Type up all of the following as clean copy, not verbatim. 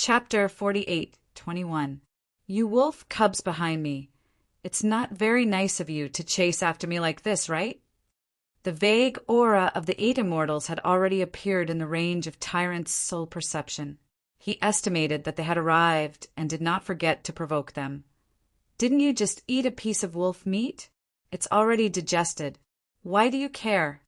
Chapter 48:21. You wolf cubs behind me. It's not very nice of you to chase after me like this, right? The vague aura of the 8 immortals had already appeared in the range of Tyrant's soul perception. He estimated that they had arrived and did not forget to provoke them. Didn't you just eat a piece of wolf meat? It's already digested. Why do you care?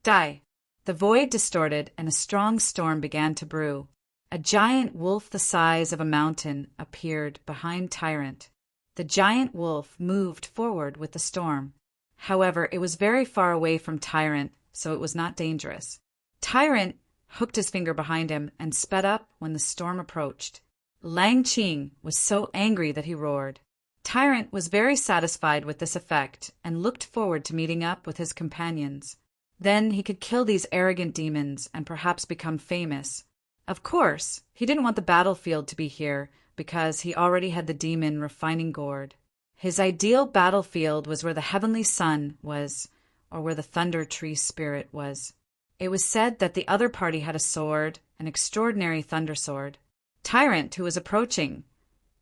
Die. The void distorted and a strong storm began to brew. A giant wolf the size of a mountain appeared behind Tyrant. The giant wolf moved forward with the storm. However, it was very far away from Tyrant, so it was not dangerous. Tyrant hooked his finger behind him and sped up when the storm approached. Lang Qing was so angry that he roared. Tyrant was very satisfied with this effect and looked forward to meeting up with his companions. Then he could kill these arrogant demons and perhaps become famous. Of course, he didn't want the battlefield to be here because he already had the demon refining gourd. His ideal battlefield was where the heavenly sun was, or where the thunder tree spirit was. It was said that the other party had a sword, an extraordinary thunder sword. Tyrant, who was approaching,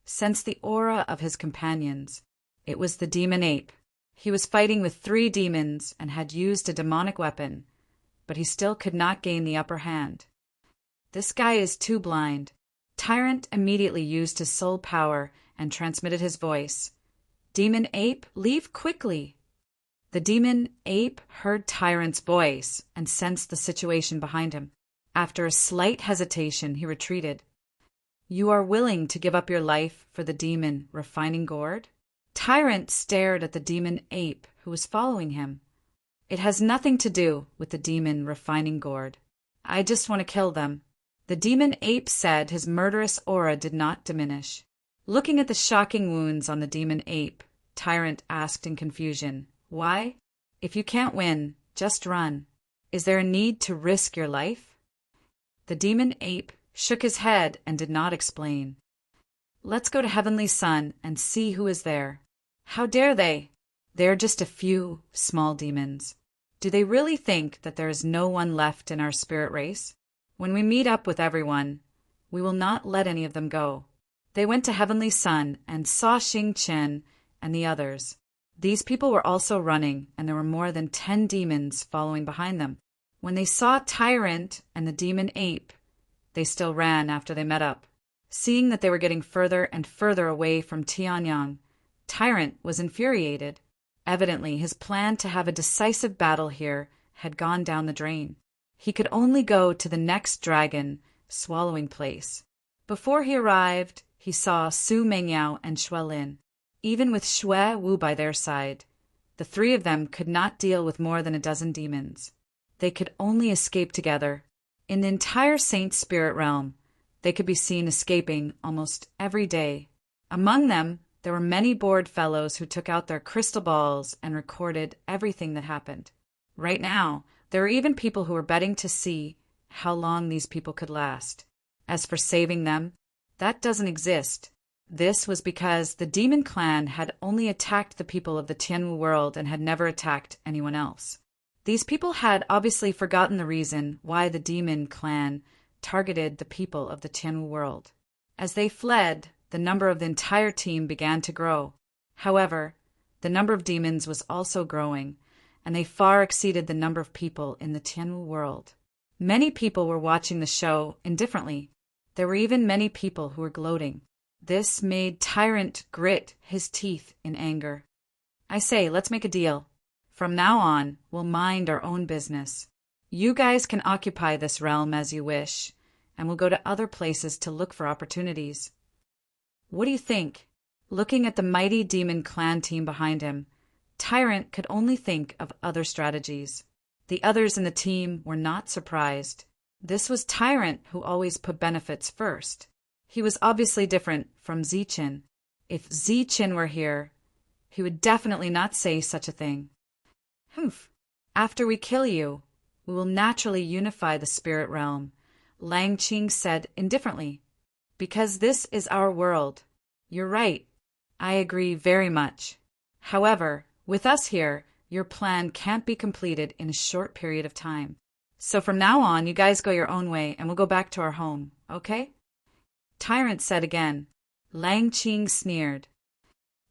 sensed the aura of his companions. It was the demon ape. He was fighting with 3 demons and had used a demonic weapon, but he still could not gain the upper hand. This guy is too blind. Tyrant immediately used his soul power and transmitted his voice. Demon ape, leave quickly. The demon ape heard Tyrant's voice and sensed the situation behind him. After a slight hesitation, he retreated. You are willing to give up your life for the demon refining gourd? Tyrant stared at the demon ape who was following him. It has nothing to do with the demon refining gourd. I just want to kill them. The demon ape said. His murderous aura did not diminish. Looking at the shocking wounds on the demon ape, Tyrant asked in confusion, Why? If you can't win, just run. Is there a need to risk your life? The demon ape shook his head and did not explain. Let's go to Heavenly Sun and see who is there. How dare they? They're just a few small demons. Do they really think that there is no one left in our spirit race? When we meet up with everyone, we will not let any of them go. They went to Heavenly Sun and saw Xing Chen and the others. These people were also running, and there were more than 10 demons following behind them. When they saw Tyrant and the demon ape, they still ran after they met up. Seeing that they were getting further and further away from Tianyang, Tyrant was infuriated. Evidently, his plan to have a decisive battle here had gone down the drain. He could only go to the next dragon swallowing place. Before he arrived, he saw Su Mengyao and Xuelin. Even with Xue Wu by their side, the 3 of them could not deal with more than a dozen demons. They could only escape together. In the entire Saint Spirit realm, they could be seen escaping almost every day. Among them, there were many bored fellows who took out their crystal balls and recorded everything that happened. Right now, there were even people who were betting to see how long these people could last. As for saving them, that doesn't exist. This was because the demon clan had only attacked the people of the Tianwu world and had never attacked anyone else. These people had obviously forgotten the reason why the demon clan targeted the people of the Tianwu world. As they fled, the number of the entire team began to grow. However, the number of demons was also growing, and they far exceeded the number of people in the Tianwu world. Many people were watching the show indifferently. There were even many people who were gloating. This made Tyrant grit his teeth in anger. I say, let's make a deal. From now on, we'll mind our own business. You guys can occupy this realm as you wish, and we'll go to other places to look for opportunities. What do you think? Looking at the mighty demon clan team behind him, Tyrant could only think of other strategies. The others in the team were not surprised. This was Tyrant who always put benefits first. He was obviously different from Ziqin. If Ziqin were here, he would definitely not say such a thing. Humph. After we kill you, we will naturally unify the spirit realm, Lang Qing said indifferently. Because this is our world. You're right. I agree very much. However, with us here, your plan can't be completed in a short period of time. So from now on, you guys go your own way and we'll go back to our home, okay? Tyrant said again. Lang Qing sneered.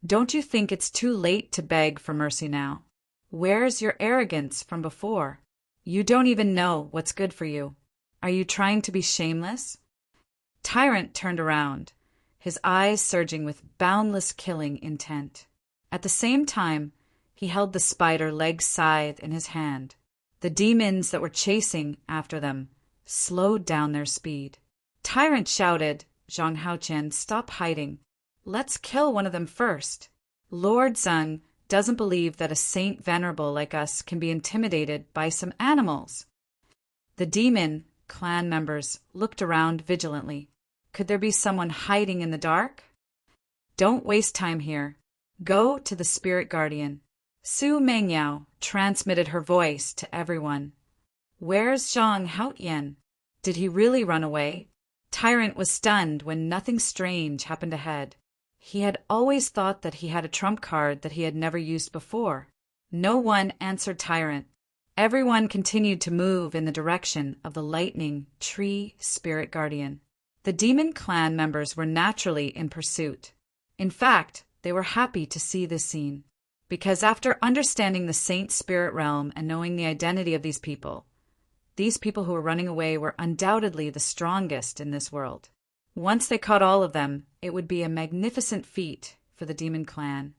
Don't you think it's too late to beg for mercy now? Where's your arrogance from before? You don't even know what's good for you. Are you trying to be shameless? Tyrant turned around, his eyes surging with boundless killing intent. At the same time, he held the spider leg scythe in his hand. The demons that were chasing after them slowed down their speed. Tyrant shouted, Zhang Haoqian, stop hiding. Let's kill one of them first. Lord Zheng doesn't believe that a saint venerable like us can be intimidated by some animals. The demon clan members looked around vigilantly. Could there be someone hiding in the dark? Don't waste time here. Go to the spirit guardian. Su Mengyao transmitted her voice to everyone. Where's Zhang Haoqian? Did he really run away? Tyrant was stunned when nothing strange happened ahead. He had always thought that he had a trump card that he had never used before. No one answered Tyrant. Everyone continued to move in the direction of the lightning tree spirit guardian. The demon clan members were naturally in pursuit. In fact, they were happy to see this scene, because after understanding the saint spirit realm and knowing the identity of these people who were running away were undoubtedly the strongest in this world. Once they caught all of them, it would be a magnificent feat for the demon clan.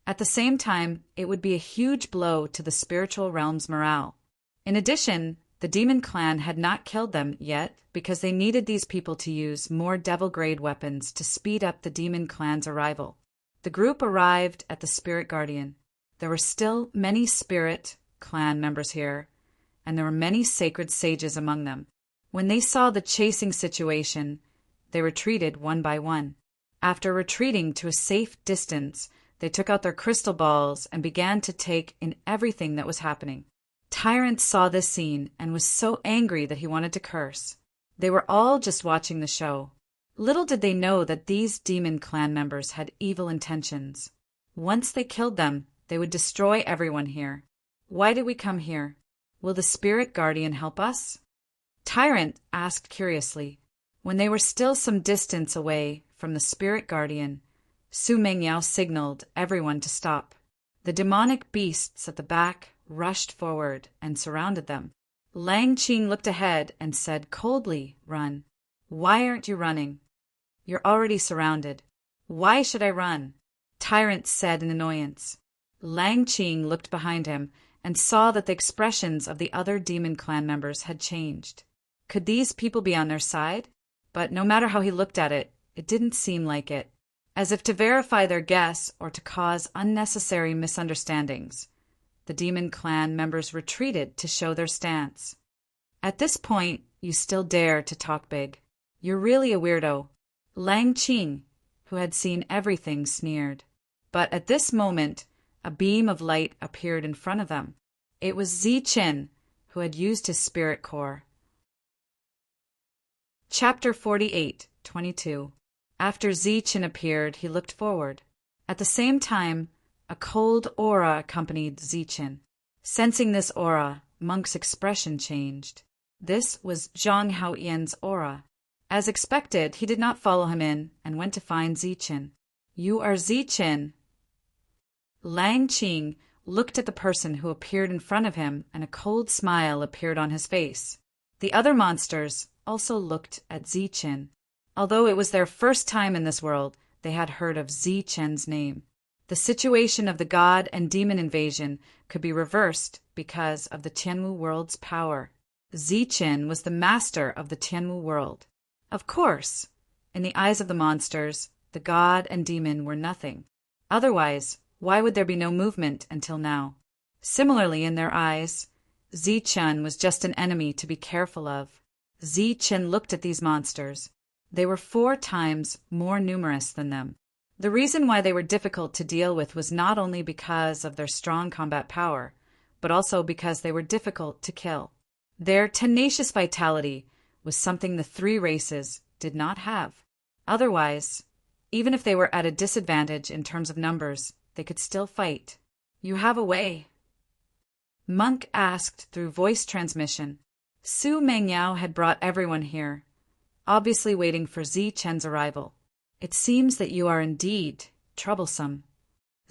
At the same time, it would be a huge blow to the spiritual realm's morale. In addition, the demon clan had not killed them yet because they needed these people to use more devil-grade weapons to speed up the demon clan's arrival. The group arrived at the spirit guardian. There were still many spirit clan members here, and there were many sacred sages among them. When they saw the chasing situation, they retreated one by one. After retreating to a safe distance, they took out their crystal balls and began to take in everything that was happening. Tyrant saw this scene and was so angry that he wanted to curse. They were all just watching the show. Little did they know that these demon clan members had evil intentions. Once they killed them, they would destroy everyone here. Why did we come here? Will the spirit guardian help us? Tyrant asked curiously. When they were still some distance away from the spirit guardian, Su Mengyao signaled everyone to stop. The demonic beasts at the back rushed forward and surrounded them. Lang Qing looked ahead and said coldly, Run. Why aren't you running? You're already surrounded. Why should I run? Tyrant said in annoyance. Lang Qing looked behind him and saw that the expressions of the other demon clan members had changed. Could these people be on their side? But no matter how he looked at it, it didn't seem like it. As if to verify their guess or to cause unnecessary misunderstandings, the demon clan members retreated to show their stance. At this point, you still dare to talk big. You're really a weirdo. Lang Qing, who had seen everything, sneered. But at this moment, a beam of light appeared in front of them. It was Ziqin, who had used his spirit core. Chapter 48:22. After Ziqin appeared, he looked forward. At the same time, a cold aura accompanied Ziqin. Sensing this aura, Monk's expression changed. This was Zhang Haoqian's aura. As expected, he did not follow him in and went to find Ziqin. You are Ziqin. Lang Qing looked at the person who appeared in front of him, and a cold smile appeared on his face. The other monsters also looked at Ziqin. Although it was their first time in this world, they had heard of Ziqin's name. The situation of the god and demon invasion could be reversed because of the Tianwu world's power. Ziqin was the master of the Tianwu world. Of course, in the eyes of the monsters, the god and demon were nothing. Otherwise, why would there be no movement until now? Similarly, in their eyes, Ziqin was just an enemy to be careful of. Ziqin looked at these monsters. They were 4 times more numerous than them. The reason why they were difficult to deal with was not only because of their strong combat power, but also because they were difficult to kill. Their tenacious vitality was something the 3 races did not have. Otherwise, even if they were at a disadvantage in terms of numbers, they could still fight. You have a way? Monk asked through voice transmission. Su Mengyao had brought everyone here. obviously waiting for Zi-Chen's arrival. "It seems that you are indeed troublesome."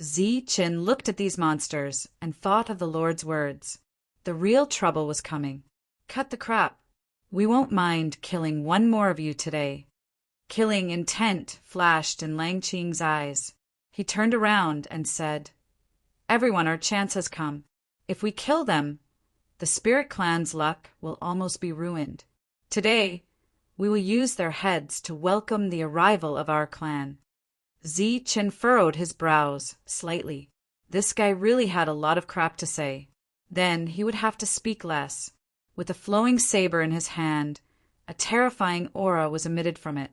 Zi-Chen looked at these monsters and thought of the Lord's words. The real trouble was coming. "Cut the crap. We won't mind killing one more of you today." Killing intent flashed in Lang Qing's eyes. He turned around and said, "Everyone, our chance has come. If we kill them, the Spirit Clan's luck will almost be ruined. Today, we will use their heads to welcome the arrival of our clan." Zi-Chen furrowed his brows slightly. This guy really had a lot of crap to say. Then he would have to speak less. With a flowing saber in his hand, a terrifying aura was emitted from it.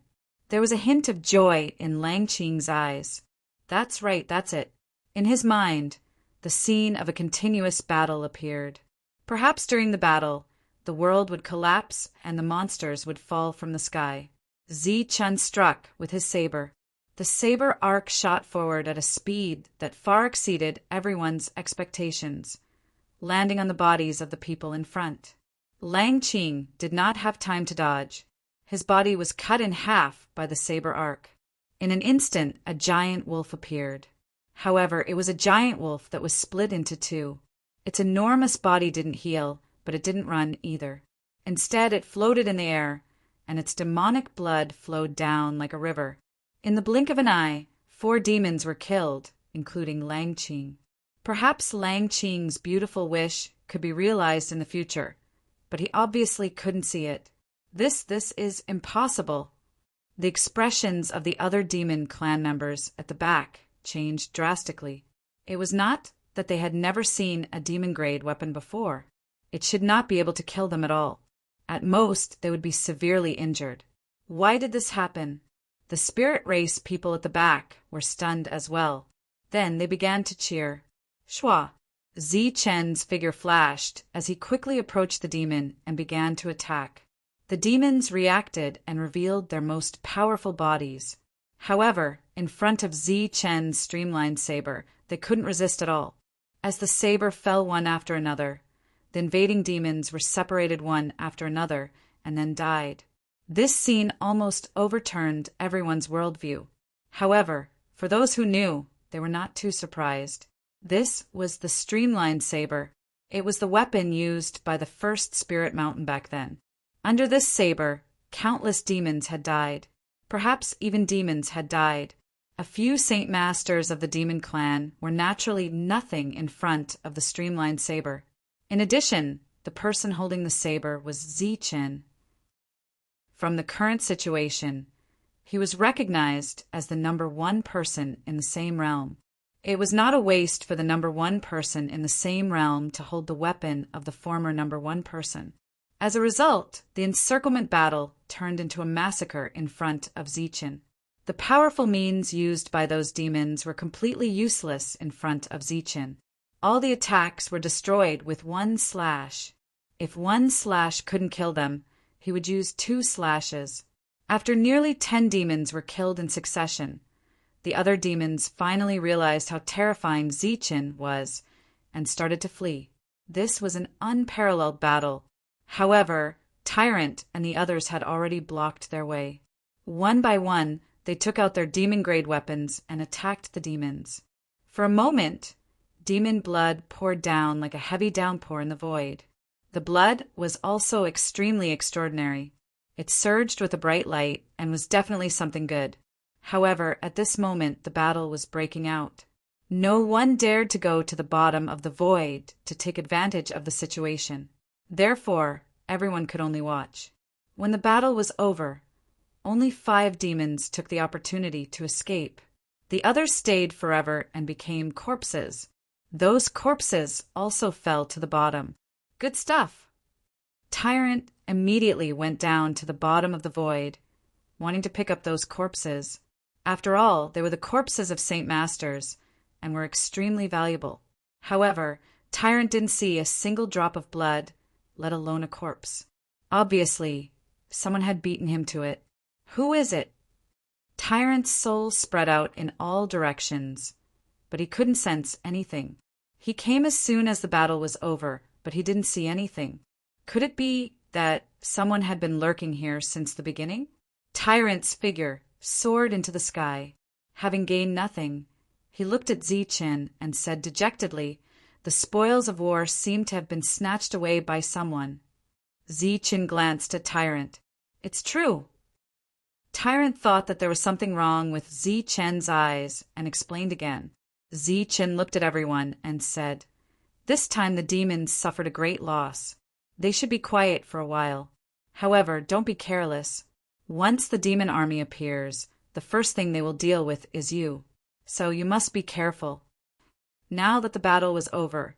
There was a hint of joy in Lang Qing's eyes. That's right, that's it. In his mind, the scene of a continuous battle appeared. Perhaps during the battle, the world would collapse and the monsters would fall from the sky. Zi-Chen struck with his saber. The saber arc shot forward at a speed that far exceeded everyone's expectations, landing on the bodies of the people in front. Lang Qing did not have time to dodge. His body was cut in half by the saber arc. In an instant, a giant wolf appeared. However, it was a giant wolf that was split into two. Its enormous body didn't heal, but it didn't run either. Instead, it floated in the air, and its demonic blood flowed down like a river. In the blink of an eye, 4 demons were killed, including Lang Qing. Perhaps Lang Qing's beautiful wish could be realized in the future, but he obviously couldn't see it. This is impossible. The expressions of the other demon clan members at the back changed drastically. It was not that they had never seen a demon-grade weapon before. It should not be able to kill them at all. At most, they would be severely injured. Why did this happen? The spirit race people at the back were stunned as well. Then they began to cheer. Shua! Zi-Chen's figure flashed as he quickly approached the demon and began to attack. The demons reacted and revealed their most powerful bodies. However, in front of Zi-Chen's streamlined saber, they couldn't resist at all. As the saber fell one after another, the invading demons were separated one after another and then died. This scene almost overturned everyone's worldview. However, for those who knew, they were not too surprised. This was the streamlined saber. It was the weapon used by the first spirit mountain back then. Under this saber, countless demons had died. Perhaps even demons had died. A few Saint Masters of the demon clan were naturally nothing in front of the streamlined saber. In addition, the person holding the saber was Zi-Chen. From the current situation, he was recognized as the number 1 person in the same realm. It was not a waste for the number 1 person in the same realm to hold the weapon of the former number 1 person. As a result, the encirclement battle turned into a massacre in front of Zi-Chen. The powerful means used by those demons were completely useless in front of Zi-Chen. All the attacks were destroyed with 1 slash. If 1 slash couldn't kill them, he would use 2 slashes. After nearly 10 demons were killed in succession, the other demons finally realized how terrifying Zi-Chen was and started to flee. This was an unparalleled battle. However, Tyrant and the others had already blocked their way. One by one, they took out their demon-grade weapons and attacked the demons. For a moment, demon blood poured down like a heavy downpour in the void. The blood was also extremely extraordinary. It surged with a bright light and was definitely something good. However, at this moment, the battle was breaking out. No one dared to go to the bottom of the void to take advantage of the situation. Therefore, everyone could only watch. When the battle was over, only 5 demons took the opportunity to escape. The others stayed forever and became corpses. Those corpses also fell to the bottom. Good stuff. Tyrant immediately went down to the bottom of the void, wanting to pick up those corpses. After all, they were the corpses of Saint Masters and were extremely valuable. However, Tyrant didn't see a single drop of blood, let alone a corpse. Obviously, someone had beaten him to it. Who is it? Tyrant's soul spread out in all directions, but he couldn't sense anything. He came as soon as the battle was over, but he didn't see anything. Could it be that someone had been lurking here since the beginning? Tyrant's figure soared into the sky. Having gained nothing, he looked at Zichen and said dejectedly, "The spoils of war seem to have been snatched away by someone." Zichen glanced at Tyrant. "It's true." Tyrant thought that there was something wrong with Zichen's eyes and explained again. Zichen looked at everyone and said, "This time the demons suffered a great loss. They should be quiet for a while. However, don't be careless. Once the demon army appears, the first thing they will deal with is you. So you must be careful." Now that the battle was over,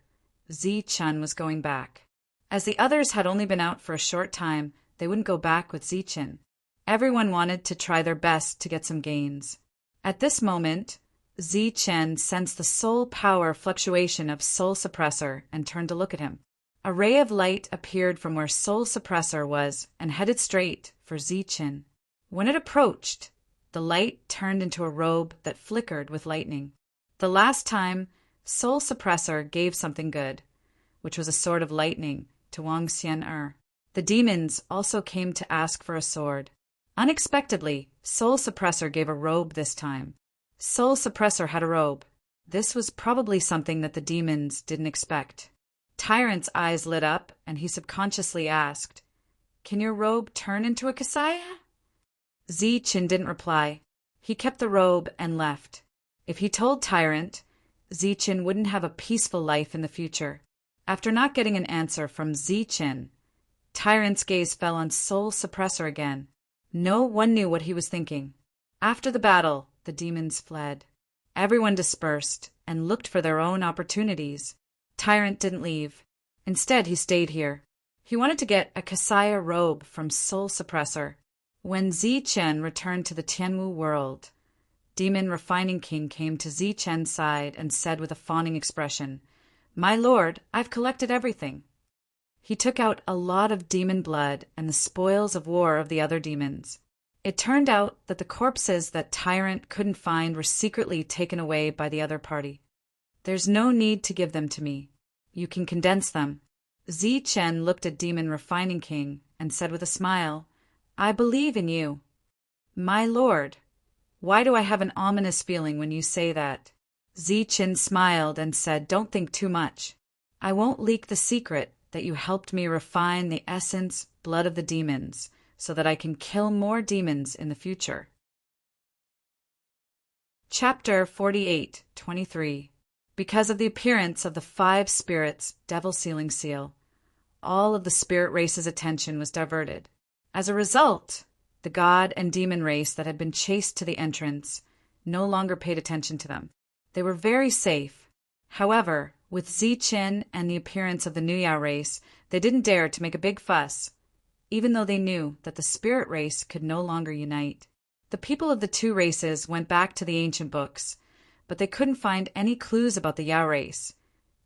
Zichen was going back. As the others had only been out for a short time, they wouldn't go back with Zichen. Everyone wanted to try their best to get some gains. At this moment, Zichen sensed the soul power fluctuation of Soul Suppressor and turned to look at him. A ray of light appeared from where Soul Suppressor was and headed straight for Zichen. When it approached, the light turned into a robe that flickered with lightning. The last time, Soul Suppressor gave something good, which was a sword of lightning, to Wang Xian'er. The demons also came to ask for a sword. Unexpectedly, Soul Suppressor gave a robe this time. Soul Suppressor had a robe. This was probably something that the demons didn't expect. Tyrant's eyes lit up, and he subconsciously asked, "Can your robe turn into a Kasaya?" Zichen didn't reply. He kept the robe and left. If he told Tyrant, Zichen wouldn't have a peaceful life in the future. After not getting an answer from Zichen, Tyrant's gaze fell on Soul Suppressor again. No one knew what he was thinking. After the battle, the demons fled. Everyone dispersed and looked for their own opportunities. Tyrant didn't leave. Instead, he stayed here. He wanted to get a Kasaya robe from Soul Suppressor. When Zichen returned to the Tianwu world, Demon Refining King came to Zichen's side and said with a fawning expression, "My lord, I've collected everything." He took out a lot of demon blood and the spoils of war of the other demons. It turned out that the corpses that Tyrant couldn't find were secretly taken away by the other party. "There's no need to give them to me. You can condense them." Zichen looked at Demon Refining King and said with a smile, "I believe in you." "My lord, why do I have an ominous feeling when you say that?" Zichen smiled and said, "Don't think too much. I won't leak the secret that you helped me refine the essence, blood of the demons, so that I can kill more demons in the future." Chapter 48:23. Because of the appearance of the 5 spirits' devil sealing seal, all of the spirit race's attention was diverted. As a result, the god and demon race that had been chased to the entrance no longer paid attention to them. They were very safe. However, with Zichen and the appearance of the Nuyao race, they didn't dare to make a big fuss, even though they knew that the spirit race could no longer unite. The people of the 2 races went back to the ancient books, but they couldn't find any clues about the Yao race,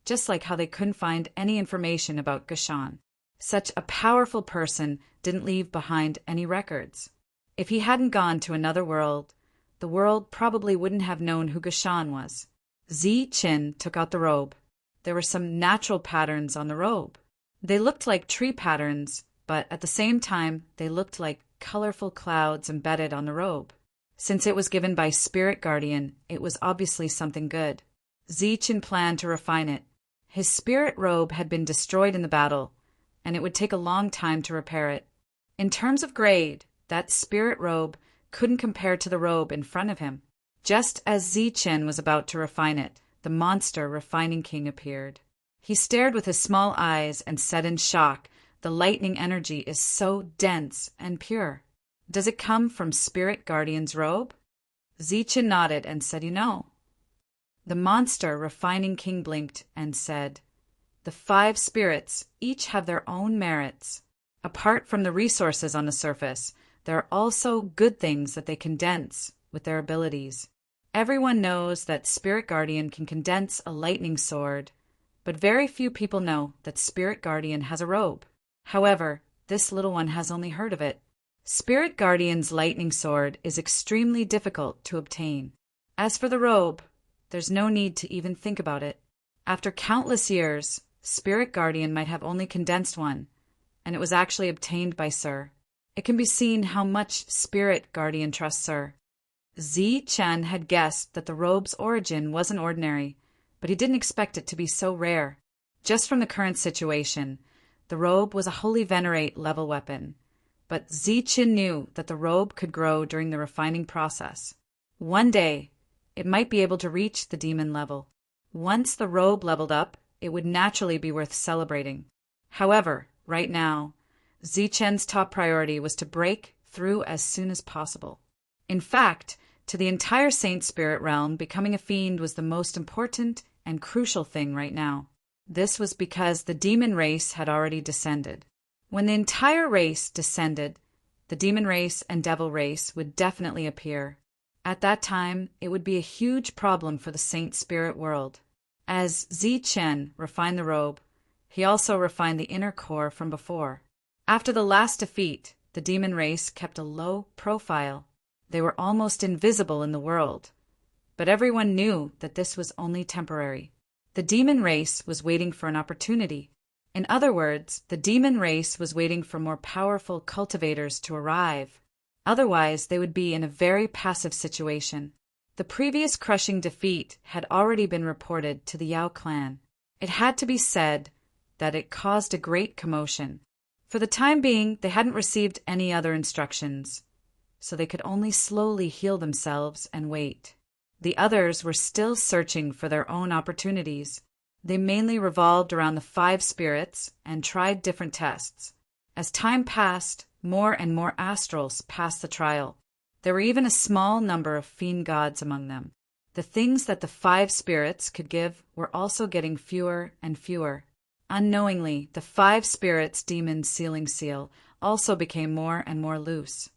just like how they couldn't find any information about Gashan. Such a powerful person didn't leave behind any records. If he hadn't gone to another world, the world probably wouldn't have known who Gashan was. Zichen took out the robe. There were some natural patterns on the robe. They looked like tree patterns, but at the same time, they looked like colorful clouds embedded on the robe. Since it was given by Spirit Guardian, it was obviously something good. Zichen planned to refine it. His spirit robe had been destroyed in the battle, and it would take a long time to repair it. In terms of grade, that spirit robe couldn't compare to the robe in front of him. Just as Zichen was about to refine it, the monster Refining King appeared. He stared with his small eyes and said in shock, "The lightning energy is so dense and pure. Does it come from Spirit Guardian's robe?" Zichen nodded and said, "You know." The monster Refining King blinked and said, "The 5 spirits each have their own merits. Apart from the resources on the surface, there are also good things that they condense with their abilities. Everyone knows that Spirit Guardian can condense a lightning sword, but very few people know that Spirit Guardian has a robe. However, this little one has only heard of it. Spirit Guardian's lightning sword is extremely difficult to obtain. As for the robe, there's no need to even think about it. After countless years, Spirit Guardian might have only condensed one, and it was actually obtained by Sir. It can be seen how much Spirit Guardian trusts Sir. Zi Chen had guessed that the robe's origin wasn't ordinary, but he didn't expect it to be so rare. Just from the current situation, the robe was a holy venerate level weapon, but Zi Chen knew that the robe could grow during the refining process. One day, it might be able to reach the demon level. Once the robe leveled up, it would naturally be worth celebrating. However, right now, Zi Chen's top priority was to break through as soon as possible. In fact, to the entire Saint Spirit realm, becoming a fiend was the most important and crucial thing right now. This was because the demon race had already descended. When the entire race descended, the demon race and devil race would definitely appear. At that time, it would be a huge problem for the Saint Spirit world. As Zi Chen refined the robe, he also refined the inner core from before. After the last defeat, the demon race kept a low profile. They were almost invisible in the world. But everyone knew that this was only temporary. The demon race was waiting for an opportunity. In other words, the demon race was waiting for more powerful cultivators to arrive. Otherwise, they would be in a very passive situation. The previous crushing defeat had already been reported to the Yao clan. It had to be said that it caused a great commotion. For the time being, they hadn't received any other instructions, so they could only slowly heal themselves and wait. The others were still searching for their own opportunities. They mainly revolved around the 5 spirits and tried different tests. As time passed, more and more astrals passed the trial. There were even a small number of fiend gods among them. The things that the 5 spirits could give were also getting fewer and fewer. Unknowingly, the 5 spirits' demon sealing seal also became more and more loose.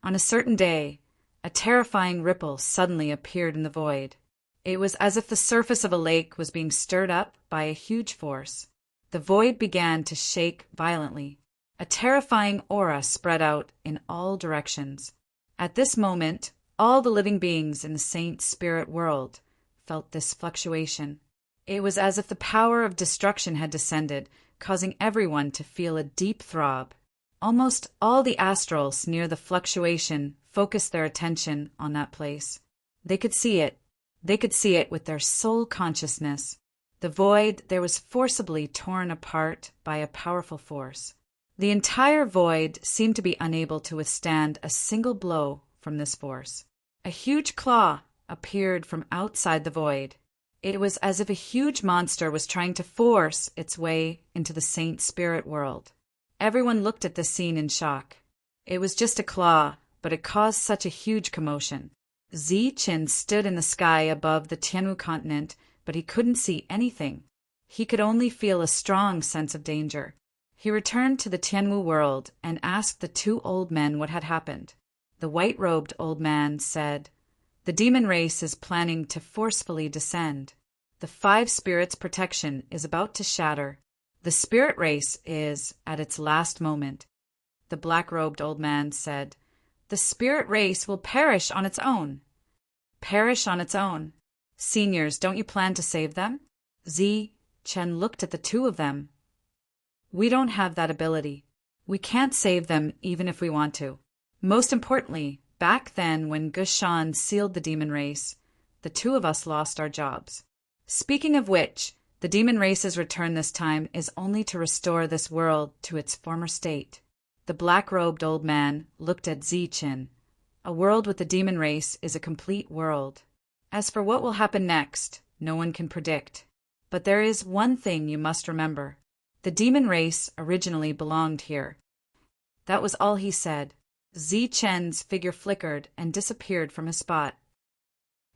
On a certain day, a terrifying ripple suddenly appeared in the void. It was as if the surface of a lake was being stirred up by a huge force. The void began to shake violently. A terrifying aura spread out in all directions. At this moment, all the living beings in the Saint Spirit world felt this fluctuation. It was as if the power of destruction had descended, causing everyone to feel a deep throb. Almost all the astrals near the fluctuation focused their attention on that place. They could see it. They could see it with their soul consciousness. The void there was forcibly torn apart by a powerful force. The entire void seemed to be unable to withstand a single blow from this force. A huge claw appeared from outside the void. It was as if a huge monster was trying to force its way into the Saint Spirit world. Everyone looked at this scene in shock. It was just a claw, but it caused such a huge commotion. Zi Chen stood in the sky above the Tianwu continent, but he couldn't see anything. He could only feel a strong sense of danger. He returned to the Tianwu world and asked the 2 old men what had happened. The white-robed old man said, "The demon race is planning to forcefully descend. The 5 spirits' protection is about to shatter. The spirit race is at its last moment." The black-robed old man said, "The spirit race will perish on its own." Perish on its own. Seniors, don't you plan to save them? Zi Chen looked at the 2 of them. We don't have that ability. We can't save them even if we want to. Most importantly, back then when Gushan sealed the demon race, the 2 of us lost our jobs. Speaking of which, the demon race's return this time is only to restore this world to its former state. The black-robed old man looked at Zi Chen. A world with the demon race is a complete world. As for what will happen next, no one can predict. But there is one thing you must remember. The demon race originally belonged here. That was all he said. Zi Chen's figure flickered and disappeared from his spot.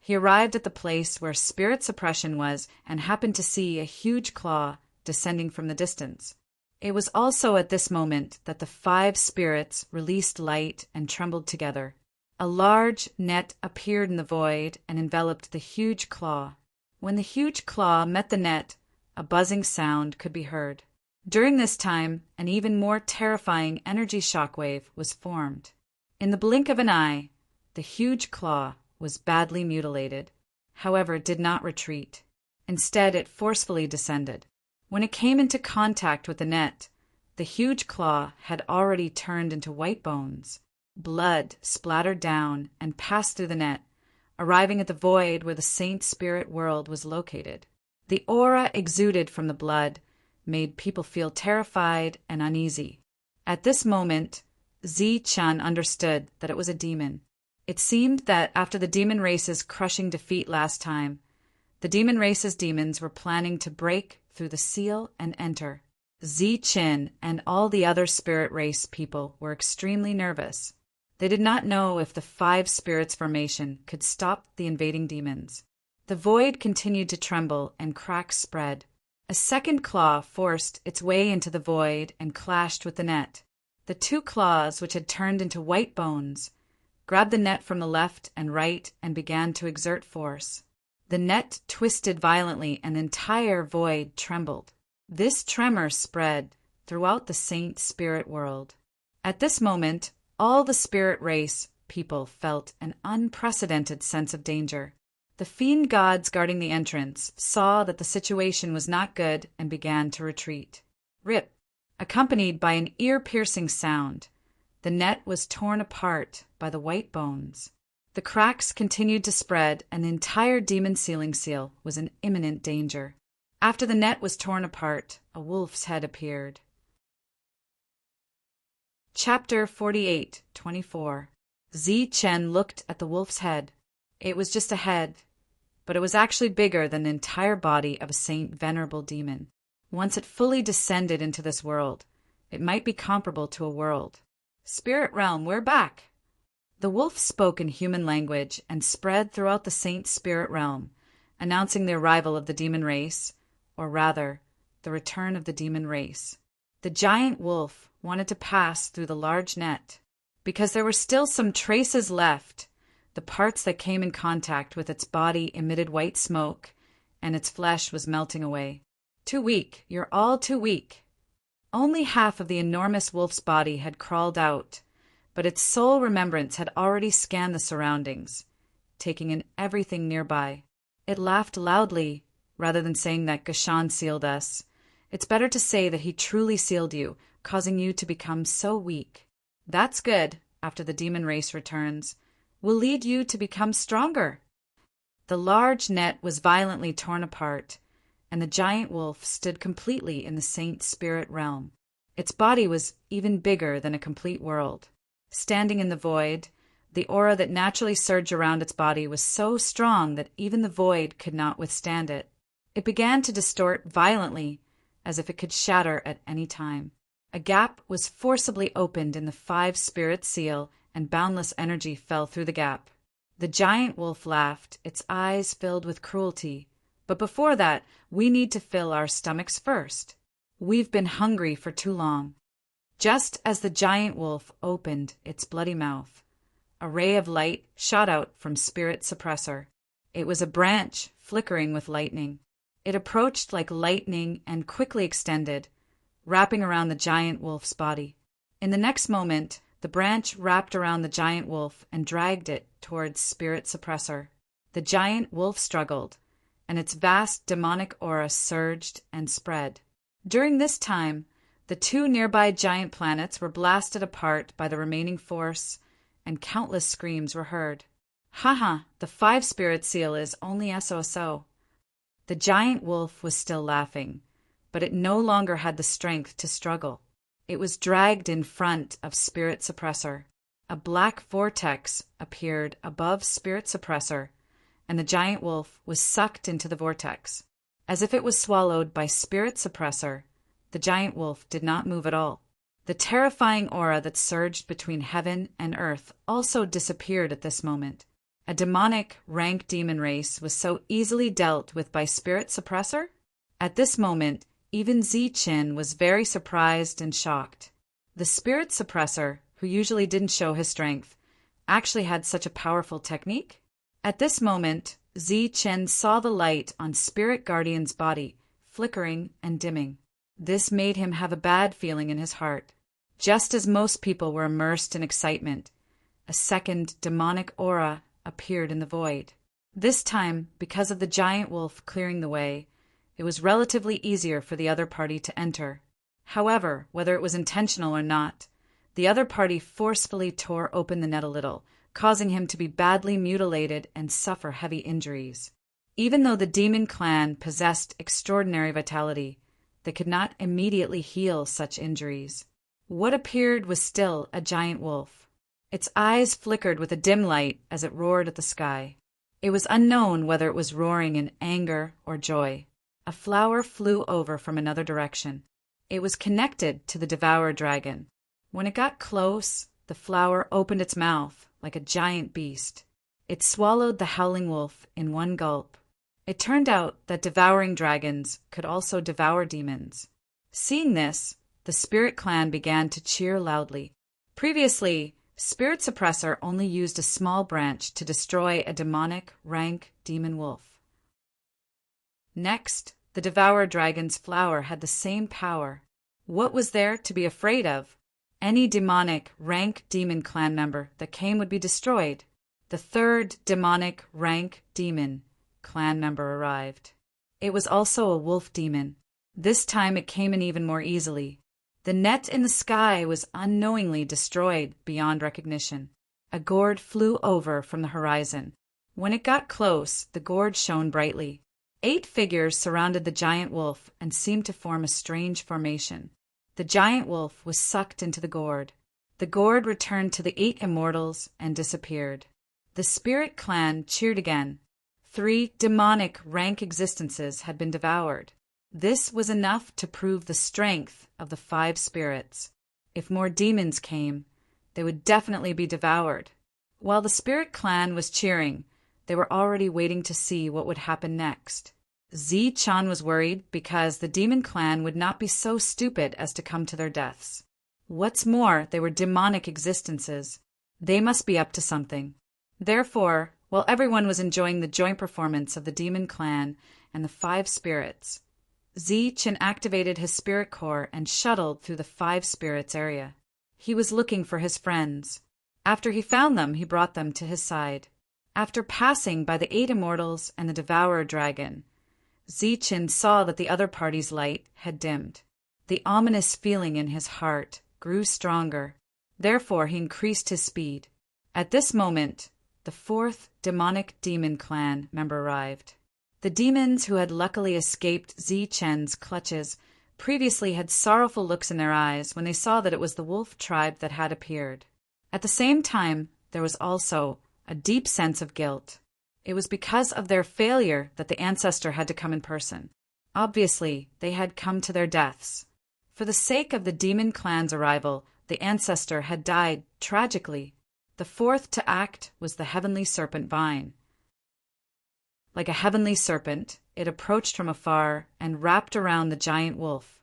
He arrived at the place where spirit suppression was and happened to see a huge claw descending from the distance. It was also at this moment that the 5 spirits released light and trembled together. A large net appeared in the void and enveloped the huge claw. When the huge claw met the net, a buzzing sound could be heard. During this time, an even more terrifying energy shockwave was formed. In the blink of an eye, the huge claw was badly mutilated. However, it did not retreat. Instead, it forcefully descended. When it came into contact with the net, The huge claw had already turned into white bones. Blood splattered down and passed through the net, arriving at the void where the saint spirit world was located. The aura exuded from the blood made people feel terrified and uneasy. At this moment, Zi-Chun understood that it was a demon. It seemed that after the demon race's crushing defeat last time, the demon race's demons were planning to break through the seal and enter. Zi-Chin and all the other spirit race people were extremely nervous. They did not know if the 5 spirits formation could stop the invading demons. The void continued to tremble and cracks spread. A second claw forced its way into the void and clashed with the net. The 2 claws, which had turned into white bones, grabbed the net from the left and right and began to exert force. The net twisted violently and the entire void trembled. This tremor spread throughout the saint spirit world. At this moment, all the spirit race people felt an unprecedented sense of danger. The fiend gods guarding the entrance saw that the situation was not good and began to retreat. Rip, accompanied by an ear-piercing sound, the net was torn apart by the white bones. The cracks continued to spread and the entire demon sealing seal was in imminent danger. After the net was torn apart, a wolf's head appeared. Chapter 48:24. Zi-Chen looked at the wolf's head. It was just a head, but it was actually bigger than the entire body of a saint venerable demon. Once it fully descended into this world, it might be comparable to a world. Spirit realm, we're back! The wolf spoke in human language and spread throughout the saint spirit realm, announcing the arrival of the demon race, or rather, the return of the demon race. The giant wolf wanted to pass through the large net. Because there were still some traces left, the parts that came in contact with its body emitted white smoke, and its flesh was melting away. Too weak, you're all too weak. Only half of the enormous wolf's body had crawled out, but its sole remembrance had already scanned the surroundings, taking in everything nearby. It laughed loudly, rather than saying that Gashan sealed us. It's better to say that he truly sealed you, causing you to become so weak. That's good, after the demon race returns. Will lead you to become stronger. The large net was violently torn apart, and the giant wolf stood completely in the saint spirit realm. Its body was even bigger than a complete world. Standing in the void, the aura that naturally surged around its body was so strong that even the void could not withstand it. It began to distort violently, as if it could shatter at any time. A gap was forcibly opened in the 5 spirit seal, and boundless energy fell through the gap. The giant wolf laughed, its eyes filled with cruelty. But before that, we need to fill our stomachs first. We've been hungry for too long. Just as the giant wolf opened its bloody mouth, a ray of light shot out from Spirit Suppressor. It was a branch flickering with lightning. It approached like lightning and quickly extended, wrapping around the giant wolf's body. In the next moment, the branch wrapped around the giant wolf and dragged it towards Spirit Suppressor. The giant wolf struggled, and its vast demonic aura surged and spread. During this time, the 2 nearby giant planets were blasted apart by the remaining force, and countless screams were heard. Haha, the 5 spirit seal is only SOSO. The giant wolf was still laughing, but it no longer had the strength to struggle. It was dragged in front of Spirit Suppressor. A black vortex appeared above Spirit Suppressor, and the giant wolf was sucked into the vortex. As if it was swallowed by Spirit Suppressor, the giant wolf did not move at all. The terrifying aura that surged between heaven and earth also disappeared at this moment. A demonic, rank demon race was so easily dealt with by Spirit Suppressor? At this moment, even Zi-Chin was very surprised and shocked. The Spirit Suppressor, who usually didn't show his strength, actually had such a powerful technique? At this moment, Zi-Chin saw the light on Spirit Guardian's body, flickering and dimming. This made him have a bad feeling in his heart. Just as most people were immersed in excitement, a second demonic aura appeared in the void. This time, because of the giant wolf clearing the way, it was relatively easier for the other party to enter. However, whether it was intentional or not, the other party forcefully tore open the net a little, causing him to be badly mutilated and suffer heavy injuries. Even though the demon clan possessed extraordinary vitality, they could not immediately heal such injuries. What appeared was still a giant wolf. Its eyes flickered with a dim light as it roared at the sky. It was unknown whether it was roaring in anger or joy. A flower flew over from another direction. It was connected to the devourer dragon. When it got close, the flower opened its mouth like a giant beast. It swallowed the howling wolf in one gulp. It turned out that devouring dragons could also devour demons. Seeing this, the Spirit Clan began to cheer loudly. Previously, Spirit Suppressor only used a small branch to destroy a demonic, rank demon wolf. Next, the Devourer Dragon's flower had the same power. What was there to be afraid of? Any demonic, rank demon clan member that came would be destroyed. The third demonic, rank demon clan member arrived. It was also a wolf demon. This time it came in even more easily. The net in the sky was unknowingly destroyed beyond recognition. A gourd flew over from the horizon. When it got close, the gourd shone brightly. 8 figures surrounded the giant wolf and seemed to form a strange formation. The giant wolf was sucked into the gourd. The gourd returned to the 8 immortals and disappeared. The Spirit Clan cheered again. 3 demonic rank existences had been devoured. This was enough to prove the strength of the 5 spirits. If more demons came, they would definitely be devoured. While the Spirit Clan was cheering, they were already waiting to see what would happen next. Z-chan was worried because the Demon Clan would not be so stupid as to come to their deaths. What's more, they were demonic existences. They must be up to something. Therefore, while everyone was enjoying the joint performance of the Demon Clan and the 5 spirits, Z-chan activated his spirit core and shuttled through the 5 spirits area. He was looking for his friends. After he found them, he brought them to his side. After passing by the 8 immortals and the Devourer Dragon, Z-chan saw that the other party's light had dimmed. The ominous feeling in his heart grew stronger. Therefore, he increased his speed. At this moment, the 4th demonic demon clan member arrived. The demons who had luckily escaped Z-chan's clutches previously had sorrowful looks in their eyes when they saw that it was the wolf tribe that had appeared. At the same time, there was also a deep sense of guilt. It was because of their failure that the ancestor had to come in person. Obviously, they had come to their deaths. For the sake of the demon clan's arrival, the ancestor had died tragically. The 4th to act was the heavenly serpent vine. Like a heavenly serpent, it approached from afar and wrapped around the giant wolf,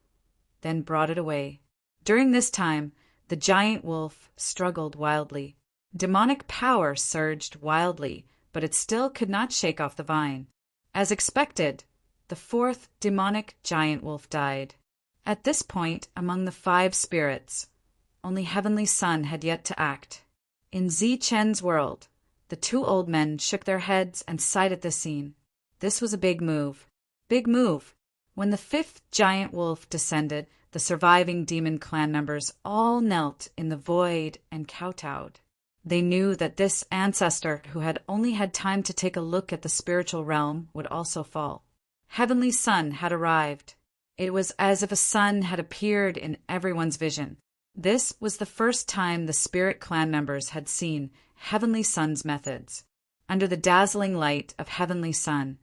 then brought it away. During this time, the giant wolf struggled wildly. Demonic power surged wildly, but it still could not shake off the vine. As expected, the 4th demonic giant wolf died. At this point, among the 5 spirits, only Heavenly Sun had yet to act. In Z-chen's world, the 2 old men shook their heads and sighed at this scene. This was a big move. Big move. When the 5th giant wolf descended, the surviving demon clan members all knelt in the void and kowtowed. They knew that this ancestor, who had only had time to take a look at the spiritual realm, would also fall. Heavenly Sun had arrived. It was as if a sun had appeared in everyone's vision. This was the first time the Spirit Clan members had seen Heavenly Sun's methods. Under the dazzling light of Heavenly Sun,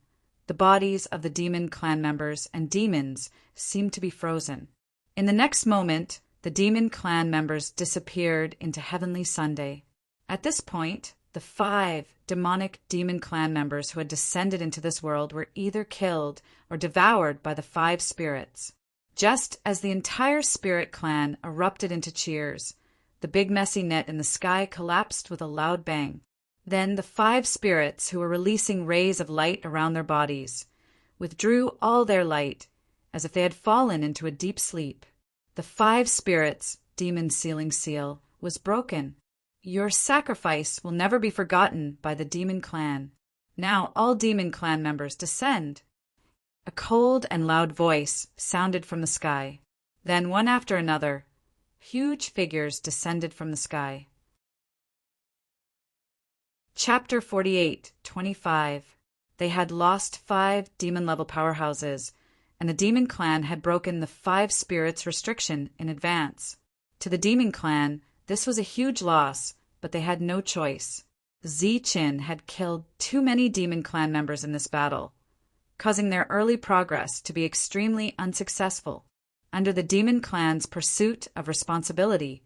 the bodies of the Demon Clan members and demons seemed to be frozen. In the next moment, the Demon Clan members disappeared into Heavenly Sunday. At this point, the 5 demonic Demon Clan members who had descended into this world were either killed or devoured by the 5 spirits. Just as the entire Spirit Clan erupted into cheers, the big messy net in the sky collapsed with a loud bang. Then the 5 spirits, who were releasing rays of light around their bodies, withdrew all their light, as if they had fallen into a deep sleep. The 5 spirits' demon sealing seal was broken. Your sacrifice will never be forgotten by the Demon Clan. Now all Demon Clan members descend. A cold and loud voice sounded from the sky. Then, one after another, huge figures descended from the sky. Chapter 48, 25. They had lost 5 demon-level powerhouses, and the demon clan had broken the 5 spirits restriction in advance. To the demon clan, this was a huge loss, but they had no choice. Zi-Chin had killed too many demon clan members in this battle, causing their early progress to be extremely unsuccessful. Under the demon clan's pursuit of responsibility,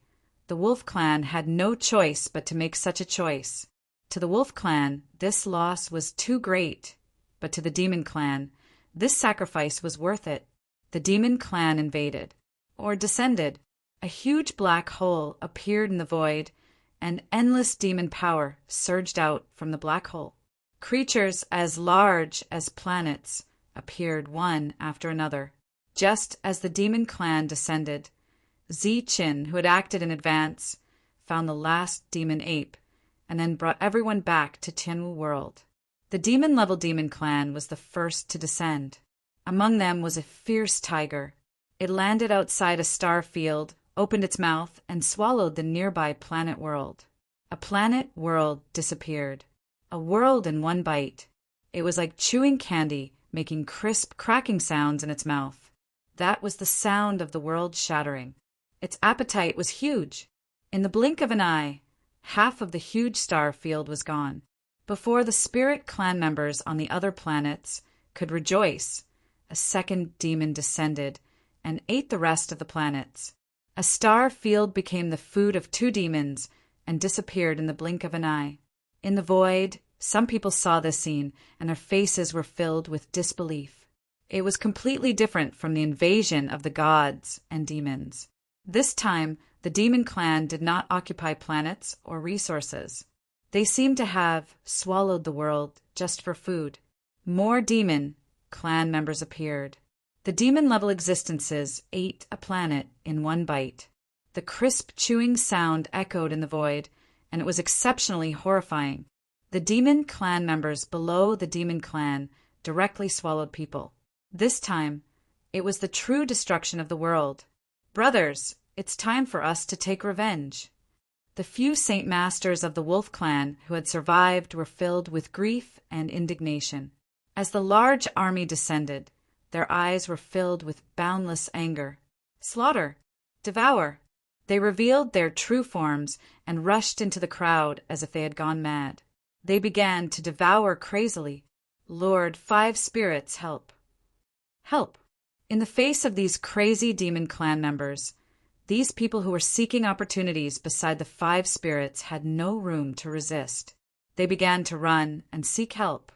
the wolf clan had no choice but to make such a choice. To the wolf clan, this loss was too great, but to the demon clan, this sacrifice was worth it. The demon clan invaded, or descended. A huge black hole appeared in the void, and endless demon power surged out from the black hole. Creatures as large as planets appeared one after another. Just as the demon clan descended, Zi-Chin, who had acted in advance, found the last demon ape, and then brought everyone back to Tianwu World. The demon-level demon clan was the first to descend. Among them was a fierce tiger. It landed outside a star field, opened its mouth, and swallowed the nearby planet world. A planet world disappeared. A world in one bite. It was like chewing candy, making crisp, cracking sounds in its mouth. That was the sound of the world shattering. Its appetite was huge. In the blink of an eye, half of the huge star field was gone. Before the spirit clan members on the other planets could rejoice, a second demon descended and ate the rest of the planets. A star field became the food of 2 demons and disappeared in the blink of an eye. In the void, some people saw this scene, and their faces were filled with disbelief. It was completely different from the invasion of the gods and demons. This time, the demon clan did not occupy planets or resources. They seemed to have swallowed the world just for food. More demon clan members appeared. The demon-level existences ate a planet in one bite. The crisp chewing sound echoed in the void, and it was exceptionally horrifying. The demon clan members below the demon clan directly swallowed people. This time, it was the true destruction of the world. Brothers, it's time for us to take revenge. The few Saint Masters of the Wolf Clan who had survived were filled with grief and indignation. As the large army descended, their eyes were filled with boundless anger. Slaughter! Devour! They revealed their true forms and rushed into the crowd as if they had gone mad. They began to devour crazily. Lord, 5 spirits, help! Help! In the face of these crazy demon clan members, these people who were seeking opportunities beside the 5 spirits had no room to resist. They began to run and seek help.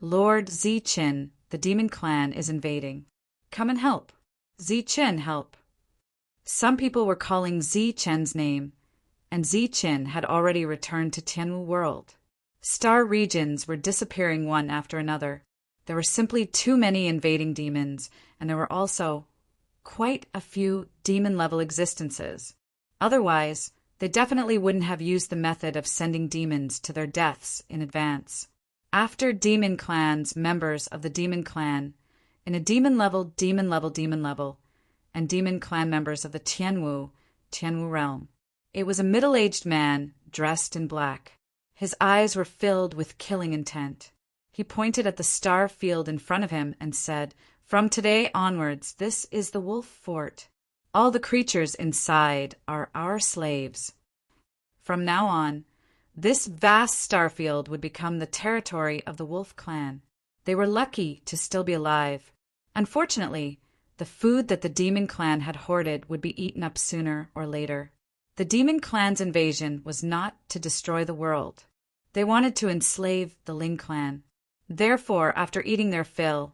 Lord Zi-Chin, the demon clan, is invading. Come and help. Zi-Chin, help. Some people were calling Zi-Chin's name, and Zi-Chin had already returned to Tianwu World. Star regions were disappearing one after another. There were simply too many invading demons, and there were also quite a few demon-level existences. Otherwise, they definitely wouldn't have used the method of sending demons to their deaths in advance. After demon clans, members of the demon clan, in a demon-level, and demon clan members of the Tianwu realm. It was a middle-aged man dressed in black. His eyes were filled with killing intent. He pointed at the star field in front of him and said, "From today onwards, this is the Wolf Fort. All the creatures inside are our slaves. From now on, this vast star field would become the territory of the Wolf Clan. They were lucky to still be alive. Unfortunately, the food that the Demon Clan had hoarded would be eaten up sooner or later. The Demon Clan's invasion was not to destroy the world. They wanted to enslave the Ling Clan. Therefore, after eating their fill,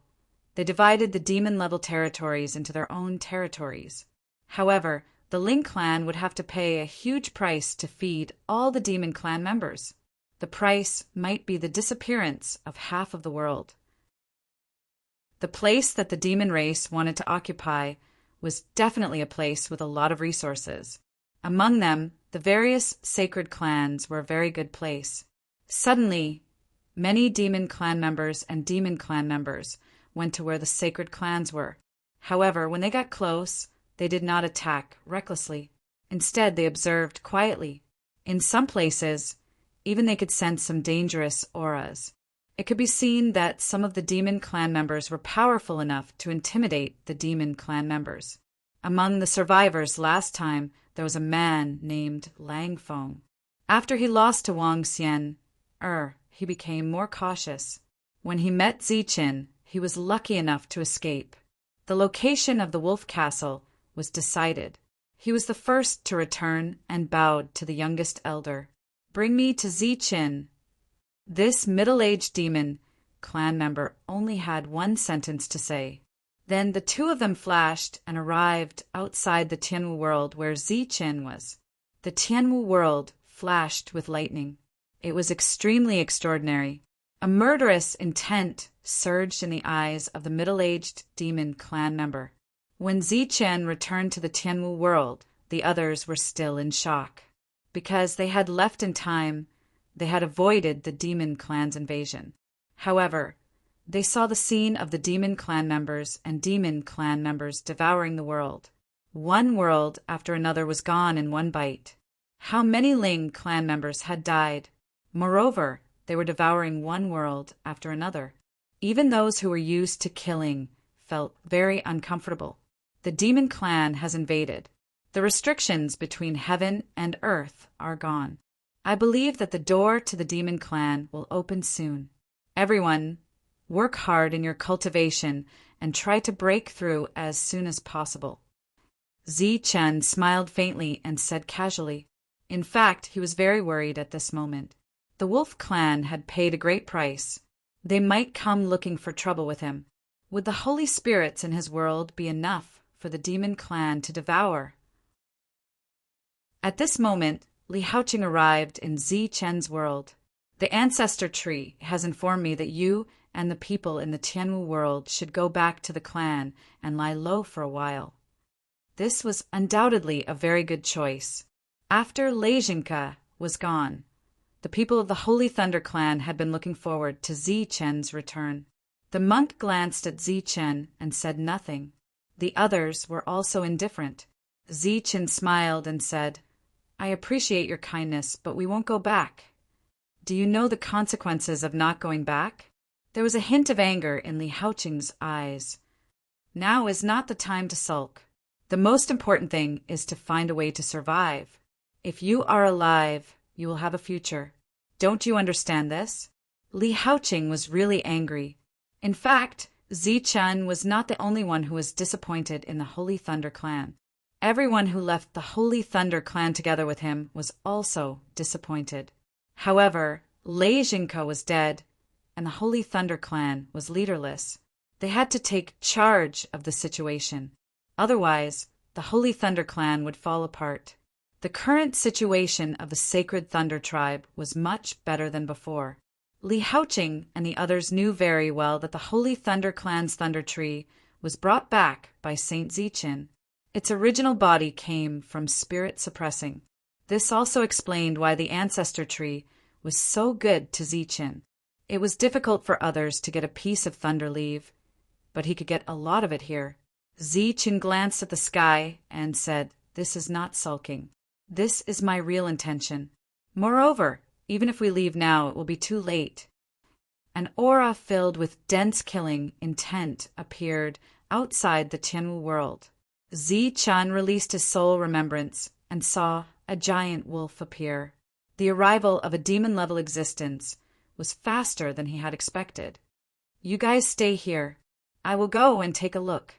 they divided the demon-level territories into their own territories. However, the Ling Clan would have to pay a huge price to feed all the Demon Clan members. The price might be the disappearance of half of the world. The place that the demon race wanted to occupy was definitely a place with a lot of resources. Among them, the various sacred clans were a very good place. Suddenly, many Demon Clan members and Demon Clan members went to where the sacred clans were. However, when they got close, They did not attack recklessly. Instead, they observed quietly. In some places, even they could sense some dangerous auras. It could be seen that some of the demon clan members were powerful enough to intimidate the demon clan members. Among the survivors last time, there was a man named Lang Feng. After he lost to Wang Xian, he became more cautious. When he met Ziqin, he was lucky enough to escape. The location of the wolf castle was decided. He was the first to return and bowed to the youngest elder. "Bring me to Ziqin." This middle-aged demon clan member only had one sentence to say. Then the two of them flashed and arrived outside the Tianwu world where Ziqin was. The Tianwu world flashed with lightning. It was extremely extraordinary. A murderous intent surged in the eyes of the middle-aged demon clan member. When Ziqin returned to the Tianwu world, the others were still in shock. Because they had left in time, they had avoided the demon clan's invasion. However, they saw the scene of the demon clan members and demon clan members devouring the world. One world after another was gone in one bite. How many Ling clan members had died? Moreover, they were devouring one world after another. Even those who were used to killing felt very uncomfortable. The demon clan has invaded. The restrictions between heaven and earth are gone. I believe that the door to the demon clan will open soon. Everyone, work hard in your cultivation and try to break through as soon as possible. Ziqin smiled faintly and said casually. In fact, he was very worried at this moment. The wolf clan had paid a great price. They might come looking for trouble with him. Would the holy spirits in his world be enough for the demon clan to devour? At this moment, Li Haoqing arrived in Ziqin's world. The ancestor tree has informed me that you and the people in the Tianwu world should go back to the clan and lie low for a while. This was undoubtedly a very good choice. After Leijinka was gone, the people of the Holy Thunder clan had been looking forward to Ziqin's return. The monk glanced at Ziqin and said nothing. The others were also indifferent. Ziqin smiled and said, "I appreciate your kindness, but we won't go back." "Do you know the consequences of not going back?" There was a hint of anger in Li Haoqing's eyes. "Now is not the time to sulk. The most important thing is to find a way to survive. If you are alive, you will have a future. Don't you understand this?" Li Haoqing was really angry. In fact, Ziqin was not the only one who was disappointed in the Holy Thunder clan. Everyone who left the Holy Thunder clan together with him was also disappointed. However, Leijinka was dead, and the Holy Thunder clan was leaderless. They had to take charge of the situation. Otherwise, the Holy Thunder clan would fall apart. The current situation of the Sacred Thunder tribe was much better than before. Li Haoqing and the others knew very well that the Holy Thunder clan's thunder tree was brought back by Saint Ziqin. Its original body came from spirit suppressing. This also explained why the ancestor tree was so good to Ziqin. It was difficult for others to get a piece of thunder leaf, but he could get a lot of it here. Ziqin glanced at the sky and said, "This is not sulking. This is my real intention. Moreover, even if we leave now, it will be too late." An aura filled with dense killing intent appeared outside the Tianwu world. Ziqin released his soul remembrance and saw a giant wolf appear. The arrival of a demon-level existence was faster than he had expected. "You guys stay here. I will go and take a look."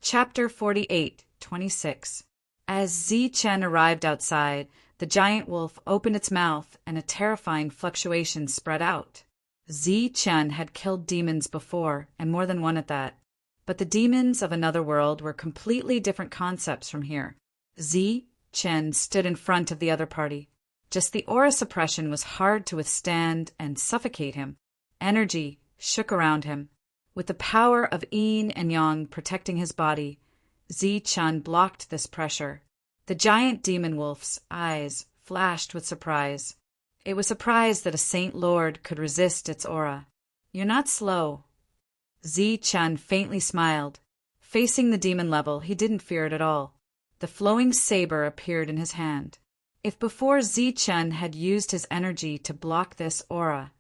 Chapter 48:26. As Ziqin arrived outside, the giant wolf opened its mouth and a terrifying fluctuation spread out. Ziqin had killed demons before, and more than one at that. But the demons of another world were completely different concepts from here. Ziqin stood in front of the other party. Just the aura suppression was hard to withstand and suffocate him. Energy shook around him. With the power of yin and yang protecting his body, Ziqin blocked this pressure. The giant demon wolf's eyes flashed with surprise. It was surprised that a saint lord could resist its aura. "You're not slow." Ziqin faintly smiled. Facing the demon level, he didn't fear it at all. The flowing saber appeared in his hand. If before Zichen had used his energy to block this aura,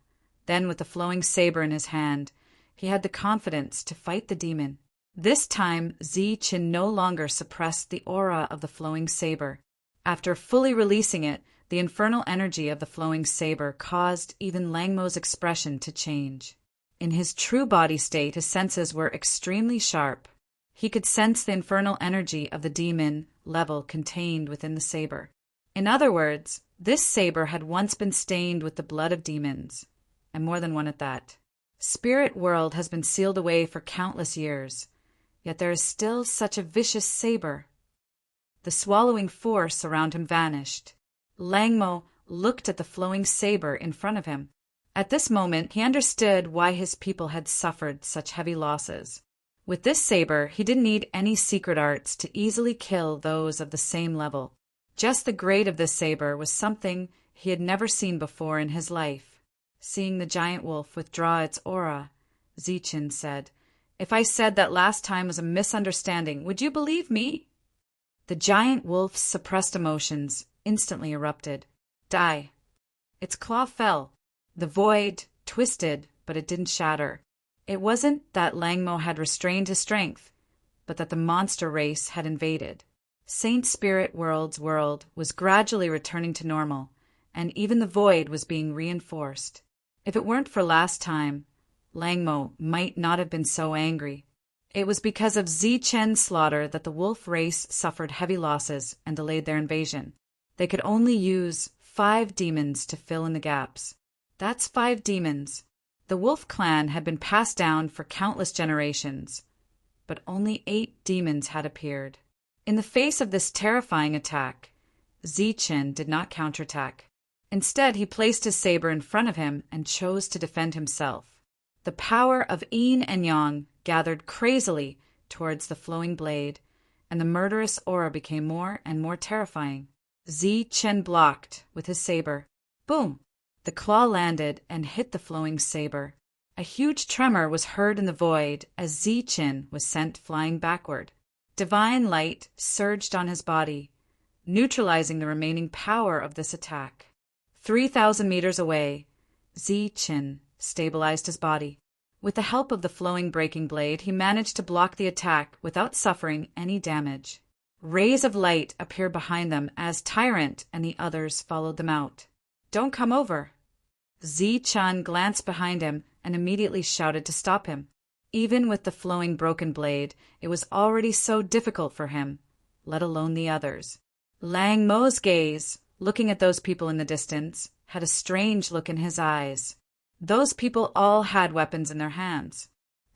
then with the flowing saber in his hand, he had the confidence to fight the demon. This time, Zichen no longer suppressed the aura of the flowing saber. After fully releasing it, the infernal energy of the flowing saber caused even Langmo's expression to change. In his true body state, his senses were extremely sharp. He could sense the infernal energy of the demon level contained within the saber. In other words, this saber had once been stained with the blood of demons, and more than one at that. Spirit world has been sealed away for countless years, yet there is still such a vicious saber. The swallowing force around him vanished. Langmo looked at the flowing saber in front of him. At this moment, he understood why his people had suffered such heavy losses. With this saber, he didn't need any secret arts to easily kill those of the same level. Just the grade of this saber was something he had never seen before in his life. Seeing the giant wolf withdraw its aura, Zichen said, "If I said that last time was a misunderstanding, would you believe me?" The giant wolf's suppressed emotions instantly erupted. Die. Its claw fell. The void twisted, but it didn't shatter. It wasn't that Langmo had restrained his strength, but that the monster race had invaded. Saint Spirit World's world was gradually returning to normal, and even the void was being reinforced. If it weren't for last time, Langmo might not have been so angry. It was because of Zichen's slaughter that the wolf race suffered heavy losses and delayed their invasion. They could only use 5 demons to fill in the gaps. That's 5 demons. The wolf clan had been passed down for countless generations, but only 8 demons had appeared. In the face of this terrifying attack, Zichen did not counterattack. Instead, he placed his saber in front of him and chose to defend himself. The power of yin and yang gathered crazily towards the flowing blade, and the murderous aura became more and more terrifying. Zichen blocked with his saber. Boom! The claw landed and hit the flowing saber. A huge tremor was heard in the void as Zichen was sent flying backward. Divine light surged on his body, neutralizing the remaining power of this attack. 3,000 meters away, Zichen stabilized his body. With the help of the flowing breaking blade, he managed to block the attack without suffering any damage. Rays of light appeared behind them as Tyrant and the others followed them out. "Don't come over." Zichen glanced behind him and immediately shouted to stop him. Even with the flowing broken blade, it was already so difficult for him, let alone the others. Langmo's gaze, looking at those people in the distance, had a strange look in his eyes. Those people all had weapons in their hands.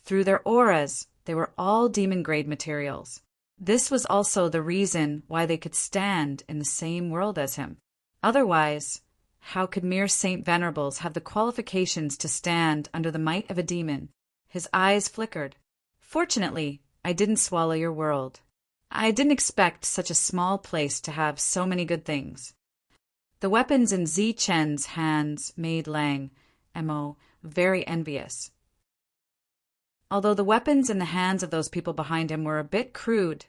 Through their auras, they were all demon-grade materials. This was also the reason why they could stand in the same world as him. Otherwise, how could mere Saint Venerables have the qualifications to stand under the might of a demon? His eyes flickered. "Fortunately, I didn't swallow your world. I didn't expect such a small place to have so many good things." The weapons in Zichen's hands made Lang, Mo, very envious. Although the weapons in the hands of those people behind him were a bit crude,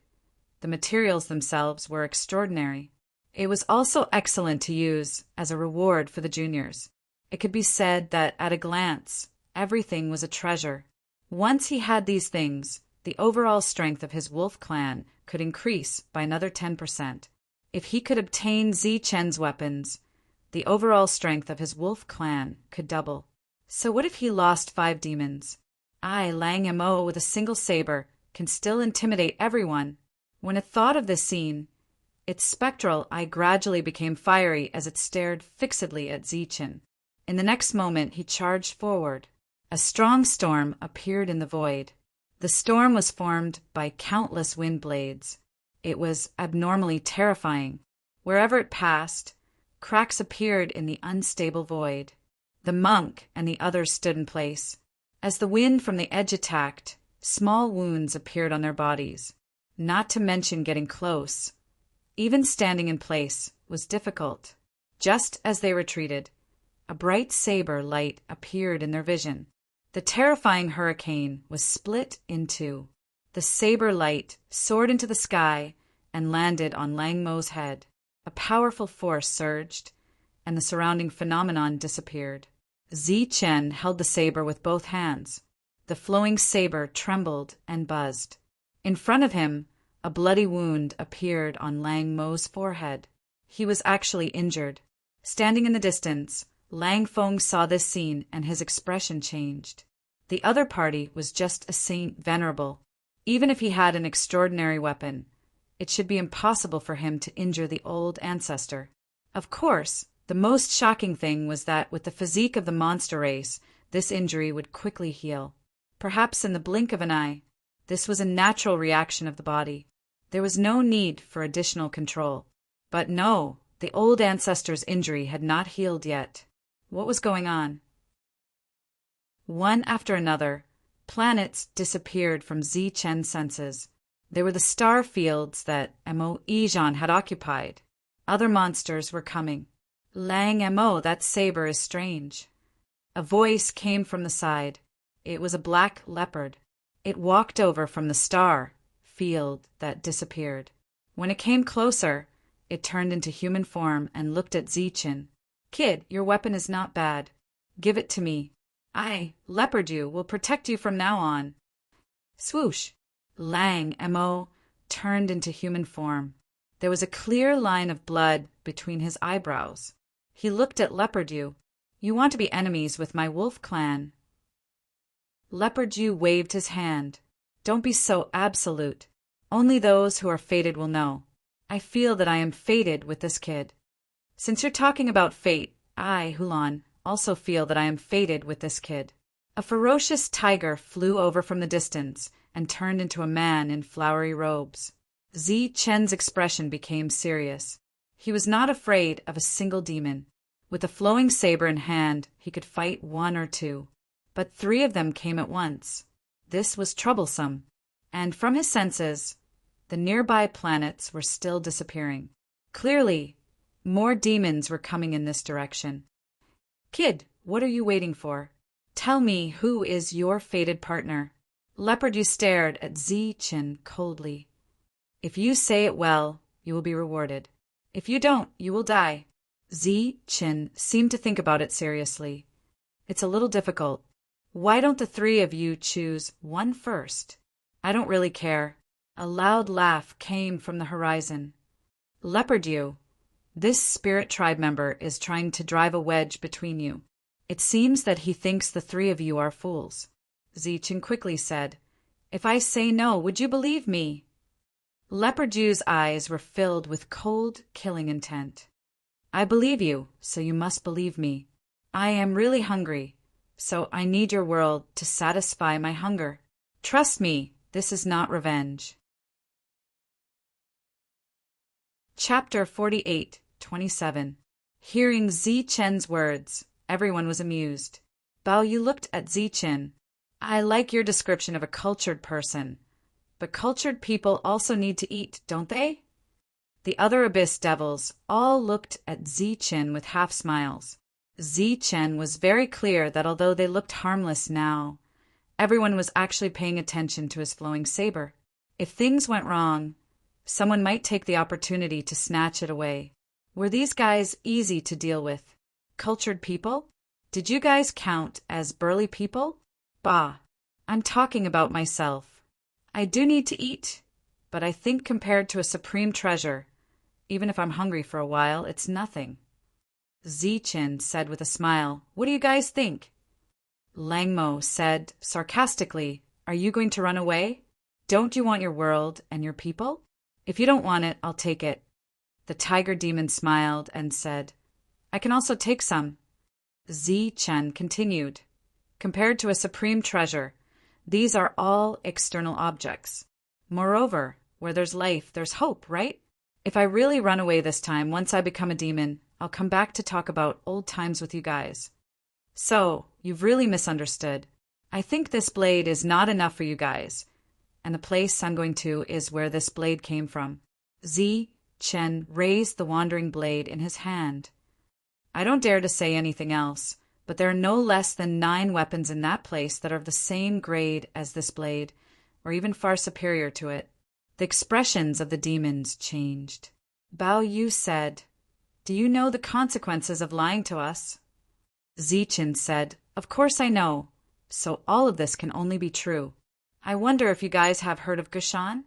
the materials themselves were extraordinary. It was also excellent to use as a reward for the juniors. It could be said that at a glance, everything was a treasure. Once he had these things, the overall strength of his wolf clan could increase by another 10%. If he could obtain Zichen's weapons, the overall strength of his wolf clan could double. So what if he lost 5 demons? I, Lang Mo, with a single saber, can still intimidate everyone. When it thought of this scene, its spectral eye gradually became fiery as it stared fixedly at Zichen. In the next moment, he charged forward. A strong storm appeared in the void. The storm was formed by countless wind blades. It was abnormally terrifying. Wherever it passed, cracks appeared in the unstable void. The monk and the others stood in place. As the wind from the edge attacked, small wounds appeared on their bodies. Not to mention getting close. Even standing in place was difficult. Just as they retreated, a bright saber light appeared in their vision. The terrifying hurricane was split in 2. The saber light soared into the sky and landed on Lang Mo's head. A powerful force surged, and the surrounding phenomenon disappeared. Zi-Chen held the saber with both hands. The flowing saber trembled and buzzed. In front of him, a bloody wound appeared on Lang Mo's forehead. He was actually injured. Standing in the distance, Lang Feng saw this scene and his expression changed. The other party was just a saint venerable. Even if he had an extraordinary weapon, it should be impossible for him to injure the old ancestor. Of course, the most shocking thing was that with the physique of the monster race, this injury would quickly heal. Perhaps in the blink of an eye. This was a natural reaction of the body. There was no need for additional control. But no, the old ancestor's injury had not healed yet. What was going on? One after another, planets disappeared from Zi-Chen's senses. They were the star fields that Mo Ijan had occupied. Other monsters were coming. Lang Mo, that saber is strange. A voice came from the side. It was a black leopard. It walked over from the star field that disappeared. When it came closer, it turned into human form and looked at Zi-Chen. "Kid, your weapon is not bad. Give it to me. I, Leopard you, will protect you from now on." Swoosh! Lang Mo turned into human form. There was a clear line of blood between his eyebrows. He looked at Leopard you. "You want to be enemies with my wolf clan." Leopard you waved his hand. "Don't be so absolute. Only those who are fated will know. I feel that I am fated with this kid. Since you're talking about fate, I, Hulan, also feel that I am fated with this kid." A ferocious tiger flew over from the distance and turned into a man in flowery robes. Zi-Chen's expression became serious. He was not afraid of a single demon. With a flowing saber in hand, he could fight one or two. But 3 of them came at once. This was troublesome. And from his senses, the nearby planets were still disappearing. Clearly, more demons were coming in this direction. "Kid, what are you waiting for? Tell me who is your fated partner." Leopard you stared at Zi-Chen coldly. "If you say it well, you will be rewarded. If you don't, you will die." Zi-Chen seemed to think about it seriously. "It's a little difficult. Why don't the 3 of you choose one first?" "I don't really care." A loud laugh came from the horizon. "Leopard you, this spirit tribe member is trying to drive a wedge between you. It seems that he thinks the 3 of you are fools." Zi-Chen quickly said, "If I say no, would you believe me?" Leopard you's eyes were filled with cold, killing intent. "I believe you, so you must believe me. I am really hungry, so I need your world to satisfy my hunger. Trust me, this is not revenge." Chapter 48:27. Hearing Zi-Chen's words, everyone was amused. Bao Yu looked at Zi-Chen. "I like your description of a cultured person. But cultured people also need to eat, don't they?" The other Abyss Devils all looked at Zi-Chen with half-smiles. Zi-Chen was very clear that although they looked harmless now, everyone was actually paying attention to his flowing saber. If things went wrong, someone might take the opportunity to snatch it away. Were these guys easy to deal with? Cultured people? Did you guys count as burly people? Bah, I'm talking about myself. I do need to eat, but I think compared to a supreme treasure, even if I'm hungry for a while, it's nothing. Zi-Chen said with a smile, "What do you guys think?" Lang Mo said sarcastically, "Are you going to run away? Don't you want your world and your people? If you don't want it, I'll take it." The tiger demon smiled and said, "I can also take some." Zi-Chen continued, "Compared to a supreme treasure, these are all external objects. Moreover, where there's life, there's hope, right? If I really run away this time, once I become a demon, I'll come back to talk about old times with you guys. So, you've really misunderstood. I think this blade is not enough for you guys, and the place I'm going to is where this blade came from." Zi-Chen raised the wandering blade in his hand. "I don't dare to say anything else, but there are no less than 9 weapons in that place that are of the same grade as this blade, or even far superior to it. The expressions of the demons changed. Bao Yu said, "Do you know the consequences of lying to us?" Zichen said, "Of course I know. So all of this can only be true. I wonder if you guys have heard of Gushan?"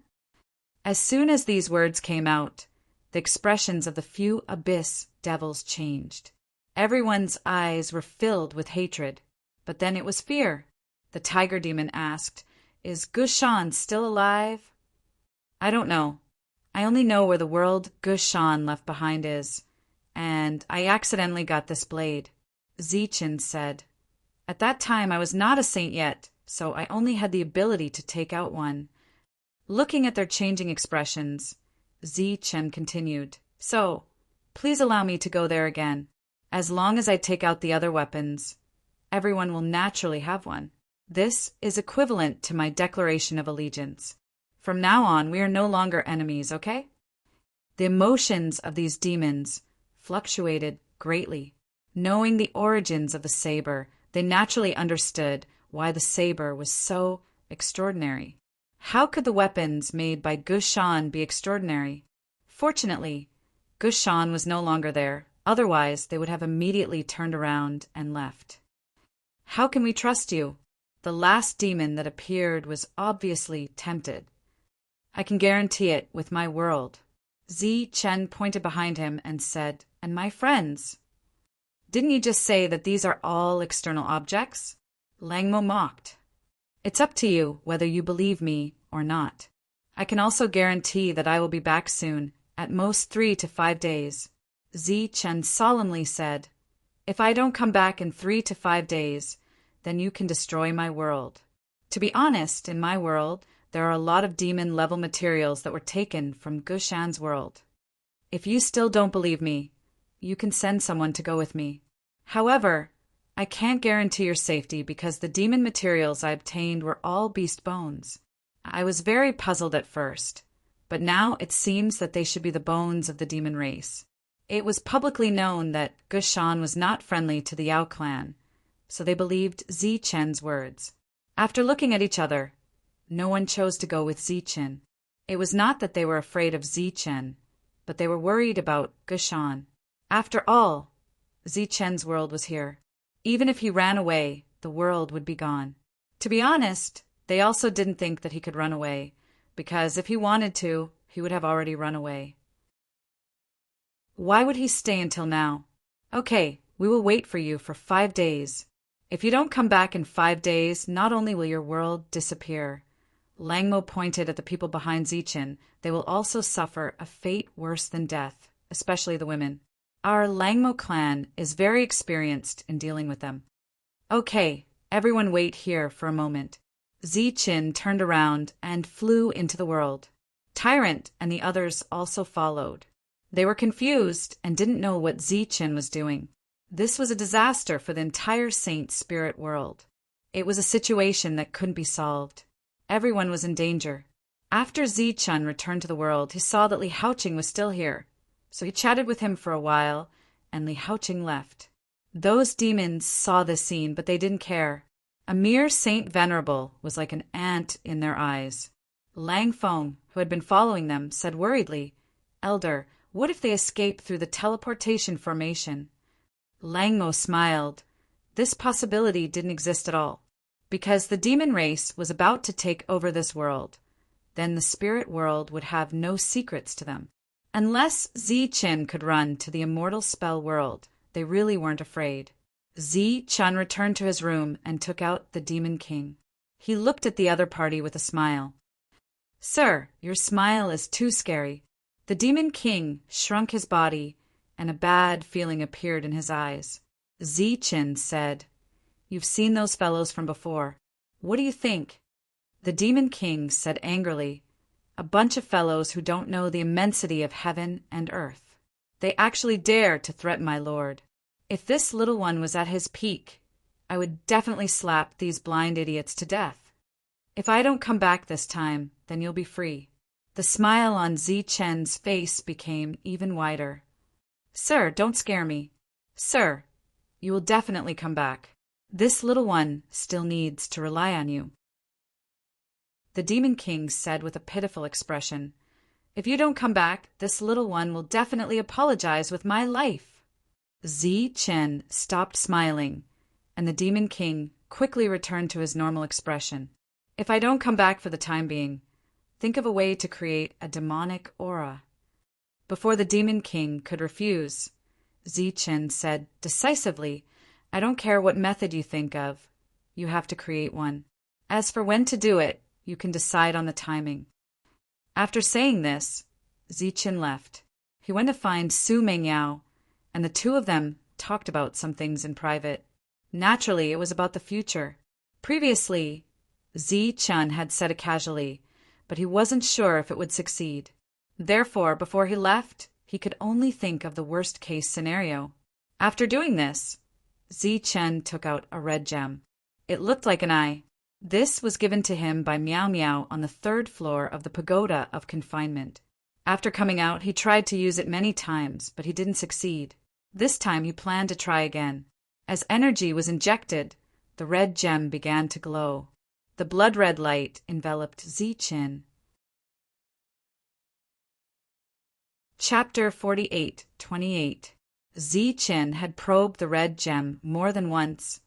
As soon as these words came out, the expressions of the few abyss devils changed. Everyone's eyes were filled with hatred, but then it was fear. The tiger demon asked, "Is Gushan still alive?" "I don't know. I only know where the world Gushan left behind is, and I accidentally got this blade," Zichen said. "At that time I was not a saint yet, so I only had the ability to take out one." Looking at their changing expressions, Zichen continued, "So, please allow me to go there again. As long as I take out the other weapons, everyone will naturally have one. This is equivalent to my declaration of allegiance. From now on, we are no longer enemies, okay?" The emotions of these demons fluctuated greatly. Knowing the origins of the saber, they naturally understood why the saber was so extraordinary. How could the weapons made by Gushan be extraordinary? Fortunately, Gushan was no longer there, otherwise they would have immediately turned around and left. "How can we trust you?" The last demon that appeared was obviously tempted. "I can guarantee it with my world." Zichen pointed behind him and said, "And my friends?" "Didn't you just say that these are all external objects?" Langmo mocked. "It's up to you whether you believe me or not. I can also guarantee that I will be back soon, at most 3 to 5 days. Zichen solemnly said, "If I don't come back in 3 to 5 days, then you can destroy my world." To be honest, in my world, there are a lot of demon-level materials that were taken from Gushan's world. If you still don't believe me, you can send someone to go with me. However, I can't guarantee your safety because the demon materials I obtained were all beast bones. I was very puzzled at first, but now it seems that they should be the bones of the demon race. It was publicly known that Gushan was not friendly to the Yao clan, so they believed Zichen's words. After looking at each other, no one chose to go with Zichen. It was not that they were afraid of Zichen, but they were worried about Gushan. After all, Zichen's world was here. Even if he ran away, the world would be gone. To be honest, they also didn't think that he could run away, because if he wanted to, he would have already run away. Why would he stay until now? Okay, we will wait for you for 5 days. If you don't come back in 5 days, not only will your world disappear. Langmo pointed at the people behind Zichen. They will also suffer a fate worse than death, especially the women. Our Langmo clan is very experienced in dealing with them. Okay, everyone wait here for a moment. Zichen turned around and flew into the world. Tyrant and the others also followed. They were confused and didn't know what Zichen was doing. This was a disaster for the entire Saint Spirit world. It was a situation that couldn't be solved. Everyone was in danger. After Zichen returned to the world, he saw that Li Haoqing was still here. So he chatted with him for a while, and Li Haoqing left. Those demons saw this scene, but they didn't care. A mere Saint Venerable was like an ant in their eyes. Lang Feng, who had been following them, said worriedly, "Elder, what if they escape through the teleportation formation?" Langmo smiled. This possibility didn't exist at all, because the demon race was about to take over this world. Then the spirit world would have no secrets to them. Unless Zichen could run to the immortal spell world, they really weren't afraid. Zichen returned to his room and took out the Demon King. He looked at the other party with a smile. "Sir, your smile is too scary." The Demon King shrunk his body, and a bad feeling appeared in his eyes. Zichen said, "You've seen those fellows from before. What do you think?" The Demon King said angrily, "A bunch of fellows who don't know the immensity of heaven and earth. They actually dare to threaten my lord. If this little one was at his peak, I would definitely slap these blind idiots to death. If I don't come back this time, then you'll be free." The smile on Zichen's face became even wider. "Sir, don't scare me. Sir, you will definitely come back. This little one still needs to rely on you." The Demon King said with a pitiful expression, "If you don't come back, this little one will definitely apologize with my life." Chen stopped smiling, and the Demon King quickly returned to his normal expression. "If I don't come back for the time being, think of a way to create a demonic aura." Before the Demon King could refuse, Chen said decisively, "I don't care what method you think of. You have to create one. As for when to do it, you can decide on the timing." After saying this, Chen left. He went to find Su Mengyao, and the two of them talked about some things in private. Naturally, it was about the future. Previously, Chen had said it casually, but he wasn't sure if it would succeed. Therefore, before he left, he could only think of the worst-case scenario. After doing this, Chen took out a red gem. It looked like an eye. This was given to him by Meow Meow on the 3rd floor of the Pagoda of Confinement. After coming out, he tried to use it many times, but he didn't succeed. This time he planned to try again. As energy was injected, the red gem began to glow. The blood-red light enveloped Chen. Chapter 48:28. Chen had probed the red gem more than once,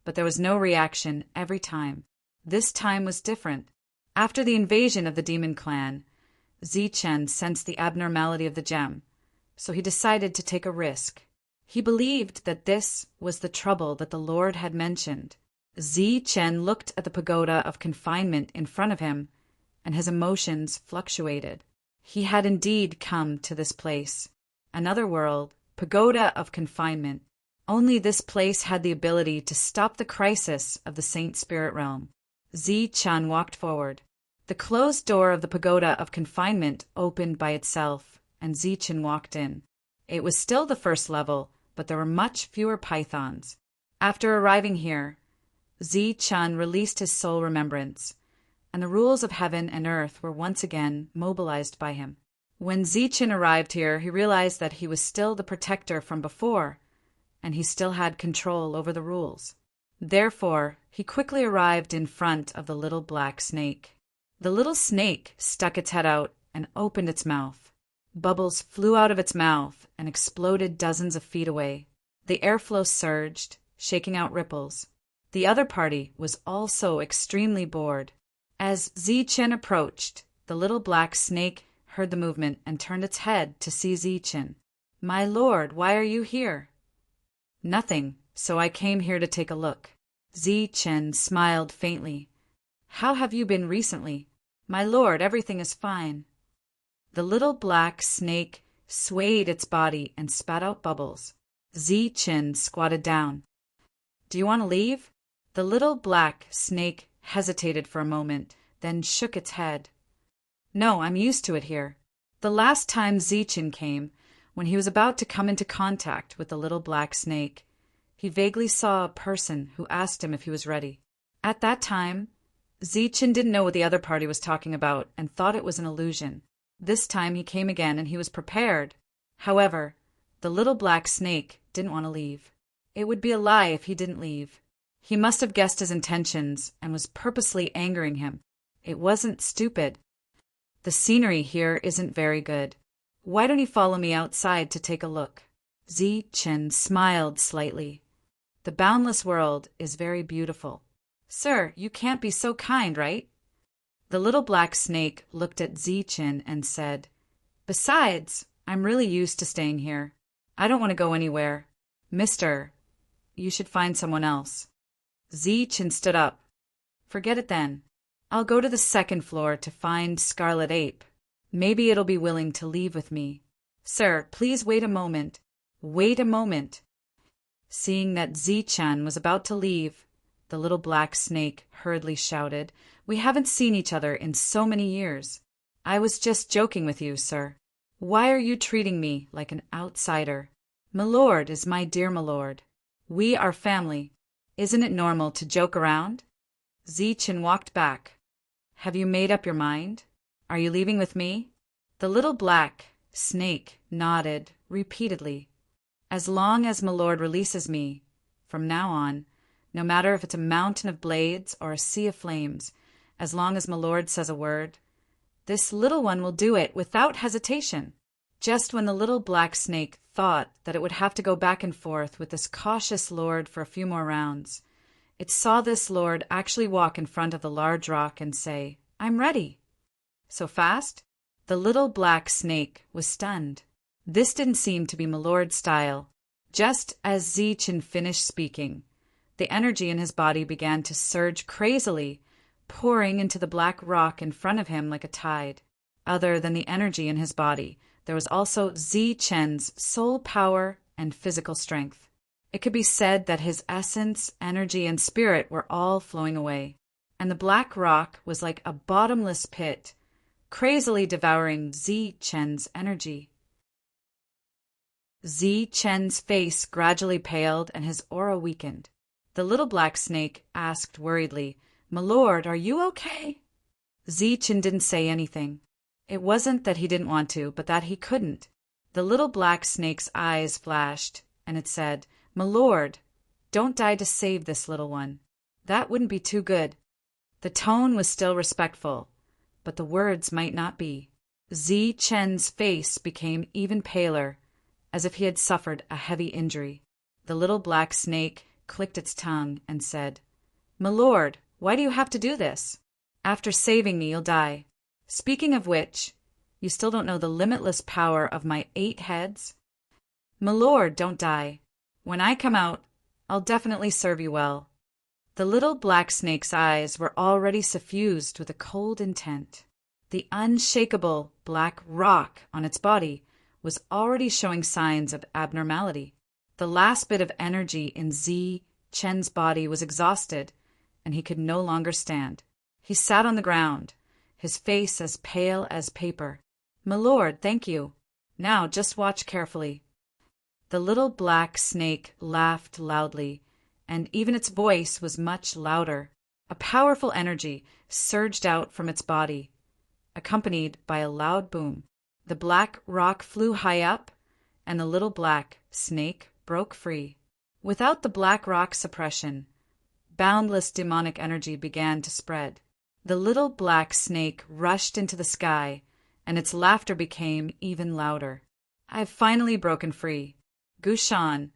but there was no reaction every time. This time was different. After the invasion of the demon clan, Chen sensed the abnormality of the gem, so he decided to take a risk. He believed that this was the trouble that the Lord had mentioned. Chen looked at the Pagoda of Confinement in front of him, and his emotions fluctuated. He had indeed come to this place. Another world, Pagoda of Confinement. Only this place had the ability to stop the crisis of the Saint Spirit Realm. Chen walked forward. The closed door of the Pagoda of Confinement opened by itself, and Chen walked in. It was still the first level, but there were much fewer pythons. After arriving here, Chen released his soul remembrance, and the rules of heaven and earth were once again mobilized by him. When Chen arrived here, he realized that he was still the protector from before, and he still had control over the rules. Therefore, he quickly arrived in front of the little black snake. The little snake stuck its head out and opened its mouth. Bubbles flew out of its mouth and exploded dozens of feet away. The airflow surged, shaking out ripples. The other party was also extremely bored. As Chen approached, the little black snake heard the movement and turned its head to see Chen. "My lord, why are you here?" "Nothing, so I came here to take a look." Chen smiled faintly. "How have you been recently?" "My lord, everything is fine." The little black snake swayed its body and spat out bubbles. Chen squatted down. "Do you want to leave?" The little black snake hesitated for a moment, then shook its head. "No, I'm used to it here." The last time Chen came, when he was about to come into contact with the little black snake, he vaguely saw a person who asked him if he was ready. At that time, Chen didn't know what the other party was talking about and thought it was an illusion. This time he came again and he was prepared. However, the little black snake didn't want to leave. It would be a lie if he didn't leave. He must have guessed his intentions and was purposely angering him. It wasn't stupid. "The scenery here isn't very good. Why don't you follow me outside to take a look?" Chen smiled slightly. "The boundless world is very beautiful." "Sir, you can't be so kind, right?" The little black snake looked at Chen and said, "Besides, I'm really used to staying here. I don't want to go anywhere. Mister, you should find someone else." Chen stood up. "Forget it then. I'll go to the 2nd floor to find Scarlet Ape. Maybe it'll be willing to leave with me." "Sir, please wait a moment." "Wait a moment." Seeing that Chen was about to leave, the little black snake hurriedly shouted, "We haven't seen each other in so many years. I was just joking with you, sir. Why are you treating me like an outsider? Milord is my dear milord. We are family. Isn't it normal to joke around?" Chen walked back. "Have you made up your mind? Are you leaving with me?" The little black snake nodded repeatedly. "As long as milord releases me, from now on, no matter if it's a mountain of blades or a sea of flames, as long as my lord says a word. This little one will do it without hesitation." Just when the little black snake thought that it would have to go back and forth with this cautious lord for a few more rounds, it saw this lord actually walk in front of the large rock and say, "I'm ready." So fast? The little black snake was stunned. This didn't seem to be my lord's style. Just as Zichen finished speaking, the energy in his body began to surge crazily, pouring into the black rock in front of him like a tide. Other than the energy in his body, there was also Zichen's soul power and physical strength. It could be said that his essence, energy, and spirit were all flowing away, and the black rock was like a bottomless pit, crazily devouring Zichen's energy. Zichen's face gradually paled and his aura weakened. The little black snake asked worriedly, "My lord, are you okay?" Zichen didn't say anything. It wasn't that he didn't want to, but that he couldn't. The little black snake's eyes flashed, and it said, "My lord, don't die to save this little one. That wouldn't be too good." The tone was still respectful, but the words might not be. Zichen's face became even paler, as if he had suffered a heavy injury. The little black snake clicked its tongue and said, "My lord, why do you have to do this? After saving me, you'll die. Speaking of which, you still don't know the limitless power of my 8 heads? My lord, don't die. When I come out, I'll definitely serve you well." The little black snake's eyes were already suffused with a cold intent. The unshakable black rock on its body was already showing signs of abnormality. The last bit of energy in Zichen's body was exhausted, and he could no longer stand. He sat on the ground, his face as pale as paper. "My lord, thank you. Now just watch carefully." The little black snake laughed loudly, and even its voice was much louder. A powerful energy surged out from its body, accompanied by a loud boom. The black rock flew high up, and the little black snake broke free. Without the black rock suppression, boundless demonic energy began to spread. The little black snake rushed into the sky, and its laughter became even louder. "I've finally broken free. Gushan,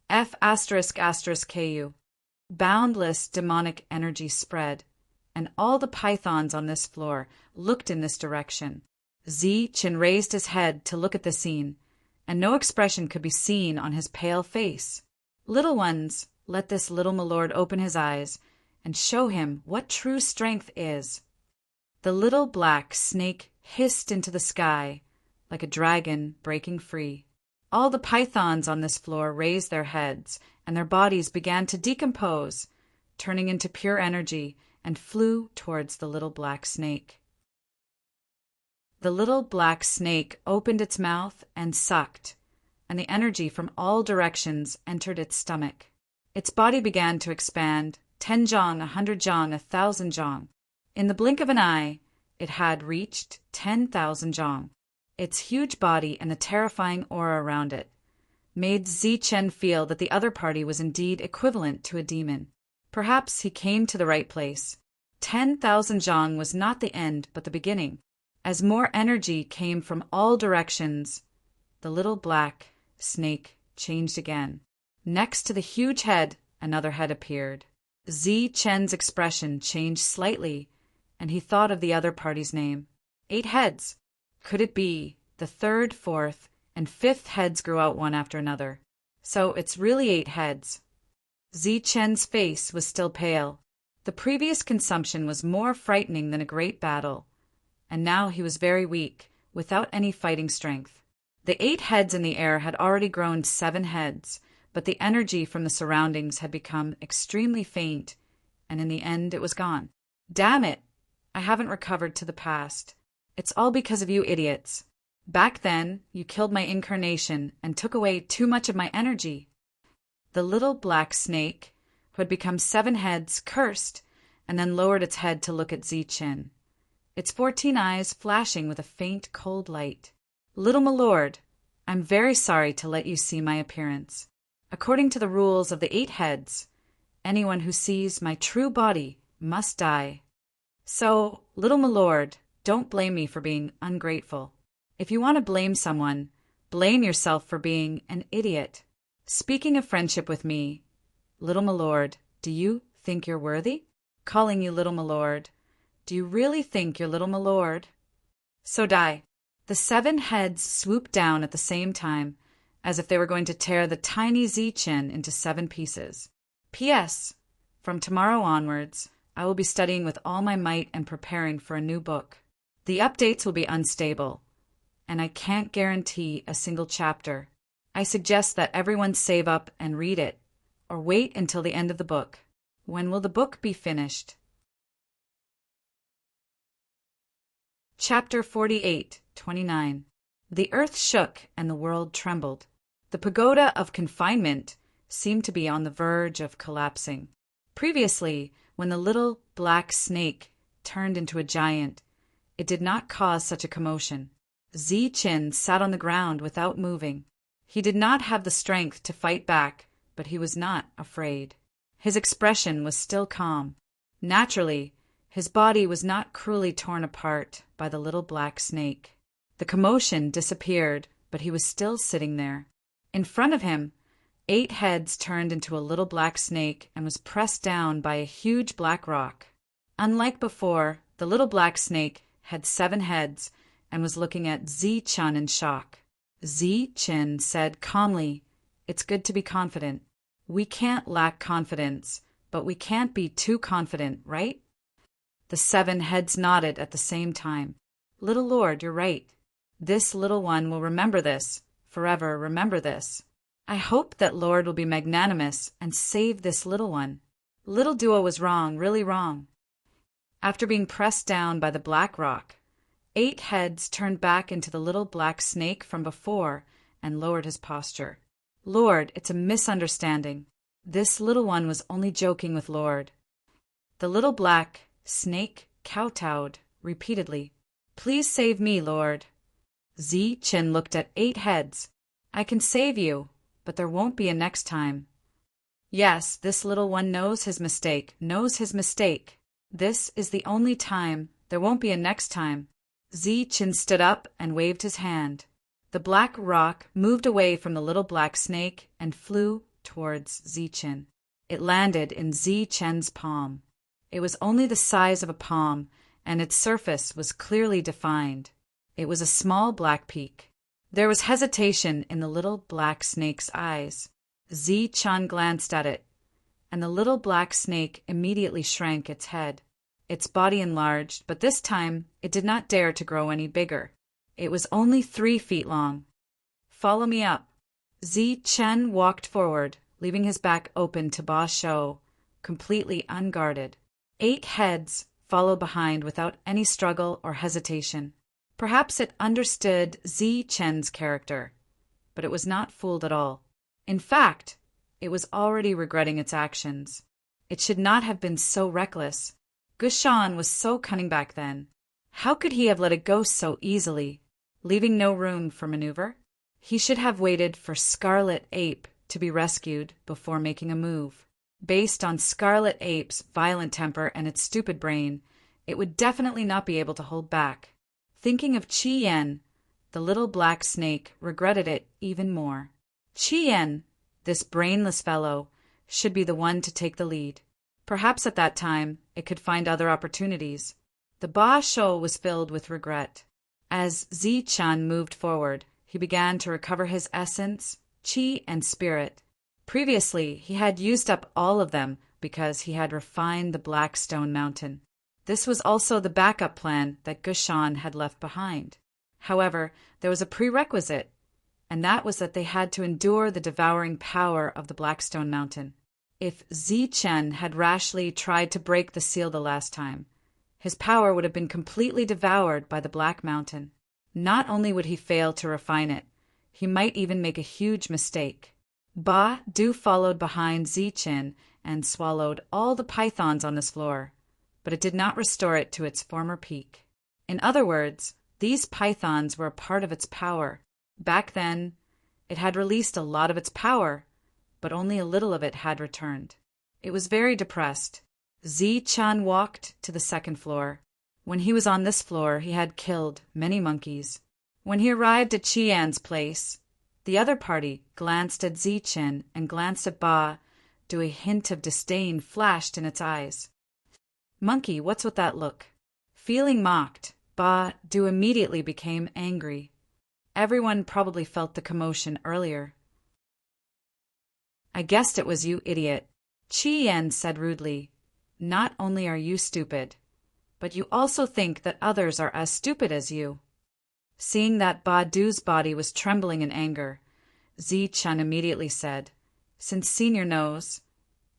F***KU. Boundless demonic energy spread, and all the pythons on this floor looked in this direction. Zichen raised his head to look at the scene, and no expression could be seen on his pale face. "Little ones, let this little my lord open his eyes and show him what true strength is." The little black snake hissed into the sky like a dragon breaking free. All the pythons on this floor raised their heads, and their bodies began to decompose, turning into pure energy, and flew towards the little black snake. The little black snake opened its mouth and sucked, and the energy from all directions entered its stomach. Its body began to expand, 10 zhang, 100 zhang, 1,000 zhang. In the blink of an eye, it had reached 10,000 zhang. Its huge body and the terrifying aura around it made Zichen feel that the other party was indeed equivalent to a demon. Perhaps he came to the right place. 10,000 zhang was not the end, but the beginning. As more energy came from all directions, the little black snake changed again. Next to the huge head, another head appeared. Zichen's expression changed slightly, and he thought of the other party's name. 8 heads. Could it be the 3rd, 4th, and 5th heads grew out one after another? So it's really 8 heads. Zichen's face was still pale. The previous consumption was more frightening than a great battle, and now he was very weak, without any fighting strength. The 8 heads in the air had already grown 7 heads, but the energy from the surroundings had become extremely faint, and in the end it was gone. Damn it! I haven't recovered to the past. It's all because of you idiots. Back then, you killed my incarnation and took away too much of my energy. The little black snake, who had become 7 heads, cursed, and then lowered its head to look at Zichen, its 14 eyes flashing with a faint cold light. "Little my lord, I'm very sorry to let you see my appearance. According to the rules of the 8 heads, anyone who sees my true body must die." So, little my lord, don't blame me for being ungrateful. If you want to blame someone, blame yourself for being an idiot. Speaking of friendship with me, little my lord, do you think you're worthy? Calling you little my lord, do you really think you're little my lord? So die. The 7 heads swooped down at the same time, as if they were going to tear the tiny Z-Chin into 7 pieces. P.S. From tomorrow onwards, I will be studying with all my might and preparing for a new book. The updates will be unstable, and I can't guarantee a single chapter. I suggest that everyone save up and read it, or wait until the end of the book. When will the book be finished? Chapter 48:29. The earth shook and the world trembled. The pagoda of confinement seemed to be on the verge of collapsing. Previously, when the little black snake turned into a giant, it did not cause such a commotion. Z-Chin sat on the ground without moving. He did not have the strength to fight back, but he was not afraid. His expression was still calm. Naturally, his body was not cruelly torn apart by the little black snake. The commotion disappeared, but he was still sitting there. In front of him, 8 heads turned into a little black snake and was pressed down by a huge black rock. Unlike before, the little black snake had 7 heads and was looking at Z-Chin in shock. Z-Chin said calmly, "It's good to be confident. We can't lack confidence, but we can't be too confident, right?" The 7 heads nodded at the same time. "Little Lord, you're right. This little one will remember this, forever remember this. I hope that Lord will be magnanimous and save this little one. Little Duo was wrong, really wrong." After being pressed down by the black rock, 8 heads turned back into the little black snake from before and lowered his posture. "Lord, it's a misunderstanding. This little one was only joking with Lord." The little black snake kowtowed repeatedly. "Please save me, Lord." Z-Chin looked at 8 heads. "I can save you, but there won't be a next time." Yes, this little one knows his mistake, knows his mistake. This is the only time. There won't be a next time. Z-Chin stood up and waved his hand. The black rock moved away from the little black snake and flew towards Z-Chin. It landed in Z-Chin's palm. It was only the size of a palm, and its surface was clearly defined. It was a small black peak. There was hesitation in the little black snake's eyes. Z-Chin glanced at it, and the little black snake immediately shrank its head. Its body enlarged, but this time it did not dare to grow any bigger. It was only 3 feet long. "Follow me up." Z-Chin walked forward, leaving his back open to Ba Shou, completely unguarded. 8 heads followed behind without any struggle or hesitation. Perhaps it understood Z-Chin's character, but it was not fooled at all. In fact, it was already regretting its actions. It should not have been so reckless. Gushan was so cunning back then. How could he have let it go so easily, leaving no room for maneuver? He should have waited for Scarlet Ape to be rescued before making a move. Based on Scarlet Ape's violent temper and its stupid brain, it would definitely not be able to hold back. Thinking of Chi-Yen, the little black snake regretted it even more. Chi-Yen, this brainless fellow, should be the one to take the lead. Perhaps at that time it could find other opportunities. The Ba Shou was filled with regret. As Z-Chin moved forward, he began to recover his essence, chi, and spirit. Previously, he had used up all of them because he had refined the Black Stone Mountain. This was also the backup plan that Gushan had left behind. However, there was a prerequisite, and that was that they had to endure the devouring power of the Black Stone Mountain. If Z-Chin had rashly tried to break the seal the last time, his power would have been completely devoured by the Black Mountain. Not only would he fail to refine it, he might even make a huge mistake. Ba Du followed behind Z-Chin and swallowed all the pythons on this floor, but it did not restore it to its former peak. In other words, these pythons were a part of its power. Back then, it had released a lot of its power, but only a little of it had returned. It was very depressed. Zi-chan walked to the second floor. When he was on this floor, he had killed many monkeys. When he arrived at Qian's place, the other party glanced at Zi-chan and glanced at Ba. Do a hint of disdain flashed in its eyes. Monkey, what's with that look? Feeling mocked, Ba Du immediately became angry. Everyone probably felt the commotion earlier. I guessed it was you, idiot, Qian said rudely. Not only are you stupid, but you also think that others are as stupid as you. Seeing that Ba Du's body was trembling in anger, Zi-chan immediately said, Since Senior knows,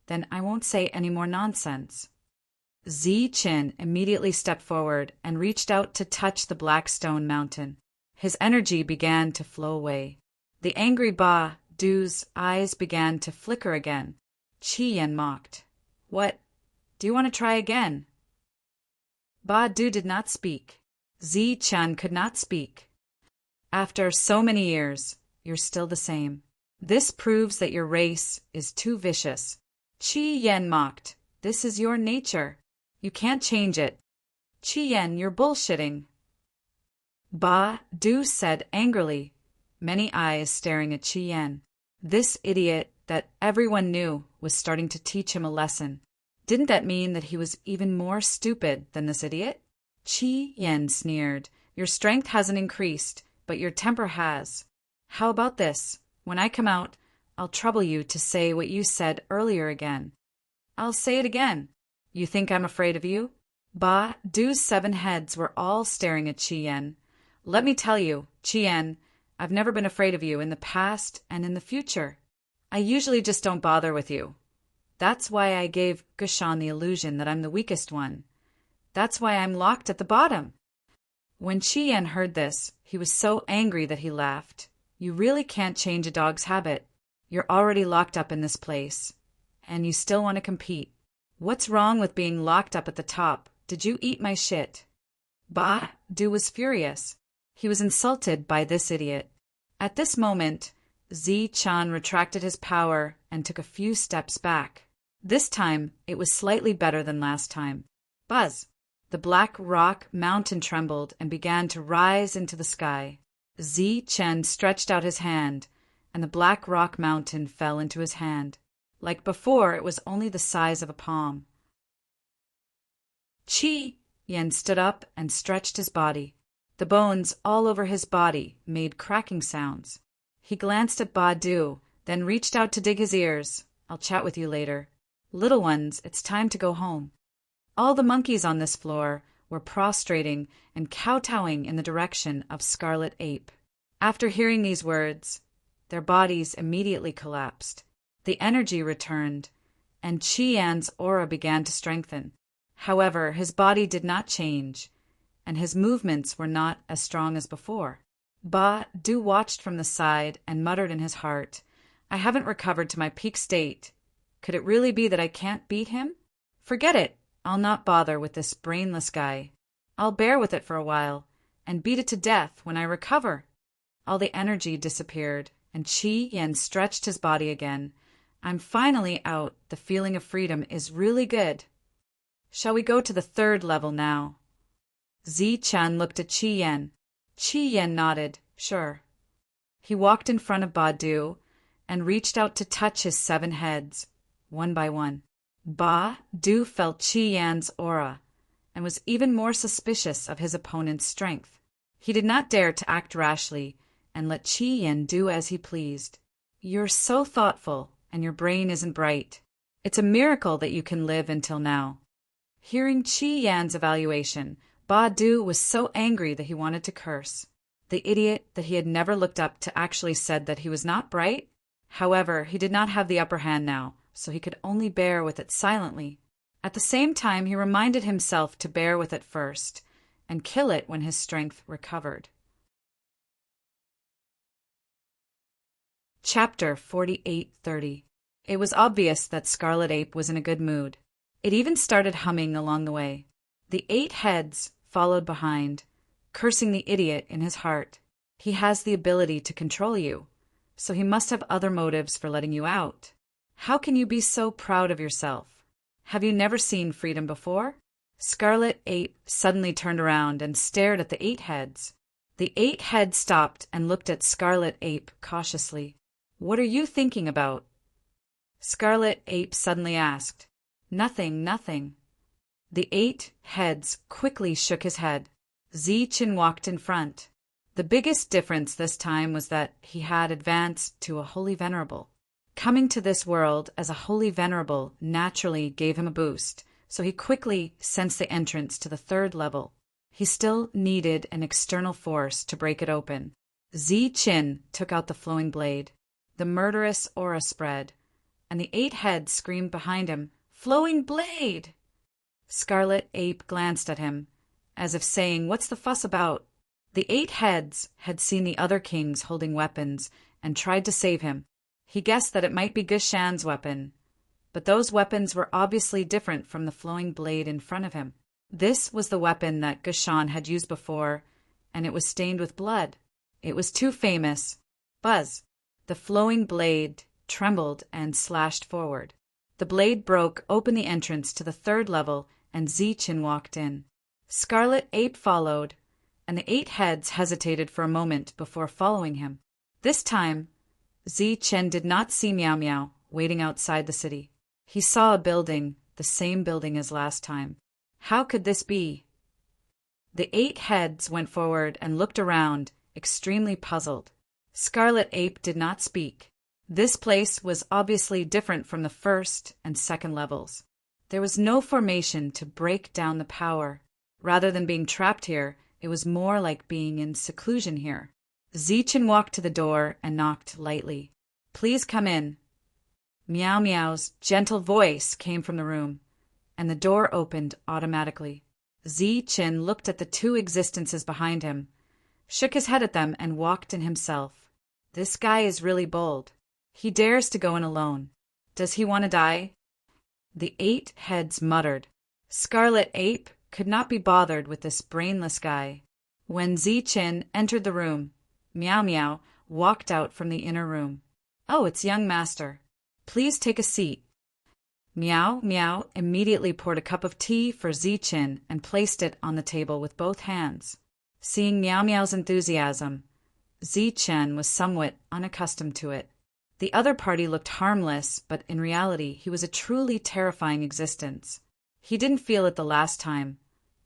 then I won't say any more nonsense. Zi-chan immediately stepped forward and reached out to touch the black stone mountain. His energy began to flow away. The angry Ba Du's eyes began to flicker again. Qian mocked. What? Do you want to try again? Ba Du did not speak. Zi-chan could not speak. After so many years, you're still the same. This proves that your race is too vicious. Qian mocked. This is your nature. You can't change it. Qian, you're bullshitting. Ba Du said angrily, many eyes staring at Qian. This idiot that everyone knew was starting to teach him a lesson. Didn't that mean that he was even more stupid than this idiot? Qian sneered. Your strength hasn't increased, but your temper has. How about this? When I come out, I'll trouble you to say what you said earlier again. I'll say it again. You think I'm afraid of you? Ba Du's 7 heads were all staring at Qian. Let me tell you, Qian, I've never been afraid of you in the past and in the future. I usually just don't bother with you. That's why I gave Gushan the illusion that I'm the weakest one. That's why I'm locked at the bottom. When Qian heard this, he was so angry that he laughed. You really can't change a dog's habit. You're already locked up in this place, and you still want to compete. What's wrong with being locked up at the top? Did you eat my shit? Ba Du was furious. He was insulted by this idiot. At this moment, Zi-chan retracted his power and took a few steps back. This time, it was slightly better than last time. Buzz! The black rock mountain trembled and began to rise into the sky. Zi-chan stretched out his hand, and the black rock mountain fell into his hand. Like before, it was only the size of a palm. Qian stood up and stretched his body. The bones all over his body made cracking sounds. He glanced at Ba Du, then reached out to dig his ears. I'll chat with you later. Little ones, it's time to go home. All the monkeys on this floor were prostrating and kowtowing in the direction of Scarlet Ape. After hearing these words, their bodies immediately collapsed. The energy returned, and Qian's aura began to strengthen. However, his body did not change, and his movements were not as strong as before. Ba Du watched from the side and muttered in his heart, I haven't recovered to my peak state. Could it really be that I can't beat him? Forget it. I'll not bother with this brainless guy. I'll bear with it for a while, and beat it to death when I recover. All the energy disappeared, and Qian stretched his body again. I'm finally out. The feeling of freedom is really good. Shall we go to the 3rd level now? Zi-chan looked at Qian. Qian nodded, sure. He walked in front of Ba Du and reached out to touch his 7 heads, one by one. Ba Du felt Qian's aura and was even more suspicious of his opponent's strength. He did not dare to act rashly and let Qian do as he pleased. You're so thoughtful, and your brain isn't bright. It's a miracle that you can live until now. Hearing Qian's evaluation, Ba Du was so angry that he wanted to curse. The idiot that he had never looked up to actually said that he was not bright. However, he did not have the upper hand now, so he could only bear with it silently. At the same time, he reminded himself to bear with it first, and kill it when his strength recovered. Chapter 48:30. It was obvious that Scarlet Ape was in a good mood. It even started humming along the way. The 8 heads followed behind, cursing the idiot in his heart. He has the ability to control you, so he must have other motives for letting you out. How can you be so proud of yourself? Have you never seen freedom before? Scarlet Ape suddenly turned around and stared at the 8 heads. The 8 heads stopped and looked at Scarlet Ape cautiously. What are you thinking about? Scarlet Ape suddenly asked. Nothing, nothing. The 8 heads quickly shook his head. Zichen walked in front. The biggest difference this time was that he had advanced to a Holy Venerable. Coming to this world as a Holy Venerable naturally gave him a boost, so he quickly sensed the entrance to the 3rd level. He still needed an external force to break it open. Zichen took out the flowing blade. The murderous aura spread, and the 8 heads screamed behind him, "Flowing blade!" Scarlet Ape glanced at him, as if saying, "What's the fuss about?" The 8 heads had seen the other kings holding weapons and tried to save him. He guessed that it might be Gushan's weapon, but those weapons were obviously different from the flowing blade in front of him. This was the weapon that Gushan had used before, and it was stained with blood. It was too famous. Buzz! The flowing blade trembled and slashed forward. The blade broke open the entrance to the 3rd level, and Zichen walked in. Scarlet Ape followed, and the 8 heads hesitated for a moment before following him. This time, Zichen did not see Meow Meow waiting outside the city. He saw a building, the same building as last time. How could this be? The 8 heads went forward and looked around, extremely puzzled. Scarlet Ape did not speak. This place was obviously different from the 1st and 2nd levels. There was no formation to break down the power. Rather than being trapped here, it was more like being in seclusion here. Zichen walked to the door and knocked lightly. "Please come in." Meow Meow's gentle voice came from the room, and the door opened automatically. Zichen looked at the 2 existences behind him, shook his head at them, and walked in himself. This guy is really bold. He dares to go in alone. Does he want to die? The 8 heads muttered. Scarlet Ape could not be bothered with this brainless guy. When Zichen entered the room, Meow Meow walked out from the inner room. "Oh, it's young master. Please take a seat." Meow Meow immediately poured a cup of tea for Zichen and placed it on the table with both hands. Seeing Meow Meow's enthusiasm, Zichen was somewhat unaccustomed to it. The other party looked harmless, but in reality he was a truly terrifying existence. He didn't feel it the last time,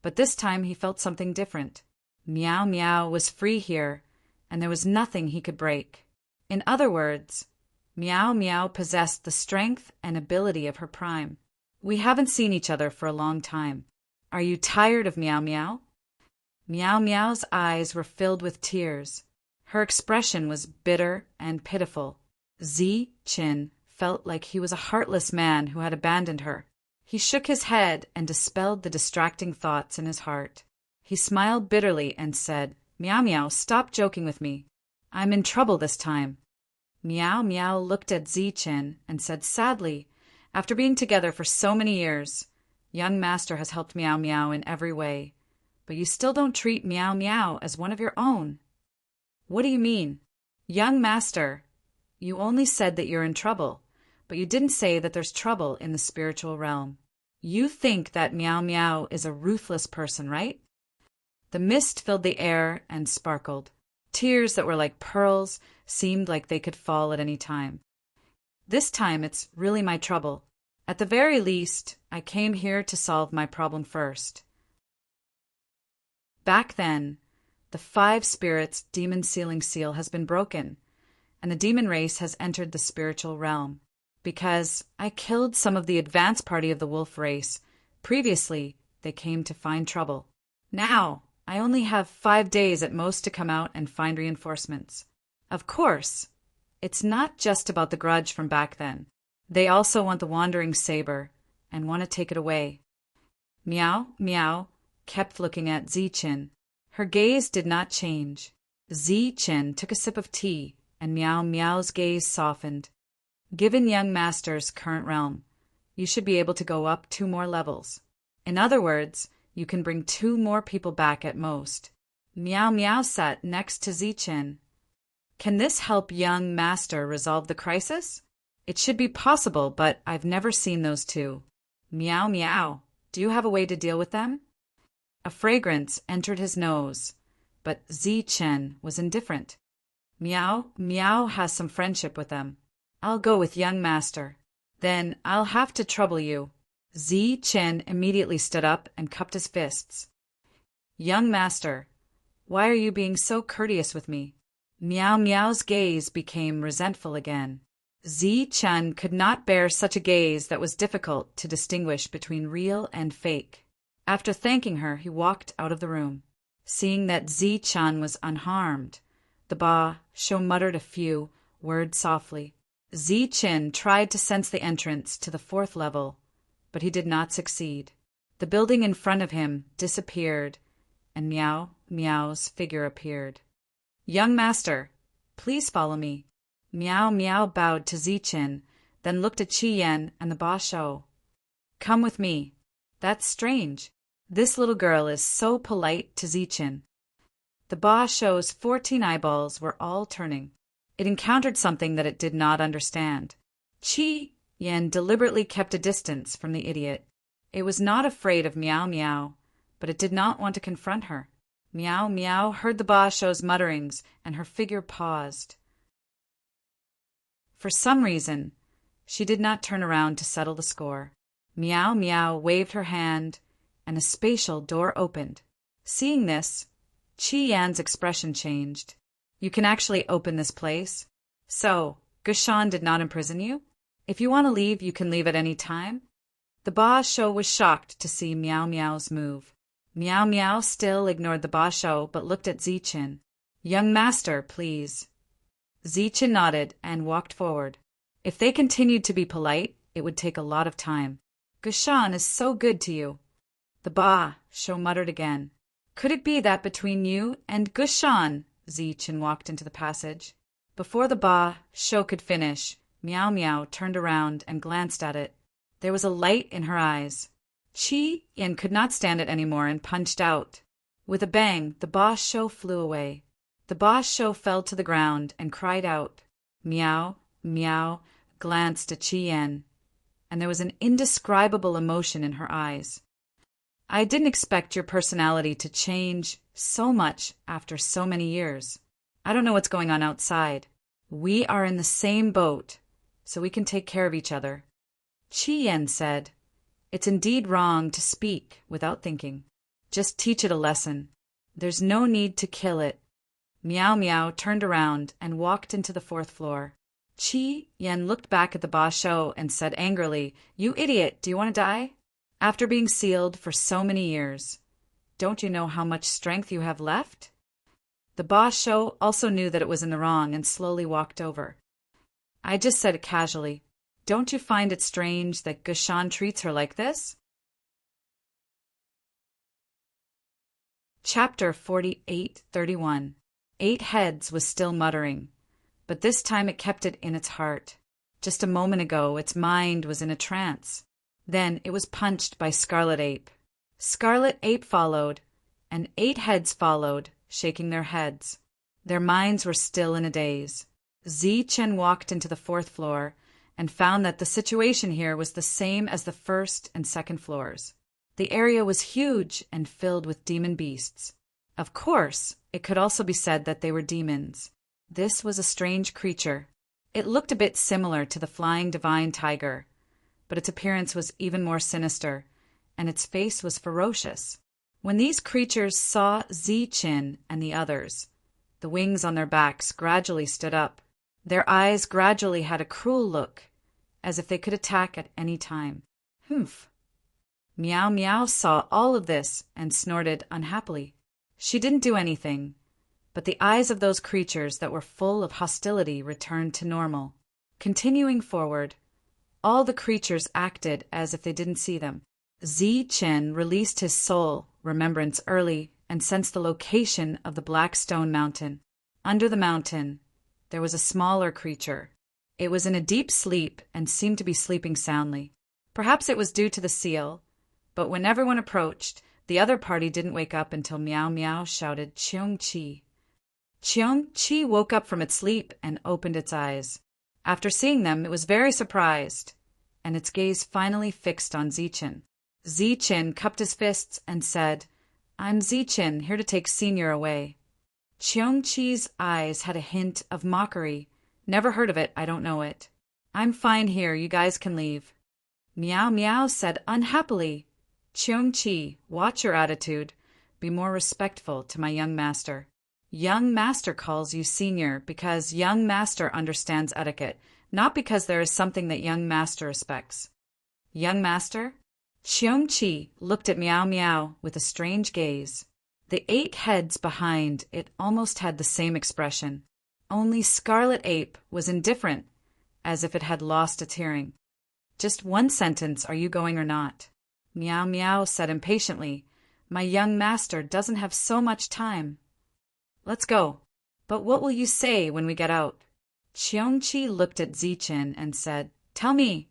but this time he felt something different. Meow Meow was free here, and there was nothing he could break. In other words, Meow Meow possessed the strength and ability of her prime. "We haven't seen each other for a long time. Are you tired of Meow Meow?" Meow Meow's eyes were filled with tears. Her expression was bitter and pitiful. Zichen felt like he was a heartless man who had abandoned her. He shook his head and dispelled the distracting thoughts in his heart. He smiled bitterly and said, "Meow Meow, stop joking with me. I'm in trouble this time." Meow Meow looked at Zichen and said sadly, "After being together for so many years, young master has helped Meow Meow in every way, but you still don't treat Meow Meow as one of your own." "What do you mean?" "Young master, you only said that you're in trouble, but you didn't say that there's trouble in the spiritual realm. You think that Meow Meow is a ruthless person, right?" The mist filled the air and sparkled. Tears that were like pearls seemed like they could fall at any time. "This time it's really my trouble. At the very least, I came here to solve my problem first." Back then, the 5 spirits demon sealing seal has been broken, and the demon race has entered the spiritual realm. Because I killed some of the advanced party of the wolf race, previously they came to find trouble. Now, I only have 5 days at most to come out and find reinforcements. Of course, it's not just about the grudge from back then. They also want the wandering saber and want to take it away. Meow Meow kept looking at Zichen. Her gaze did not change. Zichen took a sip of tea, and Meow Meow's gaze softened. "Given young master's current realm, you should be able to go up 2 more levels. In other words, you can bring 2 more people back at most." Meow Meow sat next to Zichen. "Can this help young master resolve the crisis?" "It should be possible, but I've never seen those 2. Meow meow. Do you have a way to deal with them? A fragrance entered his nose, but Zi Chen was indifferent. Meow meow has some friendship with them. I'll go with young master. Then I'll have to trouble you. Zi Chen immediately stood up and cupped his fists. Young master, why are you being so courteous with me? Meow Meow's gaze became resentful again. Zi Chen could not bear such a gaze that was difficult to distinguish between real and fake. After thanking her, he walked out of the room. Seeing that Zi Chen was unharmed, the Ba Shou muttered a few words softly. Zi Chen tried to sense the entrance to the 4th level, but he did not succeed. The building in front of him disappeared, and Meow Meow's figure appeared. Young master, please follow me. Meow Meow bowed to Zi Chen, then looked at Qi Yan and the Ba Shou. Come with me. That's strange. This little girl is so polite to Zi Chen. The Ba Shou's 14 eyeballs were all turning. It encountered something that it did not understand. Qi Yan deliberately kept a distance from the idiot. It was not afraid of Meow Meow, but it did not want to confront her. Meow Meow heard the Ba Shou's mutterings, and her figure paused. For some reason, she did not turn around to settle the score. Meow Meow waved her hand, and a spatial door opened. Seeing this, Qi Yan's expression changed. You can actually open this place? So, Gushan did not imprison you? If you want to leave, you can leave at any time? The Ba Shou was shocked to see Meow Meow's move. Meow Meow still ignored the Ba Shou but looked at Zi Chen. Young master, please. Zi Chen nodded and walked forward. If they continued to be polite, it would take a lot of time. Gushan is so good to you. The Ba Shou muttered again. Could it be that between you and Gushan? Zi Chen walked into the passage. Before the Ba Shou could finish, Meow Meow turned around and glanced at it. There was a light in her eyes. Qi Yan could not stand it anymore and punched out. With a bang, the Ba Shou flew away. The Ba Shou fell to the ground and cried out. Meow Meow glanced at Qi Yan, and there was an indescribable emotion in her eyes. I didn't expect your personality to change so much after so many years. I don't know what's going on outside. We are in the same boat, so we can take care of each other. Qi Yan said, It's indeed wrong to speak without thinking. Just teach it a lesson. There's no need to kill it. Meow Meow turned around and walked into the 4th floor. Qi Yan looked back at the Ba Shou and said angrily, You idiot, do you want to die? After being sealed for so many years, don't you know how much strength you have left? The Ba Shou also knew that it was in the wrong and slowly walked over. I just said it casually. Don't you find it strange that Gushan treats her like this? Chapter 48:31. 8 Heads was still muttering, but this time it kept it in its heart. Just a moment ago, its mind was in a trance. Then it was punched by Scarlet Ape. Scarlet Ape followed, and 8 heads followed, shaking their heads. Their minds were still in a daze. Zi Chen walked into the 4th floor and found that the situation here was the same as the 1st and 2nd floors. The area was huge and filled with demon beasts. Of course, it could also be said that they were demons. This was a strange creature. It looked a bit similar to the flying divine tiger, but its appearance was even more sinister, and its face was ferocious. When these creatures saw Zi Chen and the others, the wings on their backs gradually stood up. Their eyes gradually had a cruel look, as if they could attack at any time. Humph! Meow Meow saw all of this and snorted unhappily. She didn't do anything, but the eyes of those creatures that were full of hostility returned to normal. Continuing forward, all the creatures acted as if they didn't see them. Zi Chen released his soul remembrance early and sensed the location of the Black Stone Mountain. Under the mountain, there was a smaller creature. It was in a deep sleep and seemed to be sleeping soundly. Perhaps it was due to the seal, but when everyone approached, the other party didn't wake up until Meow Meow shouted Cheong Chi. Cheong Chi woke up from its sleep and opened its eyes. After seeing them, it was very surprised. and its gaze finally fixed on Zichen. Zichen cupped his fists and said, "I'm Zichen, here to take Senior away." Cheongchi's eyes had a hint of mockery. "Never heard of it, I don't know it. I'm fine here, you guys can leave." Meow Meow said unhappily, "Cheongchi, watch your attitude. Be more respectful to my young master. Young master calls you Senior because young master understands etiquette, not because there is something that young master respects." Young master? Cheongchi looked at Meow Meow with a strange gaze. The 8 heads behind it almost had the same expression. Only Scarlet Ape was indifferent, as if it had lost its hearing. "Just one sentence, are you going or not?" Meow Meow said impatiently, "My young master doesn't have so much time." "Let's go. But what will you say when we get out?" Cheongchi looked at Zichen and said, "Tell me,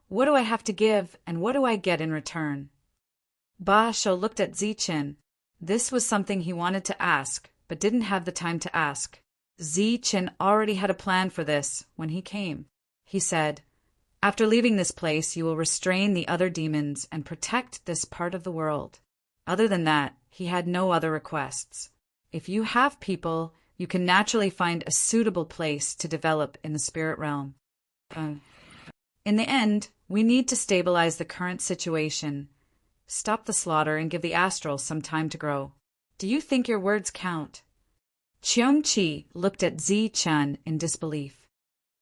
what do I have to give and what do I get in return?" Ba Shou looked at Zichen. This was something he wanted to ask, but didn't have the time to ask. Zichen already had a plan for this when he came. He said, "After leaving this place, you will restrain the other demons and protect this part of the world." Other than that, he had no other requests. If you have people, you can naturally find a suitable place to develop in the spirit realm. In the end, we need to stabilize the current situation, stop the slaughter, and give the astral some time to grow. Do you think your words count? Cheongchi looked at Zichen in disbelief.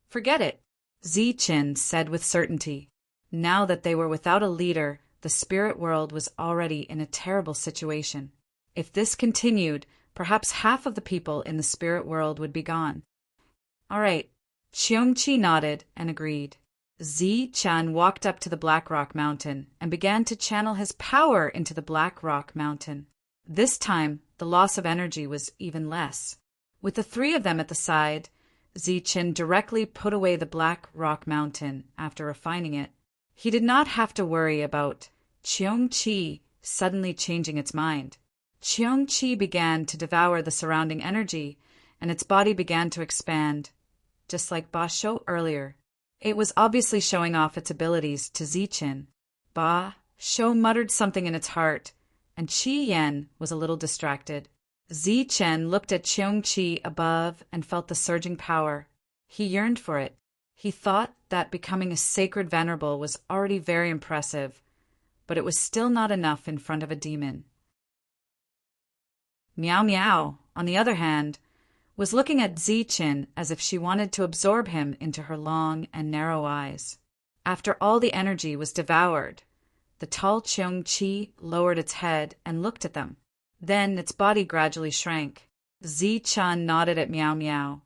"Forget it," Zichen said with certainty. Now that they were without a leader, the spirit world was already in a terrible situation. If this continued, perhaps half of the people in the spirit world would be gone. "All right." Cheongchi nodded and agreed. Zichen walked up to the Black Rock Mountain and began to channel his power into the Black Rock Mountain. This time, the loss of energy was even less. With the 3 of them at the side, Zichen directly put away the Black Rock Mountain after refining it. He did not have to worry about Cheongchi suddenly changing its mind. Cheongchi began to devour the surrounding energy, and its body began to expand, just like Ba Shou earlier. It was obviously showing off its abilities to Zichen. Ba Shou muttered something in its heart, and Qi Yan was a little distracted. Zichen looked at Cheongchi above and felt the surging power. He yearned for it. He thought that becoming a sacred venerable was already very impressive, but it was still not enough in front of a demon. Meow Meow, on the other hand, was looking at Zichen as if she wanted to absorb him into her long and narrow eyes. After all the energy was devoured, the tall Cheongchi lowered its head and looked at them. Then its body gradually shrank. Zichen nodded at Meow Meow,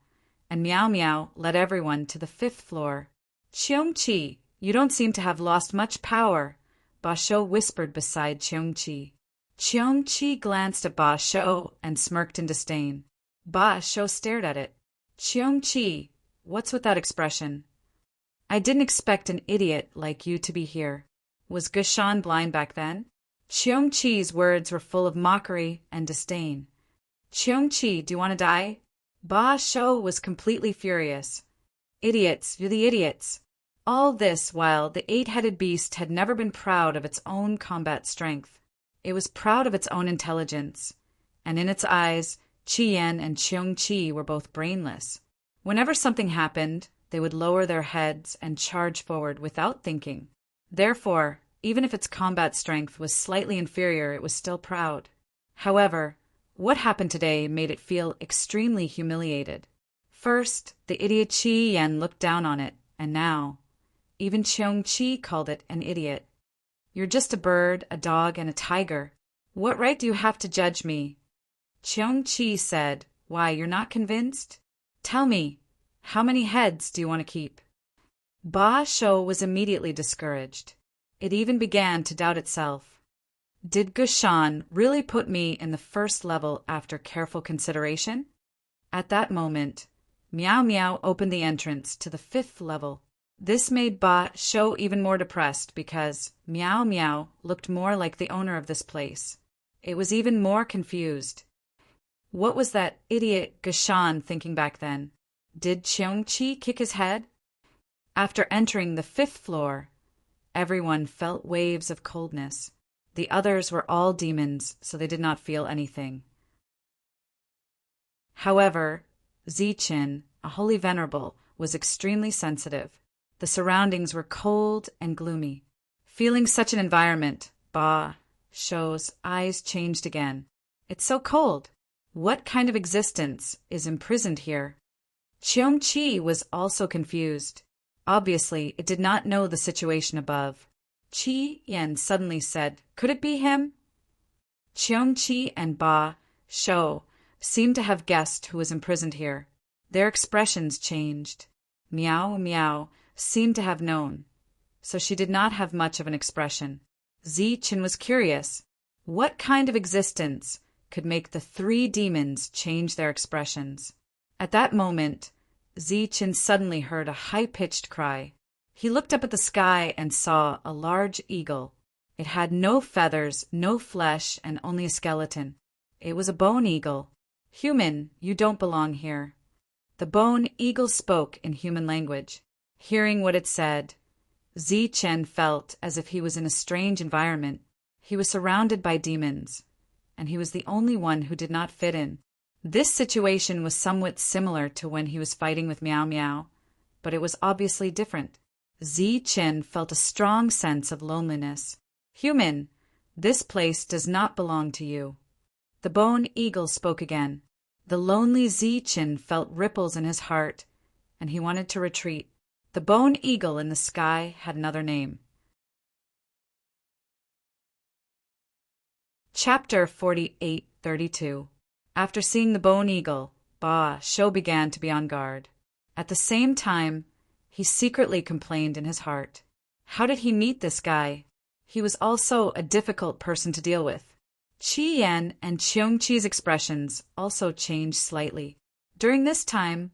and Meow Meow led everyone to the 5th floor. "Cheongchi, you don't seem to have lost much power," Ba Shou whispered beside Cheongchi. Cheongchi glanced at Ba Shou and smirked in disdain. Ba Shou stared at it. "Cheongchi, what's with that expression?" "I didn't expect an idiot like you to be here." Was Gushan blind back then? Cheongchi's words were full of mockery and disdain. "Cheongchi, do you want to die?" Ba Shou was completely furious. "Idiots, you're the idiots." All this while the 8-headed beast had never been proud of its own combat strength. It was proud of its own intelligence, and in its eyes, Qian and Cheongchi were both brainless. Whenever something happened, they would lower their heads and charge forward without thinking. Therefore, even if its combat strength was slightly inferior, it was still proud. However, what happened today made it feel extremely humiliated. First, the idiot Qian looked down on it, and now, even Cheongchi called it an idiot. "You're just a bird, a dog, and a tiger. What right do you have to judge me?" Cheongchi said, "Why, you're not convinced? Tell me, how many heads do you want to keep?" Ba Shou was immediately discouraged. It even began to doubt itself. Did Gushan really put me in the 1st level after careful consideration? At that moment, Meow Meow opened the entrance to the 5th level. This made Ba Shou even more depressed because Meow Meow looked more like the owner of this place. It was even more confused. What was that idiot Gushan thinking back then? Did Cheongchi kick his head? After entering the 5th floor, Everyone felt waves of coldness. The others were all demons, so they did not feel anything. However, Ziqin, a holy venerable, was extremely sensitive. The surroundings were cold and gloomy. Feeling such an environment, Ba Shou's eyes changed again. It's so cold. What kind of existence is imprisoned here? Cheongqi was also confused. Obviously, it did not know the situation above. Qi Yan suddenly said, "Could it be him?" Cheongqi and Ba Shou seemed to have guessed who was imprisoned here. Their expressions changed. Miao Miao seemed to have known, so she did not have much of an expression. Ziqin was curious. What kind of existence could make the three demons change their expressions? At that moment, Ziqin suddenly heard a high-pitched cry. He looked up at the sky and saw a large eagle. It had no feathers, no flesh, and only a skeleton. It was a bone eagle. "Human, you don't belong here." The bone eagle spoke in human language. Hearing what it said, Ziqin felt as if he was in a strange environment. He was surrounded by demons, and he was the only one who did not fit in. This situation was somewhat similar to when he was fighting with Miao Miao, but it was obviously different. Ziqin felt a strong sense of loneliness. "Human, this place does not belong to you." The bone eagle spoke again. The lonely Ziqin felt ripples in his heart, and he wanted to retreat. The bone eagle in the sky had another name. Chapter 48-32. After seeing the bone eagle, Ba Shou began to be on guard. At the same time, he secretly complained in his heart. How did he meet this guy? He was also a difficult person to deal with. Qi Yan and Cheongqi's expressions also changed slightly. During this time,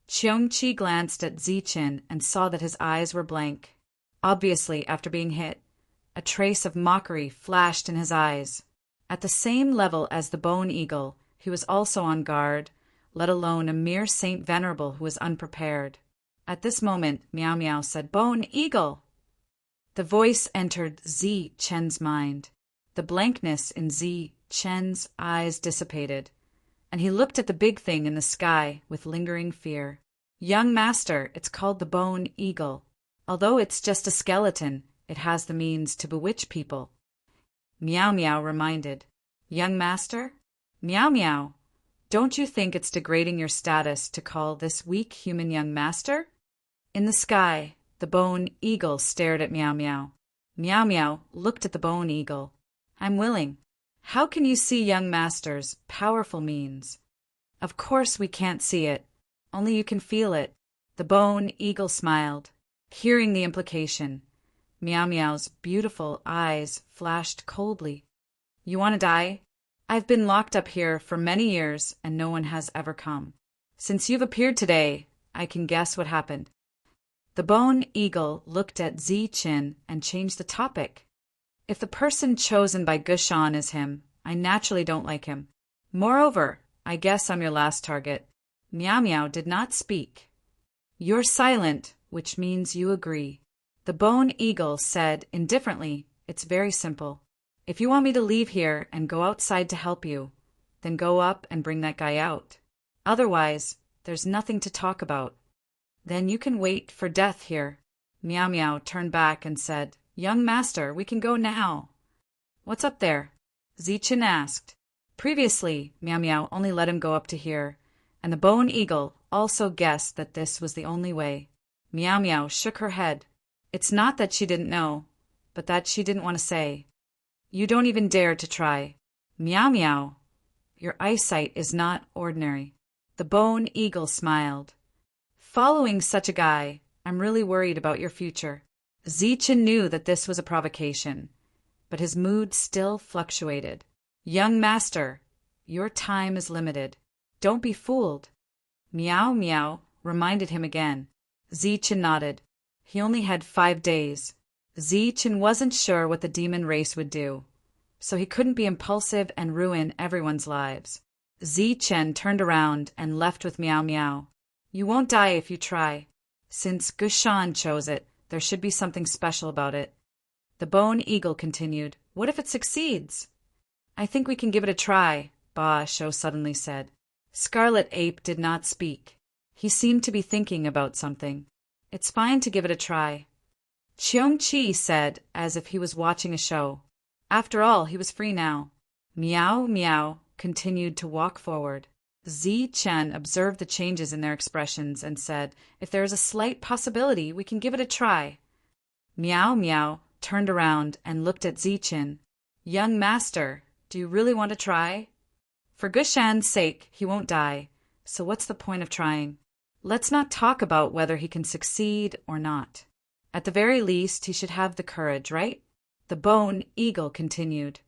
Cheongqi glanced at Ziqin and saw that his eyes were blank. Obviously, after being hit, a trace of mockery flashed in his eyes. At the same level as the bone eagle, he was also on guard, let alone a mere saint venerable who was unprepared. At this moment, Miao Miao said, "Bone eagle!" The voice entered Ziqin's mind. The blankness in Ziqin's eyes dissipated, and he looked at the big thing in the sky with lingering fear. "Young master, it's called the bone eagle. Although it's just a skeleton, it has the means to bewitch people." Miao Miao reminded. "Young master? Miao Miao, don't you think it's degrading your status to call this weak human young master?" In the sky, the bone eagle stared at Miao Miao. Miao Miao looked at the bone eagle. "I'm willing. How can you see young master's powerful means?" "Of course we can't see it. Only you can feel it." The bone eagle smiled. Hearing the implication, Miao Miao's beautiful eyes flashed coldly. "You want to die? I've been locked up here for many years and no one has ever come. Since you've appeared today, I can guess what happened." The bone eagle looked at Ziqin and changed the topic. "If the person chosen by Gushan is him, I naturally don't like him. Moreover, I guess I'm your last target." Miao Miao did not speak. "You're silent, which means you agree." The bone eagle said indifferently, "It's very simple. If you want me to leave here and go outside to help you, then go up and bring that guy out. Otherwise, there's nothing to talk about. Then you can wait for death here." Miao Miao turned back and said, "Young master, we can go now." "What's up there?" Ziqin asked. Previously, Miao Miao only let him go up to here, and the bone eagle also guessed that this was the only way. Miao Miao shook her head. It's not that she didn't know, but that she didn't want to say. "You don't even dare to try. Miao Miao, your eyesight is not ordinary." The bone eagle smiled. "Following such a guy, I'm really worried about your future." Ziqin knew that this was a provocation, but his mood still fluctuated. "Young master, your time is limited. Don't be fooled." Miao Miao reminded him again. Ziqin nodded. He only had 5 days. Ziqin wasn't sure what the demon race would do, so he couldn't be impulsive and ruin everyone's lives. Ziqin turned around and left with Miao Miao. "You won't die if you try. Since Gushan chose it, there should be something special about it." The bone eagle continued, "What if it succeeds?" "I think we can give it a try," Ba Shou suddenly said. Scarlet Ape did not speak. He seemed to be thinking about something. "It's fine to give it a try," Cheong Chi said, as if he was watching a show. After all, he was free now. Meow Meow continued to walk forward. Zi Chen observed the changes in their expressions and said, "If there is a slight possibility, we can give it a try." Meow Meow turned around and looked at Zi Chen. "Young master, do you really want to try? For Gushan's sake, he won't die, so what's the point of trying? Let's not talk about whether he can succeed or not. At the very least, he should have the courage, right?" The bone eagle continued.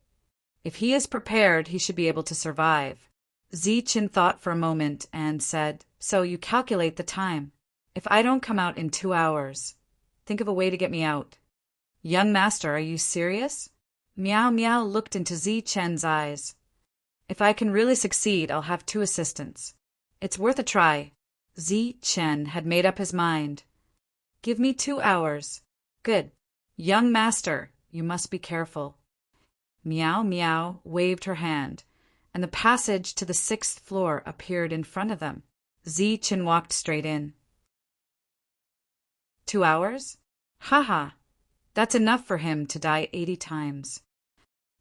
"If he is prepared, he should be able to survive." Zi Chen thought for a moment and said, "So you calculate the time. If I don't come out in 2 hours, think of a way to get me out." "Young master, are you serious?" Meow Meow looked into Zi Chen's eyes. "If I can really succeed, I'll have 2 assistants. It's worth a try." Zi Chen had made up his mind. "Give me 2 hours." "Good. Young master, you must be careful." Meow Meow waved her hand, and the passage to the 6th floor appeared in front of them. Zi Chen walked straight in. 2 hours? Ha! That's enough for him to die 80 times.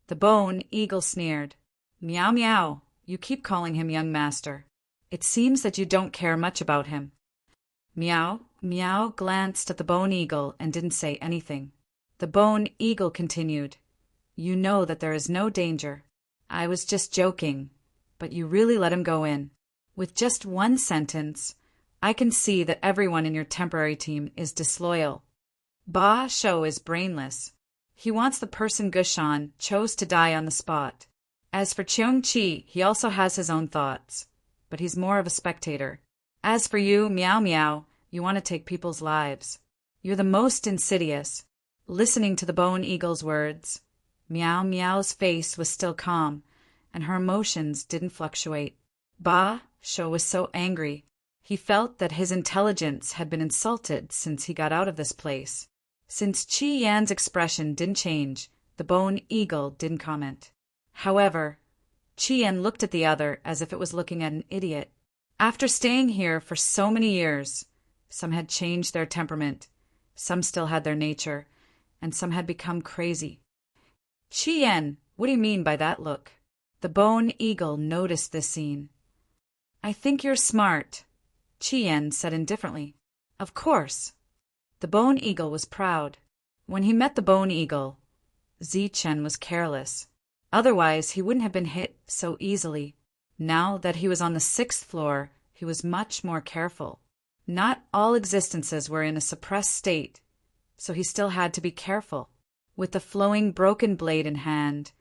The bone eagle sneered. "Meow Meow, you keep calling him young master. It seems that you don't care much about him." Meow Meow glanced at the bone eagle and didn't say anything. The bone eagle continued, "You know that there is no danger. I was just joking, but you really let him go in. With just 1 sentence, I can see that everyone in your temporary team is disloyal. Ba Shou is brainless. He wants the person Gushan chose to die on the spot. As for Cheong Chi, he also has his own thoughts, but he's more of a spectator. As for you, Meow Meow, you want to take people's lives. You're the most insidious." Listening to the bone eagle's words, Meow Meow's face was still calm, and her emotions didn't fluctuate. Ba Shou was so angry. He felt that his intelligence had been insulted since he got out of this place. Since Qi Yan's expression didn't change, the bone eagle didn't comment. However, Qi Yan looked at the other as if it was looking at an idiot. After staying here for so many years, some had changed their temperament, some still had their nature, and some had become crazy. "Qi Yan, what do you mean by that look?" The bone eagle noticed this scene. "I think you're smart," Qi Yan said indifferently. "Of course." The bone eagle was proud. When he met the bone eagle, Zi Chen was careless. Otherwise, he wouldn't have been hit so easily. Now that he was on the 6th floor, he was much more careful. Not all existences were in a suppressed state, so he still had to be careful. With the flowing broken blade in hand,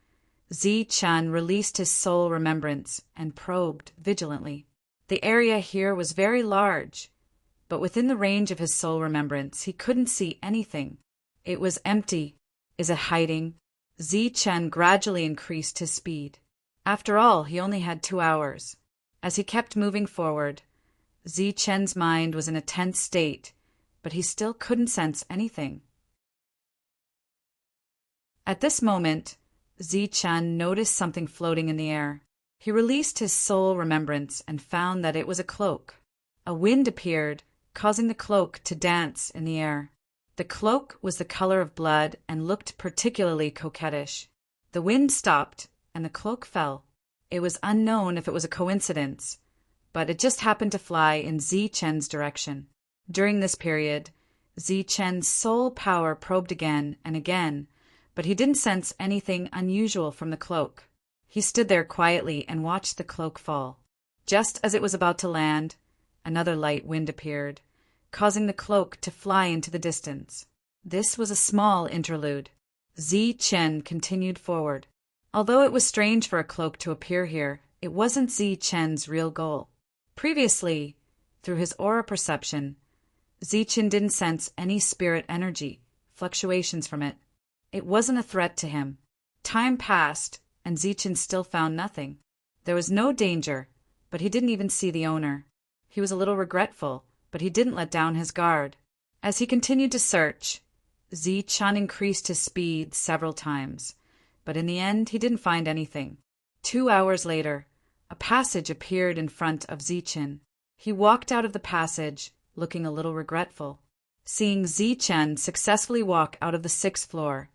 Zi Chen released his soul remembrance and probed vigilantly. The area here was very large, but within the range of his soul remembrance, he couldn't see anything. It was empty. Is it hiding? Zi Chen gradually increased his speed. After all, he only had 2 hours. As he kept moving forward, Zi Chen's mind was in a tense state, but he still couldn't sense anything. At this moment, Zi Chen noticed something floating in the air. He released his soul remembrance and found that it was a cloak. A wind appeared, causing the cloak to dance in the air. The cloak was the color of blood and looked particularly coquettish. The wind stopped, and the cloak fell. It was unknown if it was a coincidence, but it just happened to fly in Zi Chen's direction. During this period, Zi Chen's soul power probed again and again, but he didn't sense anything unusual from the cloak. He stood there quietly and watched the cloak fall. Just as it was about to land, another light wind appeared, causing the cloak to fly into the distance. This was a small interlude. Zi Chen continued forward. Although it was strange for a cloak to appear here, it wasn't Zi Chen's real goal. Previously, through his aura perception, Zi Chen didn't sense any spirit energy, fluctuations from it. It wasn't a threat to him. Time passed, and Zi Chen still found nothing. There was no danger, but he didn't even see the owner. He was a little regretful, but he didn't let down his guard. As he continued to search, Zi-chan increased his speed several times, but in the end he didn't find anything. 2 hours later, a passage appeared in front of Zi-chan. He walked out of the passage, looking a little regretful. Seeing Zi-chan successfully walk out of the 6th floor,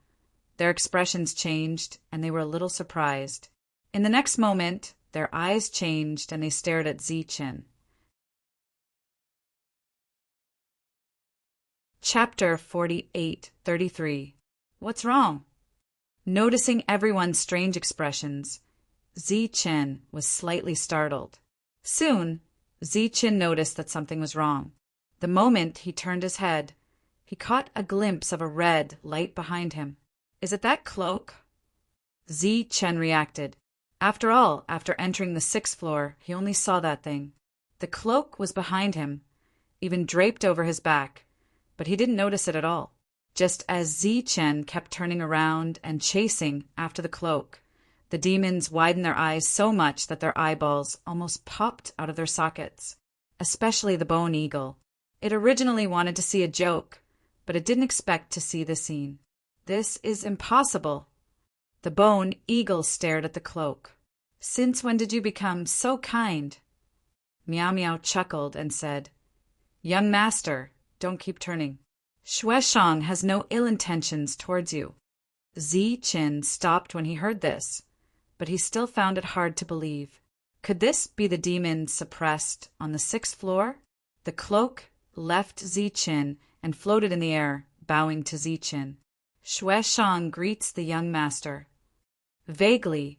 their expressions changed and they were a little surprised. In the next moment, their eyes changed and they stared at Zi-chan. Chapter 48:33. What's wrong? Noticing everyone's strange expressions, Zi-chan was slightly startled. Soon, Zi-chan noticed that something was wrong. The moment he turned his head, he caught a glimpse of a red light behind him. Is it that cloak? Zi-chan reacted. After all, after entering the 6th floor, he only saw that thing. The cloak was behind him, even draped over his back, but he didn't notice it at all. Just as Zi-chan kept turning around and chasing after the cloak, the demons widened their eyes so much that their eyeballs almost popped out of their sockets, especially the bone eagle. It originally wanted to see a joke, but it didn't expect to see the scene. This is impossible. The bone eagle stared at the cloak. Since when did you become so kind? Meow Meow chuckled and said, Young master, don't keep turning. Shueshang has no ill intentions towards you. Zi-chan stopped when he heard this, but he still found it hard to believe. Could this be the demon suppressed on the 6th floor? The cloak left Zi-chan and floated in the air, bowing to Zi-chan. Shueshang greets the young master. Vaguely,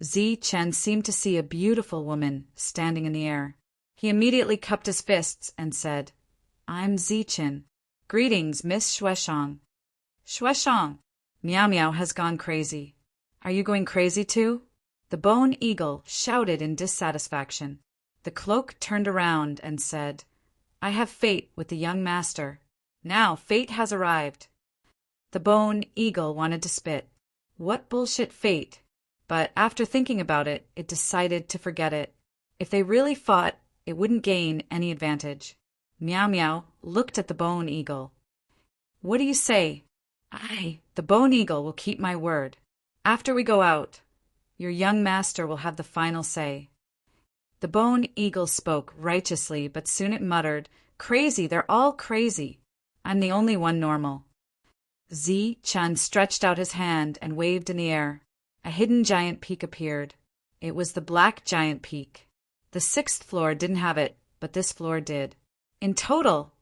Zi-chan seemed to see a beautiful woman standing in the air. He immediately cupped his fists and said, I'm Zi-chan. Greetings, Miss Shueshang. Shueshang, Meow Meow has gone crazy. Are you going crazy too? The bone eagle shouted in dissatisfaction. The cloak turned around and said, I have fate with the young master. Now fate has arrived. The bone eagle wanted to spit. What bullshit fate? But after thinking about it, it decided to forget it. If they really fought, it wouldn't gain any advantage. Meow Meow looked at the bone eagle. What do you say? The bone eagle will keep my word. After we go out, your young master will have the final say. The bone eagle spoke righteously, but soon it muttered, Crazy, they're all crazy. I'm the only one normal. Zi-chan stretched out his hand and waved in the air. A hidden giant peak appeared. It was the Black Giant Peak. The 6th floor didn't have it, but this floor did. In total,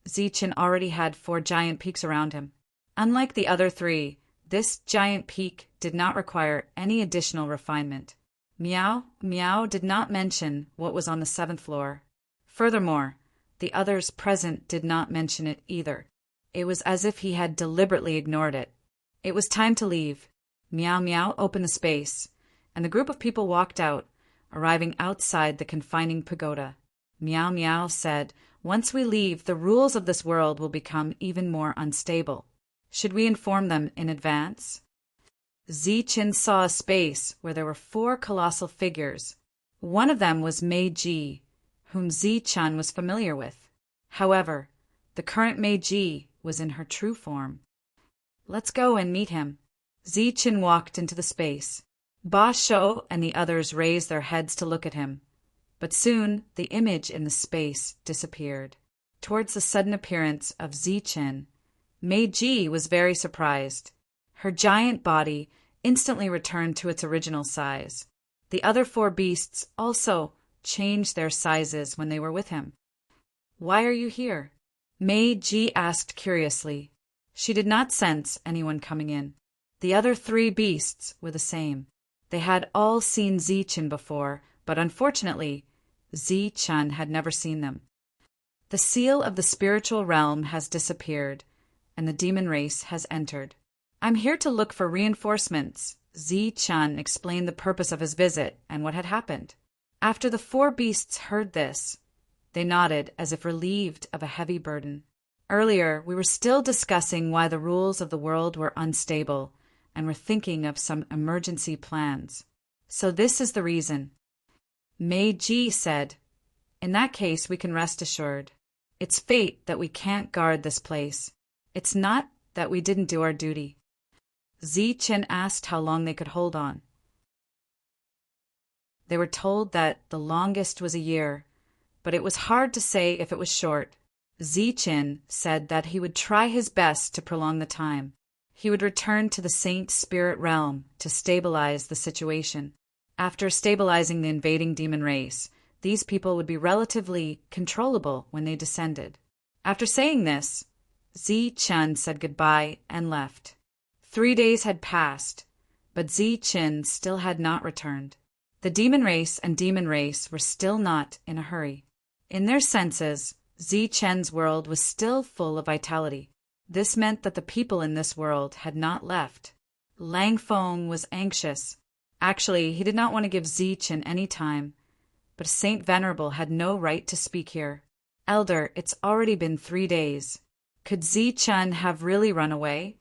Zi-chan already had 4 giant peaks around him. Unlike the other 3, this giant peak did not require any additional refinement. Meow Meow did not mention what was on the 7th floor. Furthermore, the others present did not mention it either. It was as if he had deliberately ignored it. It was time to leave. Meow Meow opened the space, and the group of people walked out, arriving outside the confining pagoda. Meow Meow said, Once we leave, the rules of this world will become even more unstable. Should we inform them in advance? Zi-chan saw a space where there were 4 colossal figures. One of them was Meiji, whom Zi-chan was familiar with. However, the current Meiji was in her true form. Let's go and meet him. Zi-chan walked into the space. Ba Shou and the others raised their heads to look at him. But soon the image in the space disappeared. Towards the sudden appearance of Zi-chan, Meiji was very surprised. Her giant body instantly returned to its original size. The other 4 beasts also changed their sizes when they were with him. Why are you here? Meiji asked curiously. She did not sense anyone coming in. The other 3 beasts were the same. They had all seen Zi-chan before, but unfortunately, Zi-chan had never seen them. The seal of the spiritual realm has disappeared, and the demon race has entered. I'm here to look for reinforcements. Zi-chan explained the purpose of his visit and what had happened. After the 4 beasts heard this, they nodded as if relieved of a heavy burden. Earlier, we were still discussing why the rules of the world were unstable, and were thinking of some emergency plans. So this is the reason. Meiji said, In that case, we can rest assured. It's fate that we can't guard this place. It's not that we didn't do our duty. Zichen asked how long they could hold on. They were told that the longest was a year, but it was hard to say if it was short. Zichen said that he would try his best to prolong the time. He would return to the Saint Spirit realm to stabilize the situation. After stabilizing the invading demon race, these people would be relatively controllable when they descended. After saying this, Zichen said goodbye and left. 3 days had passed, but Zichen still had not returned. The demon race and demon race were still not in a hurry. In their senses, Zichen's world was still full of vitality. This meant that the people in this world had not left. Lang Feng was anxious. Actually, he did not want to give Zichen any time, but Saint Venerable had no right to speak here. Elder, it's already been 3 days. Could Zichen have really run away?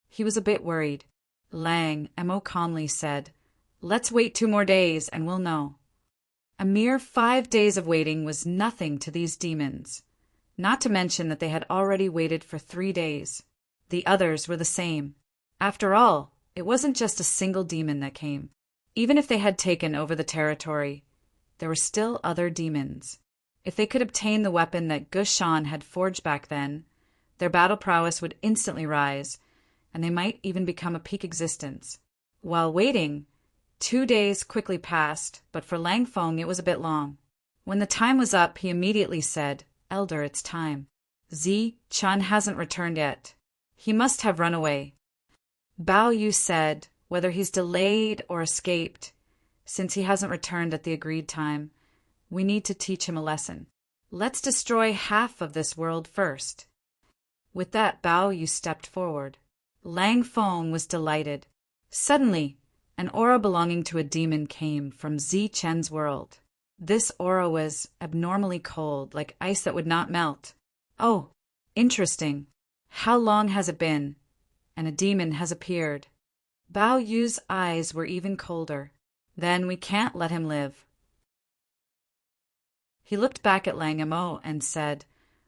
He was a bit worried. Lang Mo calmly said, "Let's wait 2 more days and we'll know." A mere 5 days of waiting was nothing to these demons, not to mention that they had already waited for 3 days. The others were the same. After all, it wasn't just a single demon that came. Even if they had taken over the territory, there were still other demons. If they could obtain the weapon that Gushan had forged back then, their battle prowess would instantly rise, and they might even become a peak existence. While waiting, 2 days quickly passed, but for Lang Feng it was a bit long. When the time was up, he immediately said, "Elder, it's time. Zichen hasn't returned yet. He must have run away." Bao Yu said, "Whether he's delayed or escaped, since he hasn't returned at the agreed time, we need to teach him a lesson. Let's destroy half of this world first." With that, Bao Yu stepped forward. Lang Feng was delighted. Suddenly, an aura belonging to a demon came from Zichen's world. This aura was abnormally cold, like ice that would not melt. "Oh, interesting. How long has it been? And a demon has appeared." Bao Yu's eyes were even colder. "Then we can't let him live." He looked back at Lang Mo and said,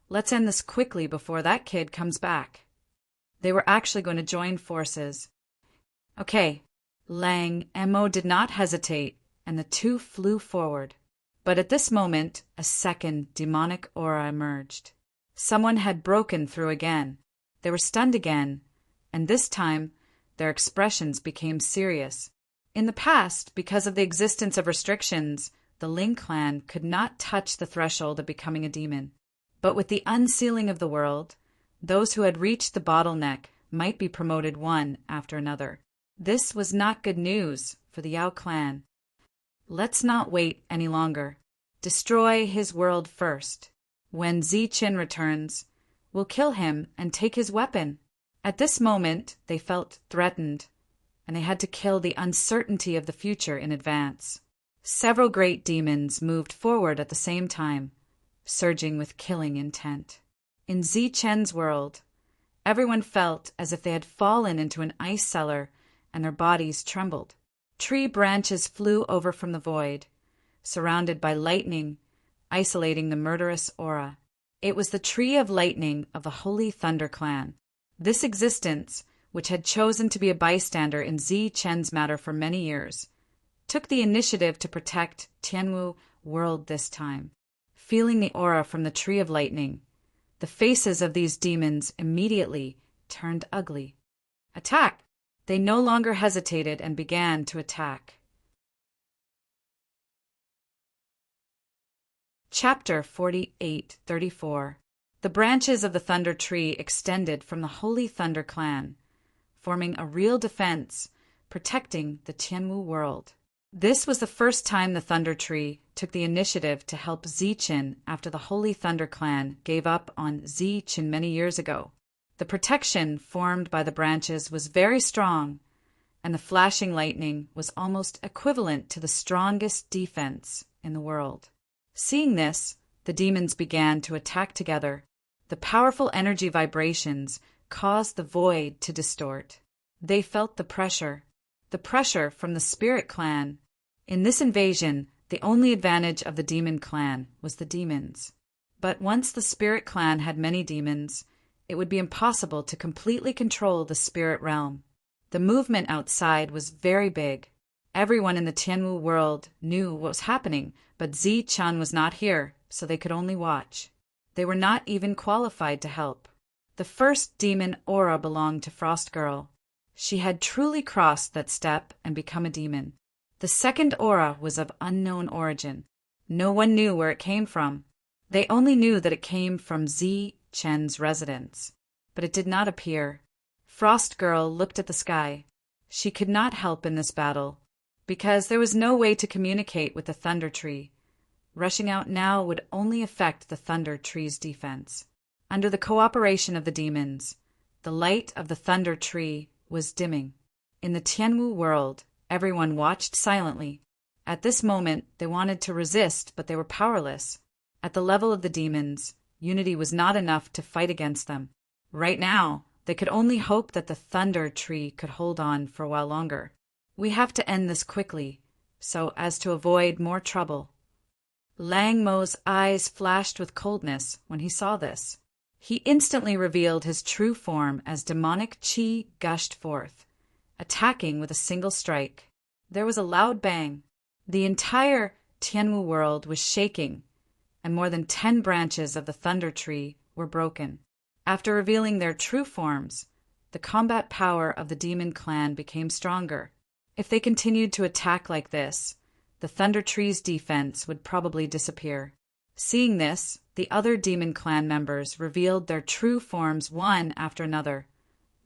"Let's end this quickly before that kid comes back." They were actually going to join forces. Okay, Lang Mo did not hesitate, and the two flew forward. But at this moment, a second demonic aura emerged. Someone had broken through again. They were stunned again, and this time their expressions became serious. In the past, because of the existence of restrictions, the Ling clan could not touch the threshold of becoming a demon. But with the unsealing of the world, those who had reached the bottleneck might be promoted one after another. This was not good news for the Yao clan. Let's not wait any longer. Destroy his world first. When Zichen returns, we'll kill him and take his weapon. At this moment, they felt threatened, and they had to kill the uncertainty of the future in advance. Several great demons moved forward at the same time, surging with killing intent. In Zichen's world, everyone felt as if they had fallen into an ice cellar and their bodies trembled. Tree branches flew over from the void, surrounded by lightning, isolating the murderous aura. It was the tree of lightning of the Holy Thunder clan. This existence, which had chosen to be a bystander in Zichen's matter for many years, took the initiative to protect Tianwu world this time. Feeling the aura from the tree of lightning, the faces of these demons immediately turned ugly. Attack! They no longer hesitated and began to attack. Chapter 48-34. The branches of the Thunder Tree extended from the Holy Thunder clan, forming a real defense, protecting the Tianwu world. This was the first time the Thunder Tree took the initiative to help Zichen after the Holy Thunder clan gave up on Zichen many years ago. The protection formed by the branches was very strong, and the flashing lightning was almost equivalent to the strongest defense in the world. Seeing this, the demons began to attack together. The powerful energy vibrations caused the void to distort. They felt the pressure from the Spirit clan. In this invasion, the only advantage of the demon clan was the demons. But once the Spirit clan had many demons, it would be impossible to completely control the spirit realm. The movement outside was very big. Everyone in the Tianwu world knew what was happening, but Zi-chan was not here, so they could only watch. They were not even qualified to help. The first demon aura belonged to Frost Girl. She had truly crossed that step and become a demon. The second aura was of unknown origin. No one knew where it came from. They only knew that it came from Zi-chen's residence. But it did not appear. Frost Girl looked at the sky. She could not help in this battle, because there was no way to communicate with the Thunder Tree. Rushing out now would only affect the Thunder Tree's defense. Under the cooperation of the demons, the light of the Thunder Tree was dimming. In the Tianwu world, everyone watched silently. At this moment, they wanted to resist, but they were powerless. At the level of the demons, unity was not enough to fight against them. Right now, they could only hope that the Thunder Tree could hold on for a while longer. We have to end this quickly, so as to avoid more trouble. Lang Mo's eyes flashed with coldness when he saw this. He instantly revealed his true form as demonic qi gushed forth, attacking with a single strike. There was a loud bang. The entire Tianwu world was shaking, and more than 10 branches of the Thunder Tree were broken. After revealing their true forms, the combat power of the demon clan became stronger. If they continued to attack like this, the Thunder Tree's defense would probably disappear. Seeing this, the other demon clan members revealed their true forms one after another,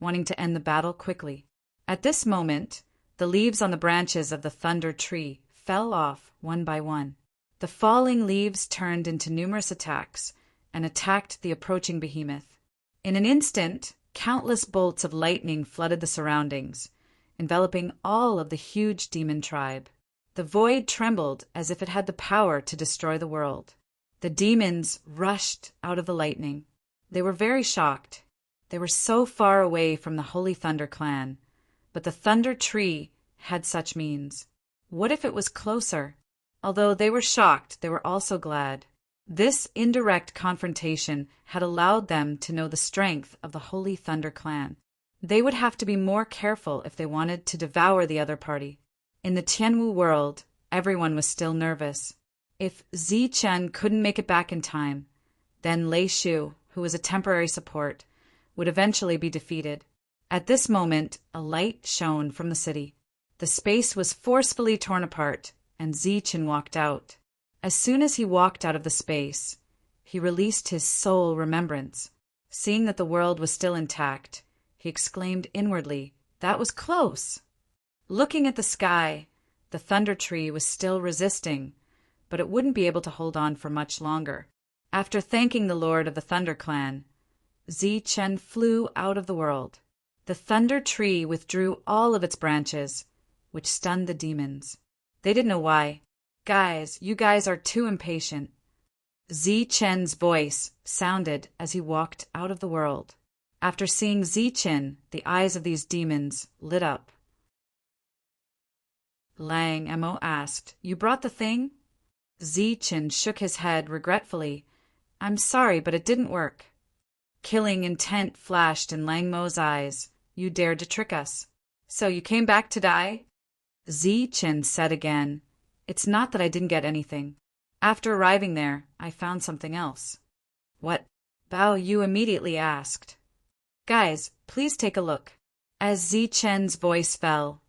wanting to end the battle quickly. At this moment, the leaves on the branches of the Thunder Tree fell off one by one. The falling leaves turned into numerous attacks and attacked the approaching behemoth. In an instant, countless bolts of lightning flooded the surroundings, enveloping all of the huge demon tribe. The void trembled as if it had the power to destroy the world. The demons rushed out of the lightning. They were very shocked. They were so far away from the Holy Thunder Clan, but the Thunder Tree had such means. What if it was closer? Although they were shocked, they were also glad. This indirect confrontation had allowed them to know the strength of the Holy Thunder Clan. They would have to be more careful if they wanted to devour the other party. In the Tianwu world, everyone was still nervous. If Zi-chen couldn't make it back in time, then Lei Shu, who was a temporary support, would eventually be defeated. At this moment, a light shone from the city. The space was forcefully torn apart, and Zi-chen walked out. As soon as he walked out of the space, he released his soul remembrance. Seeing that the world was still intact, he exclaimed inwardly, "That was close!" Looking at the sky, the Thunder Tree was still resisting, but it wouldn't be able to hold on for much longer. After thanking the Lord of the Thunder Clan, Zi-chen flew out of the world. The Thunder Tree withdrew all of its branches, which stunned the demons. They didn't know why. "Guys, you guys are too impatient." Zi-chen's voice sounded as he walked out of the world. After seeing Zi-chen, the eyes of these demons lit up. Lang Mo asked, "You brought the thing?" Zi-chen shook his head regretfully. "I'm sorry, but it didn't work." Killing intent flashed in Lang Mo's eyes. "You dared to trick us. So you came back to die?" Zi-chen said again, "It's not that I didn't get anything. After arriving there, I found something else." "What?" Bao Yu immediately asked. "Guys, please take a look." As Zi-chen's voice fell,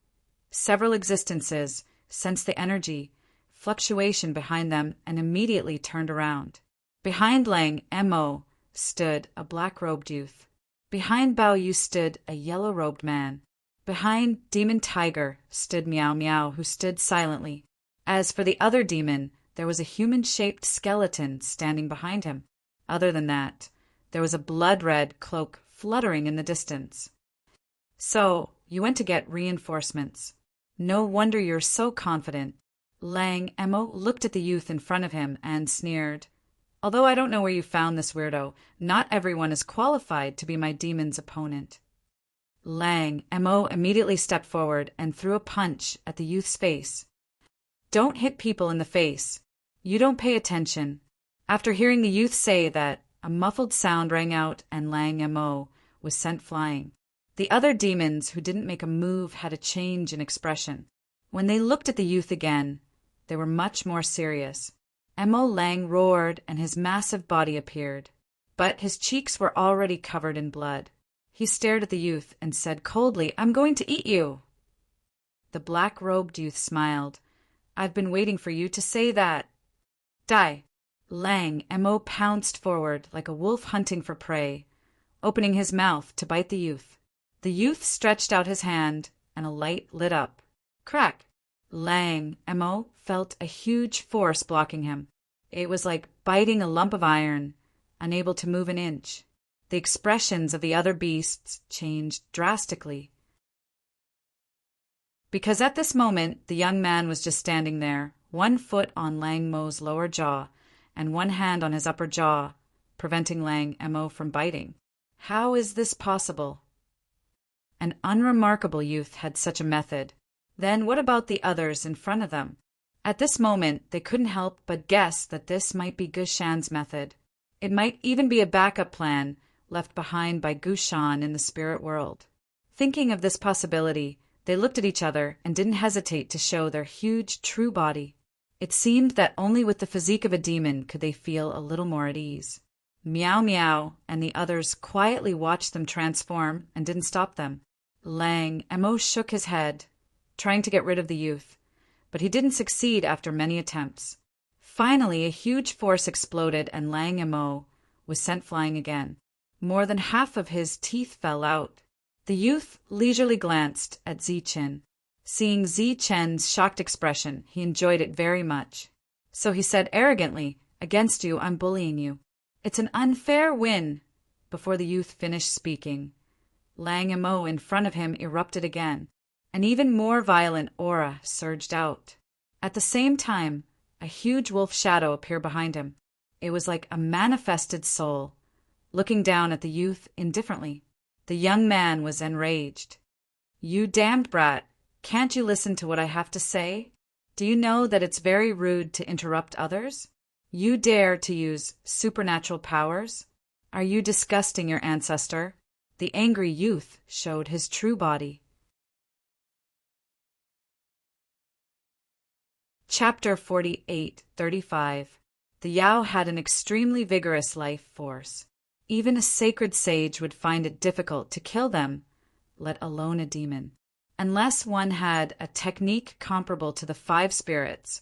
several existences sensed the energy fluctuation behind them and immediately turned around. Behind Lang Mo stood a black-robed youth. Behind Bao Yu stood a yellow-robed man. Behind Demon Tiger stood Meow Meow, who stood silently. As for the other demon, there was a human-shaped skeleton standing behind him. Other than that, there was a blood-red cloak fluttering in the distance. "So, you went to get reinforcements. No wonder you're so confident." Lang Mo looked at the youth in front of him and sneered. "Although I don't know where you found this weirdo, not everyone is qualified to be my demon's opponent." Lang Mo immediately stepped forward and threw a punch at the youth's face. "Don't hit people in the face. You don't pay attention." After hearing the youth say that A muffled sound rang out and Lang Mo was sent flying. The other demons who didn't make a move had a change in expression. When they looked at the youth again, they were much more serious. Mo Lang roared and his massive body appeared, but his cheeks were already covered in blood. He stared at the youth and said coldly, "I'm going to eat you." The black-robed youth smiled. "I've been waiting for you to say that." "Die." Lang Mo pounced forward like a wolf hunting for prey, opening his mouth to bite the youth. The youth stretched out his hand, and a light lit up. Crack! Lang Mo felt a huge force blocking him. It was like biting a lump of iron, unable to move an inch. The expressions of the other beasts changed drastically. Because at this moment, the young man was just standing there, one foot on Lang Mo's lower jaw, and one hand on his upper jaw, preventing Lang Mo from biting. How is this possible? An unremarkable youth had such a method. Then what about the others in front of them? At this moment, they couldn't help but guess that this might be Gushan's method. It might even be a backup plan left behind by Gushan in the spirit world. Thinking of this possibility, they looked at each other and didn't hesitate to show their huge true body. It seemed that only with the physique of a demon could they feel a little more at ease. Meow Meow and the others quietly watched them transform and didn't stop them. Lang Mo shook his head, trying to get rid of the youth, but he didn't succeed after many attempts. Finally, a huge force exploded and Lang Mo was sent flying again. More than half of his teeth fell out. The youth leisurely glanced at Zichen. Seeing Zichen's shocked expression, he enjoyed it very much. So he said arrogantly, "Against you, I'm bullying you. It's an unfair win." Before the youth finished speaking, Lang Mo in front of him erupted again. An even more violent aura surged out. At the same time, a huge wolf shadow appeared behind him. It was like a manifested soul, looking down at the youth indifferently. The young man was enraged. "You damned brat! Can't you listen to what I have to say? Do you know that it's very rude to interrupt others? You dare to use supernatural powers? Are you disgusting your ancestor?" The angry youth showed his true body. Chapter 48:35. The Yao had an extremely vigorous life force. Even a sacred sage would find it difficult to kill them, let alone a demon. Unless one had a technique comparable to the 5 spirits,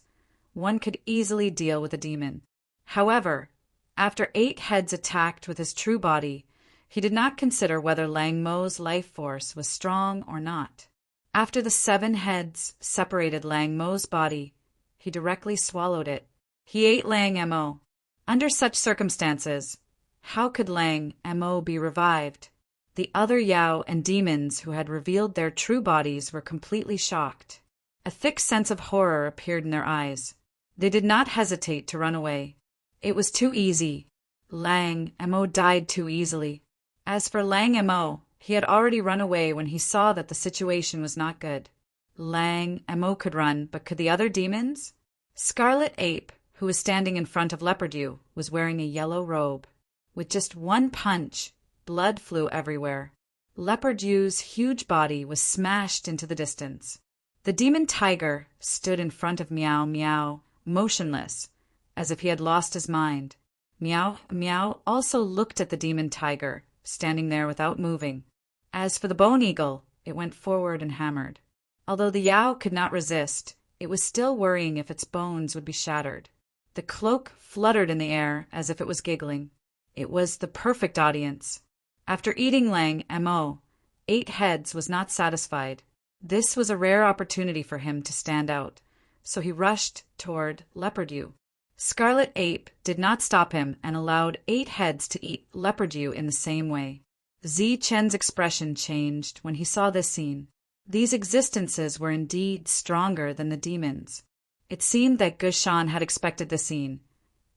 one could easily deal with a demon. However, after 8 heads attacked with his true body, he did not consider whether Lang Mo's life force was strong or not. After the 7 heads separated Lang Mo's body, he directly swallowed it. He ate Lang Mo. Under such circumstances, how could Lang Mo be revived? The other Yao and demons who had revealed their true bodies were completely shocked. A thick sense of horror appeared in their eyes. They did not hesitate to run away. It was too easy. Lang Mo died too easily. As for Lang Mo, he had already run away when he saw that the situation was not good. Lang Mo could run, but could the other demons? Scarlet Ape, who was standing in front of Leopardew, was wearing a yellow robe. With just one punch, blood flew everywhere. Leopardew's huge body was smashed into the distance. The demon tiger stood in front of Meow Meow, motionless, as if he had lost his mind. Meow Meow also looked at the demon tiger, standing there without moving. As for the bone eagle, it went forward and hammered. Although the Yao could not resist, it was still worrying if its bones would be shattered. The cloak fluttered in the air as if it was giggling. It was the perfect audience. After eating Lang Mo, 8 heads was not satisfied. This was a rare opportunity for him to stand out, so he rushed toward Leopardew. Scarlet Ape did not stop him and allowed 8 heads to eat Leopardew in the same way. Zichen's expression changed when he saw this scene. These existences were indeed stronger than the demons. It seemed that Gushan had expected the scene,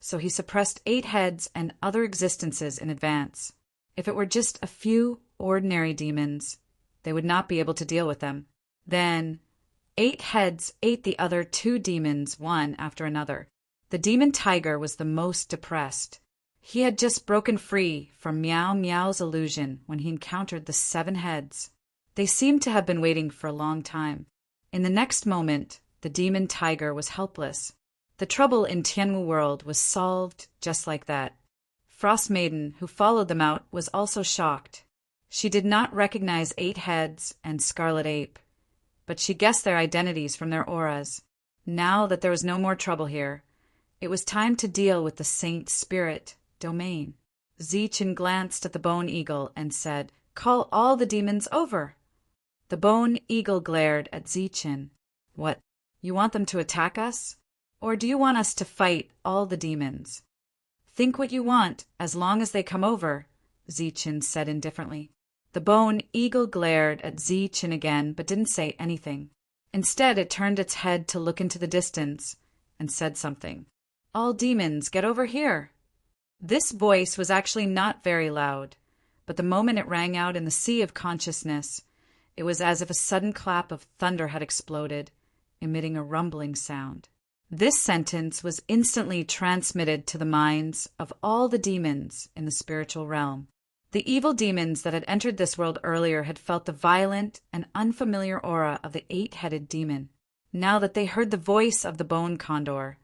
so he suppressed 8 heads and other existences in advance. If it were just a few ordinary demons, they would not be able to deal with them. Then 8 heads ate the other 2 demons one after another. The demon tiger was the most depressed. He had just broken free from Meow Meow's illusion when he encountered the 7 heads. They seemed to have been waiting for a long time. In the next moment, the demon tiger was helpless. The trouble in Tianwu World was solved just like that. Frost Maiden, who followed them out, was also shocked. She did not recognize 8 heads and Scarlet Ape, but she guessed their identities from their auras. Now that there was no more trouble here, it was time to deal with the Saint Spirit domain. Zichen glanced at the Bone Eagle and said, "Call all the demons over." The Bone Eagle glared at Zichen. "What, you want them to attack us? Or do you want us to fight all the demons?" "Think what you want, as long as they come over," Zichen said indifferently. The Bone Eagle glared at Zichen again, but didn't say anything. Instead, it turned its head to look into the distance and said something. "All demons, get over here." This voice was actually not very loud, but the moment it rang out in the sea of consciousness, it was as if a sudden clap of thunder had exploded, emitting a rumbling sound. This sentence was instantly transmitted to the minds of all the demons in the spiritual realm. The evil demons that had entered this world earlier had felt the violent and unfamiliar aura of the 8-headed demon. Now that they heard the voice of the bone condor,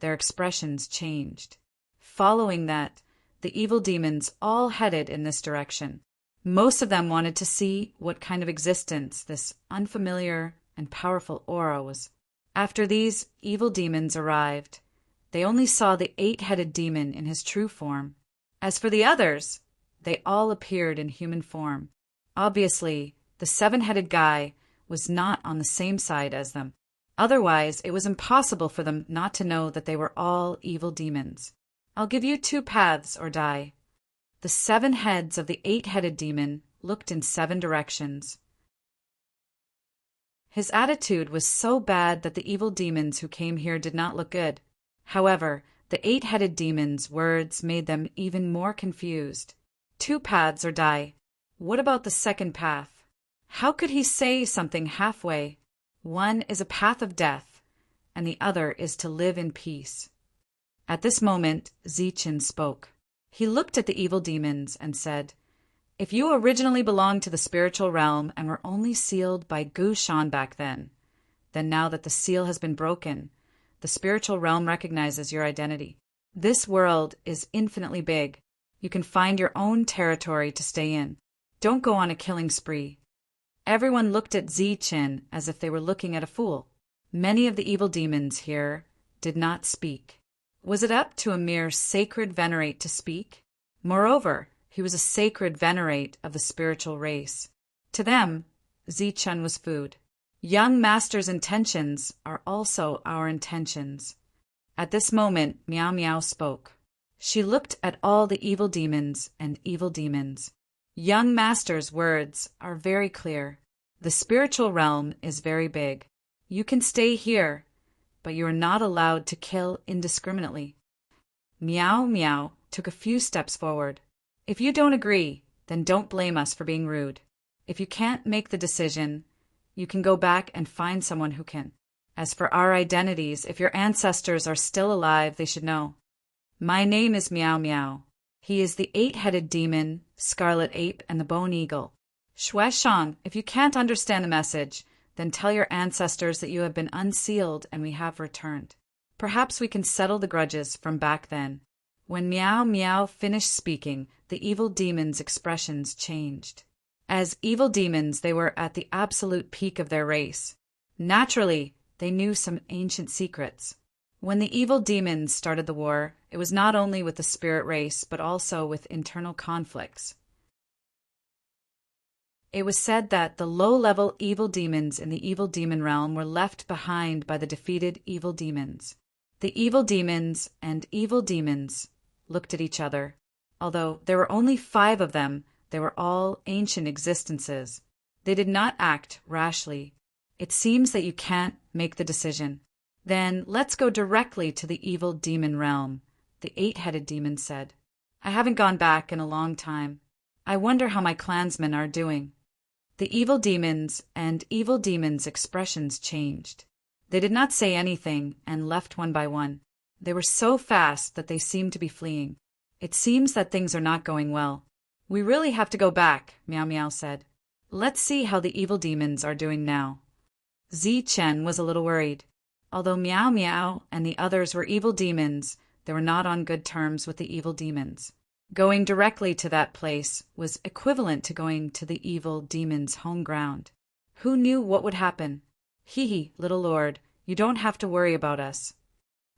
their expressions changed. Following that, the evil demons all headed in this direction. Most of them wanted to see what kind of existence this unfamiliar and powerful aura was. After these evil demons arrived, they only saw the 8-headed demon in his true form. As for the others, they all appeared in human form. Obviously, the 7-headed guy was not on the same side as them. Otherwise, it was impossible for them not to know that they were all evil demons. "I'll give you 2 paths or die." The 7 heads of the 8-headed demon looked in 7 directions. His attitude was so bad that the evil demons who came here did not look good. However, the 8-headed demon's words made them even more confused. 2 paths or die. What about the second path? How could he say something halfway? One is a path of death, and the other is to live in peace. At this moment, Zichen spoke. He looked at the evil demons and said, "If you originally belonged to the spiritual realm and were only sealed by Gu Shan back then now that the seal has been broken, the spiritual realm recognizes your identity. This world is infinitely big. You can find your own territory to stay in. Don't go on a killing spree." Everyone looked at Zichen as if they were looking at a fool. Many of the evil demons here did not speak. Was it up to a mere sacred venerate to speak? Moreover, he was a sacred venerate of the spiritual race. To them, Zichen was food. Young master's intentions are also our intentions. At this moment, Meow Meow spoke. She looked at all the evil demons and evil demons. Young master's words are very clear. The spiritual realm is very big. You can stay here, but you are not allowed to kill indiscriminately. Meow Meow took a few steps forward. "If you don't agree, then don't blame us for being rude. If you can't make the decision, you can go back and find someone who can. As for our identities, if your ancestors are still alive, they should know. My name is Meow Meow. He is the 8-headed demon, Scarlet Ape, and the Bone Eagle. Xue Shang, if you can't understand the message, then tell your ancestors that you have been unsealed and we have returned. Perhaps we can settle the grudges from back then." When Meow Meow finished speaking, the evil demons' expressions changed. As evil demons, they were at the absolute peak of their race. Naturally, they knew some ancient secrets. When the evil demons started the war, it was not only with the spirit race, but also with internal conflicts. It was said that the low-level evil demons in the evil demon realm were left behind by the defeated evil demons. The evil demons and evil demons looked at each other. Although there were only 5 of them, they were all ancient existences. They did not act rashly. It seems that you can't make the decision. Then let's go directly to the evil demon realm, the 8-headed demon said. "I haven't gone back in a long time. I wonder how my clansmen are doing." The evil demons and evil demons' expressions changed. They did not say anything and left one by one. They were so fast that they seemed to be fleeing. It seems that things are not going well. We really have to go back, Meow Meow said. Let's see how the evil demons are doing now. Chen was a little worried. Although Meow Meow and the others were evil demons, they were not on good terms with the evil demons. Going directly to that place was equivalent to going to the evil demon's home ground. Who knew what would happen? Hee, little lord, you don't have to worry about us.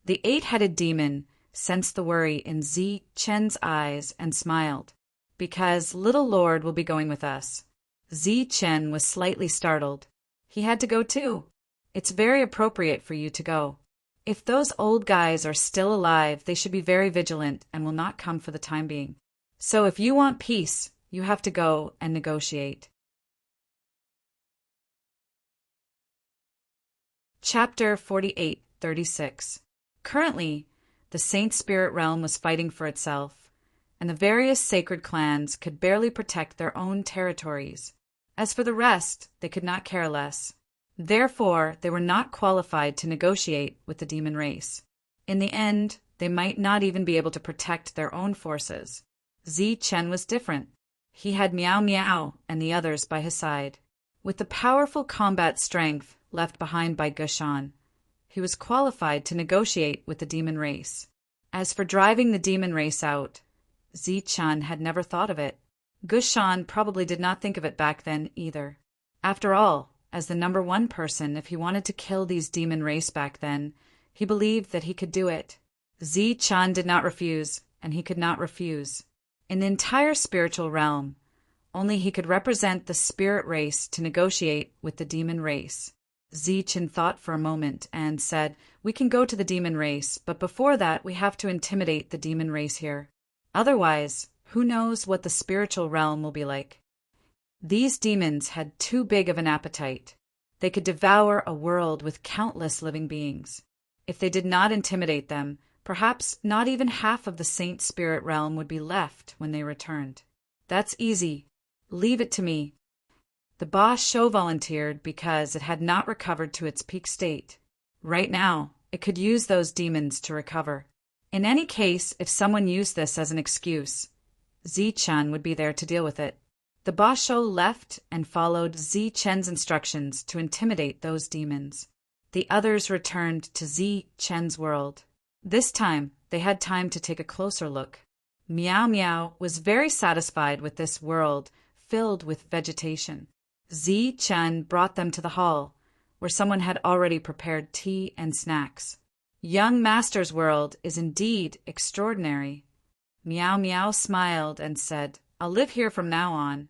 The eight-headed demon sensed the worry in Chen's eyes and smiled. Because little lord will be going with us. Chen was slightly startled. He had to go too. It's very appropriate for you to go. If those old guys are still alive, they should be very vigilant and will not come for the time being. So if you want peace, you have to go and negotiate. Chapter 48:36. Currently, the Saint Spirit Realm was fighting for itself, and the various sacred clans could barely protect their own territories. As for the rest, they could not care less. Therefore, they were not qualified to negotiate with the demon race. In the end, they might not even be able to protect their own forces. Chen was different. He had Meow Meow and the others by his side. With the powerful combat strength left behind by Gushan, he was qualified to negotiate with the demon race. As for driving the demon race out, Chen had never thought of it. Gushan probably did not think of it back then either. After all, as the number one person, if he wanted to kill these demon race back then, he believed that he could do it. Chen did not refuse, and he could not refuse. In the entire spiritual realm, only he could represent the spirit race to negotiate with the demon race. Chen thought for a moment and said, "We can go to the demon race, but before that we have to intimidate the demon race here. Otherwise, who knows what the spiritual realm will be like." These demons had too big of an appetite. They could devour a world with countless living beings. If they did not intimidate them, perhaps not even half of the Saint Spirit Realm would be left when they returned. "That's easy. Leave it to me." The Ba Sho volunteered because it had not recovered to its peak state. Right now, it could use those demons to recover. In any case, if someone used this as an excuse, Chen would be there to deal with it. The Ba Sho left and followed Chen's instructions to intimidate those demons. The others returned to Chen's world. This time, they had time to take a closer look. Meow Meow was very satisfied with this world filled with vegetation. Chen brought them to the hall, where someone had already prepared tea and snacks. Young Master's world is indeed extraordinary. Meow Meow smiled and said, "I'll live here from now on."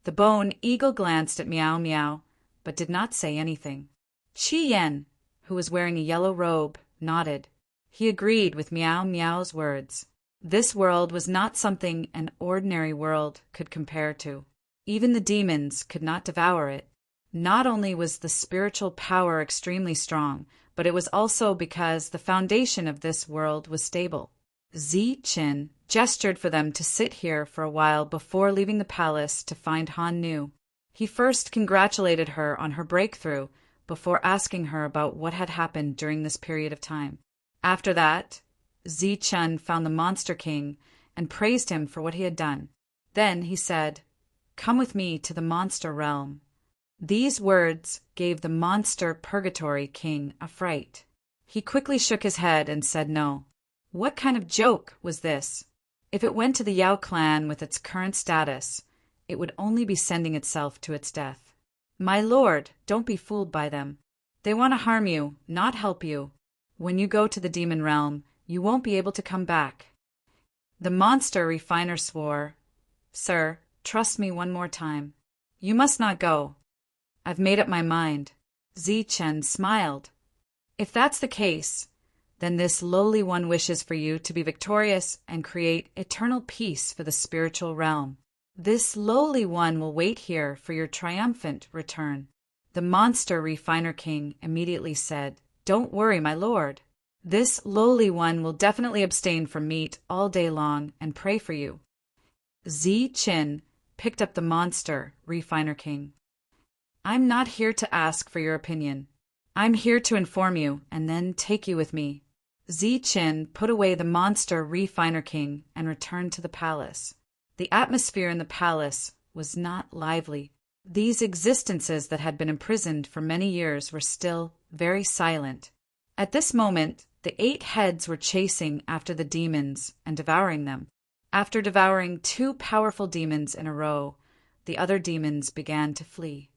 The bone eagle glanced at Meow Meow, but did not say anything. Chi Yen, who was wearing a yellow robe, nodded. He agreed with Meow Meow's words. This world was not something an ordinary world could compare to. Even the demons could not devour it. Not only was the spiritual power extremely strong, but it was also because the foundation of this world was stable. Chen gestured for them to sit here for a while before leaving the palace to find Han Nu. He first congratulated her on her breakthrough before asking her about what had happened during this period of time. After that, Chen found the Monster King and praised him for what he had done. Then he said, "Come with me to the monster realm." These words gave the monster purgatory king a fright. He quickly shook his head and said no. What kind of joke was this? If it went to the Yao clan with its current status, it would only be sending itself to its death. "My lord, don't be fooled by them. They want to harm you, not help you. When you go to the demon realm, you won't be able to come back." The monster refiner swore, "Sir, trust me one more time. You must not go. I've made up my mind." Chen smiled. "If that's the case, then this lowly one wishes for you to be victorious and create eternal peace for the spiritual realm. This lowly one will wait here for your triumphant return." The monster refiner king immediately said, "Don't worry, my lord. This lowly one will definitely abstain from meat all day long and pray for you." Chen picked up the monster refiner king. "I'm not here to ask for your opinion. I'm here to inform you and then take you with me." Ziqin put away the monster Refiner King and returned to the palace. The atmosphere in the palace was not lively. These existences that had been imprisoned for many years were still very silent. At this moment, the 8 heads were chasing after the demons and devouring them. After devouring 2 powerful demons in a row, the other demons began to flee.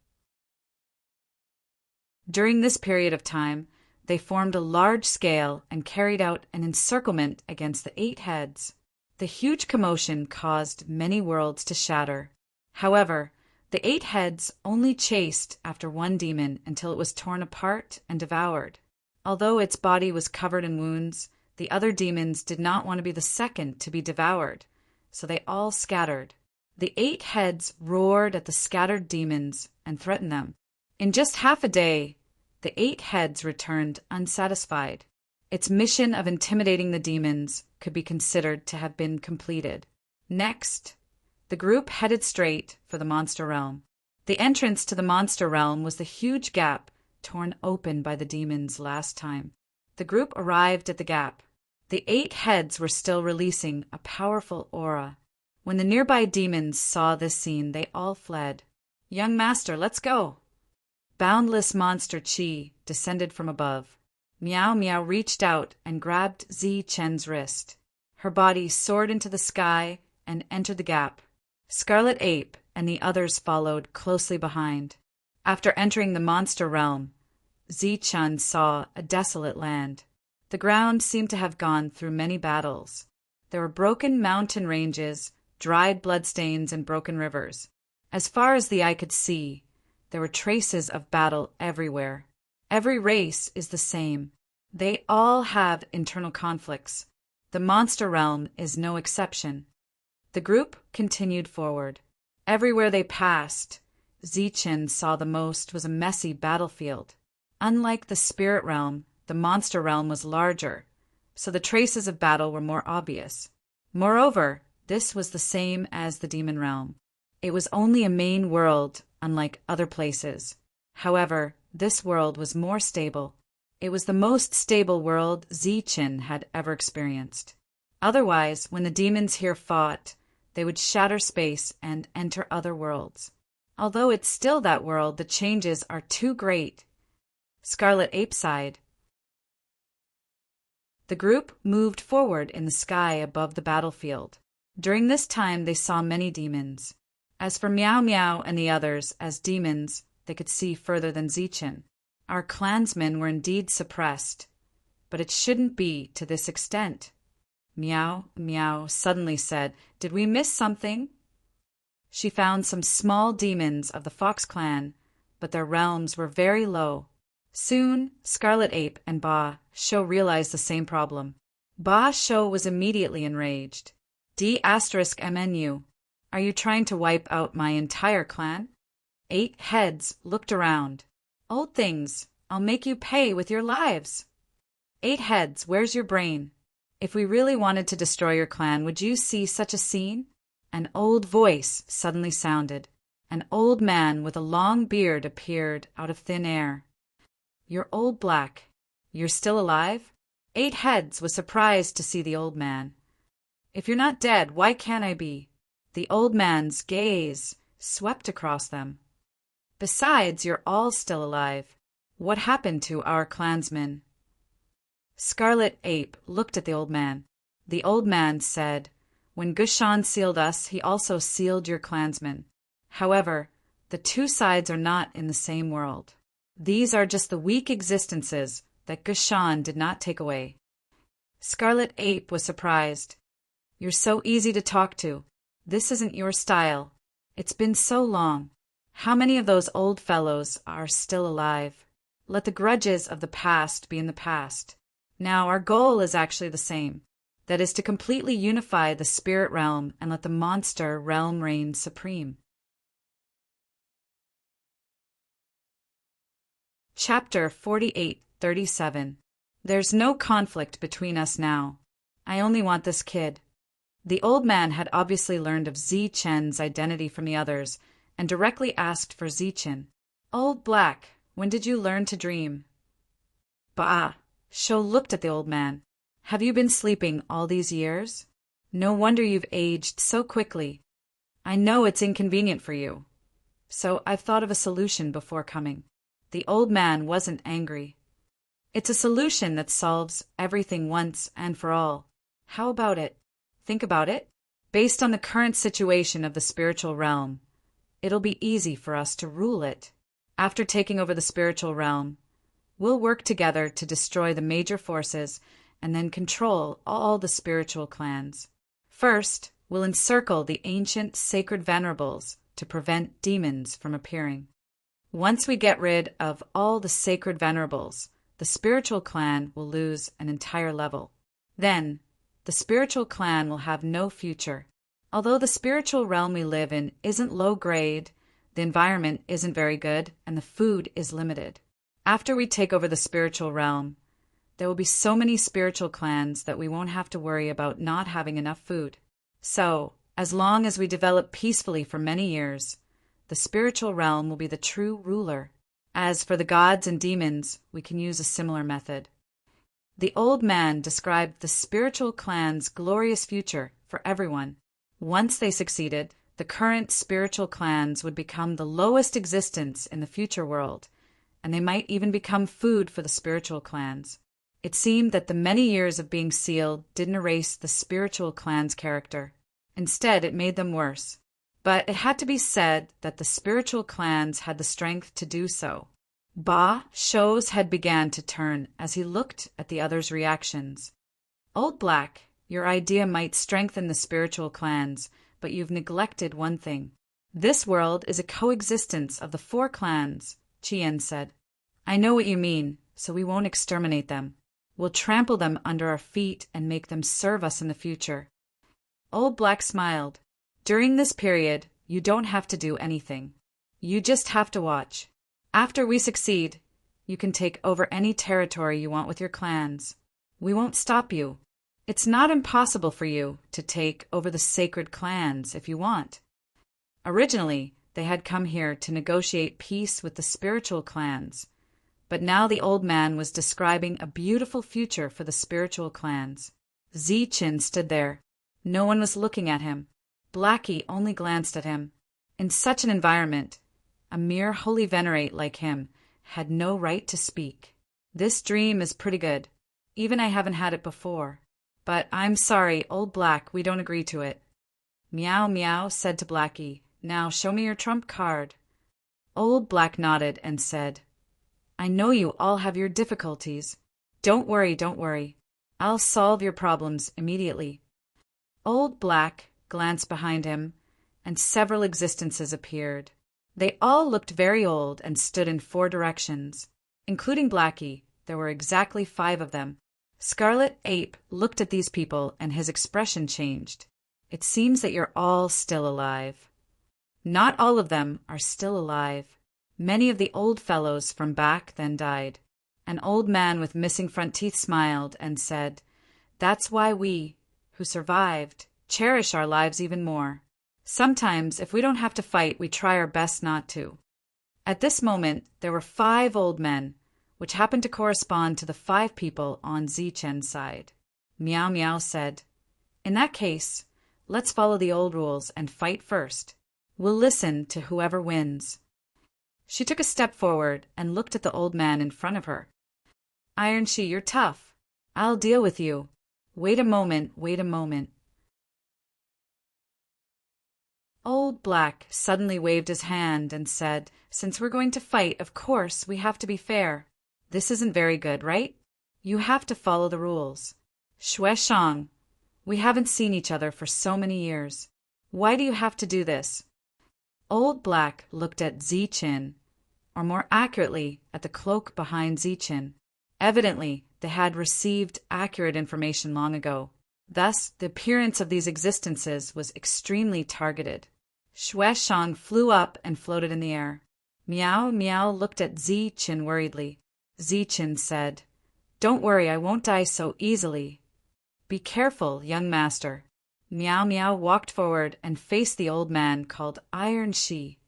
During this period of time, they formed a large scale and carried out an encirclement against the 8 heads. The huge commotion caused many worlds to shatter. However, the 8 heads only chased after one demon until it was torn apart and devoured. Although its body was covered in wounds, the other demons did not want to be the second to be devoured, so they all scattered. The 8 heads roared at the scattered demons and threatened them. In just half a day, the 8 heads returned unsatisfied. Its mission of intimidating the demons could be considered to have been completed. Next, the group headed straight for the monster realm. The entrance to the monster realm was the huge gap torn open by the demons last time. The group arrived at the gap. The 8 heads were still releasing a powerful aura. When the nearby demons saw this scene, they all fled. "Young master, let's go!" Boundless monster Qi descended from above. Meow Meow reached out and grabbed Ziqin's wrist. Her body soared into the sky and entered the gap. Scarlet Ape and the others followed closely behind. After entering the monster realm, Ziqin saw a desolate land. The ground seemed to have gone through many battles. There were broken mountain ranges, dried bloodstains, and broken rivers. As far as the eye could see, there were traces of battle everywhere. Every race is the same. They all have internal conflicts. The monster realm is no exception. The group continued forward. Everywhere they passed, Ziqin saw the most was a messy battlefield. Unlike the spirit realm, the monster realm was larger, so the traces of battle were more obvious. Moreover, this was the same as the demon realm. It was only a main world, unlike other places. However, this world was more stable. It was the most stable world Ziqin had ever experienced. Otherwise, when the demons here fought, they would shatter space and enter other worlds. Although it's still that world, the changes are too great. Scarlet Ape sighed. The group moved forward in the sky above the battlefield. During this time, they saw many demons. As for Meow Meow and the others, as demons, they could see further than Ziqin. Our clansmen were indeed suppressed, but it shouldn't be to this extent. Meow Meow suddenly said, "Did we miss something?" She found some small demons of the Fox clan, but their realms were very low. Soon, Scarlet Ape and Ba Shou realized the same problem. Ba Shou was immediately enraged. D*MNU, are you trying to wipe out my entire clan? 8 heads looked around. "Old things, I'll make you pay with your lives." 8 heads, where's your brain? If we really wanted to destroy your clan, would you see such a scene? An old voice suddenly sounded. An old man with a long beard appeared out of thin air. "You're old Black. You're still alive?" 8 heads was surprised to see the old man. "If you're not dead, why can't I be?" The old man's gaze swept across them. "Besides, you're all still alive. What happened to our clansmen?" Scarlet Ape looked at the old man. The old man said, "When Gushan sealed us, he also sealed your clansmen. However, the 2 sides are not in the same world. These are just the weak existences that Gushan did not take away." Scarlet Ape was surprised. "You're so easy to talk to. This isn't your style. It's been so long. How many of those old fellows are still alive? Let the grudges of the past be in the past. Now our goal is actually the same. That is to completely unify the spirit realm and let the monster realm reign supreme." Chapter 48:37. There's no conflict between us now. I only want this kid. The old man had obviously learned of Ziqin's identity from the others and directly asked for Ziqin. "Old Black, when did you learn to dream?" Ba Shou looked at the old man. Have you been sleeping all these years? No wonder you've aged so quickly. I know it's inconvenient for you. So I've thought of a solution before coming. The old man wasn't angry. It's a solution that solves everything once and for all. How about it? Think about it. Based on the current situation of the spiritual realm, it'll be easy for us to rule it. After taking over the spiritual realm, we'll work together to destroy the major forces and then control all the spiritual clans. First, we'll encircle the ancient sacred venerables to prevent demons from appearing. Once we get rid of all the sacred venerables, the spiritual clan will lose an entire level. Then, the spiritual clan will have no future. Although the spiritual realm we live in isn't low grade, the environment isn't very good, and the food is limited. After we take over the spiritual realm, there will be so many spiritual clans that we won't have to worry about not having enough food. So, as long as we develop peacefully for many years, the spiritual realm will be the true ruler. As for the gods and demons, we can use a similar method. The old man described the spiritual clan's glorious future for everyone. Once they succeeded, the current spiritual clans would become the lowest existence in the future world, and they might even become food for the spiritual clans. It seemed that the many years of being sealed didn't erase the spiritual clan's character. Instead, it made them worse. But it had to be said that the spiritual clans had the strength to do so. Ba Shou's head began to turn as he looked at the others' reactions. Old Black, your idea might strengthen the spiritual clans, but you've neglected one thing. This world is a coexistence of the 4 clans, Chien said. I know what you mean, so we won't exterminate them. We'll trample them under our feet and make them serve us in the future. Old Black smiled. During this period, you don't have to do anything. You just have to watch. After we succeed, you can take over any territory you want with your clans. We won't stop you. It's not impossible for you to take over the sacred clans if you want. Originally, they had come here to negotiate peace with the spiritual clans, but now the old man was describing a beautiful future for the spiritual clans. Zichin stood there. No one was looking at him. Blackie only glanced at him. In such an environment, a mere holy venerate like him had no right to speak. This dream is pretty good. Even I haven't had it before. But I'm sorry, Old Black, we don't agree to it. Meow Meow said to Blackie, Now show me your trump card. Old Black nodded and said, I know you all have your difficulties. Don't worry. I'll solve your problems immediately. Old Black glanced behind him, and several existences appeared. They all looked very old and stood in 4 directions. Including Blackie, there were exactly 5 of them. Scarlet Ape looked at these people and his expression changed. It seems that you're all still alive. Not all of them are still alive. Many of the old fellows from back then died. An old man with missing front teeth smiled and said, That's why we, who survived, cherish our lives even more. Sometimes, if we don't have to fight, we try our best not to. At this moment, there were 5 old men, which happened to correspond to the 5 people on Zichen's side. Meow Meow said, In that case, let's follow the old rules and fight first. We'll listen to whoever wins. She took a step forward and looked at the old man in front of her. Iron She, you're tough. I'll deal with you. Wait a moment. Old Black suddenly waved his hand and said, Since we're going to fight, of course, we have to be fair. This isn't very good, right? You have to follow the rules. Shui Shang, we haven't seen each other for so many years. Why do you have to do this? Old Black looked at Zichin, or more accurately, at the cloak behind Zichin. Evidently, they had received accurate information long ago. Thus, the appearance of these existences was extremely targeted. Shui Shang flew up and floated in the air. Meow Meow looked at Zichin worriedly. Zichin said, Don't worry, I won't die so easily. Be careful, young master. Meow Meow walked forward and faced the old man called Iron She.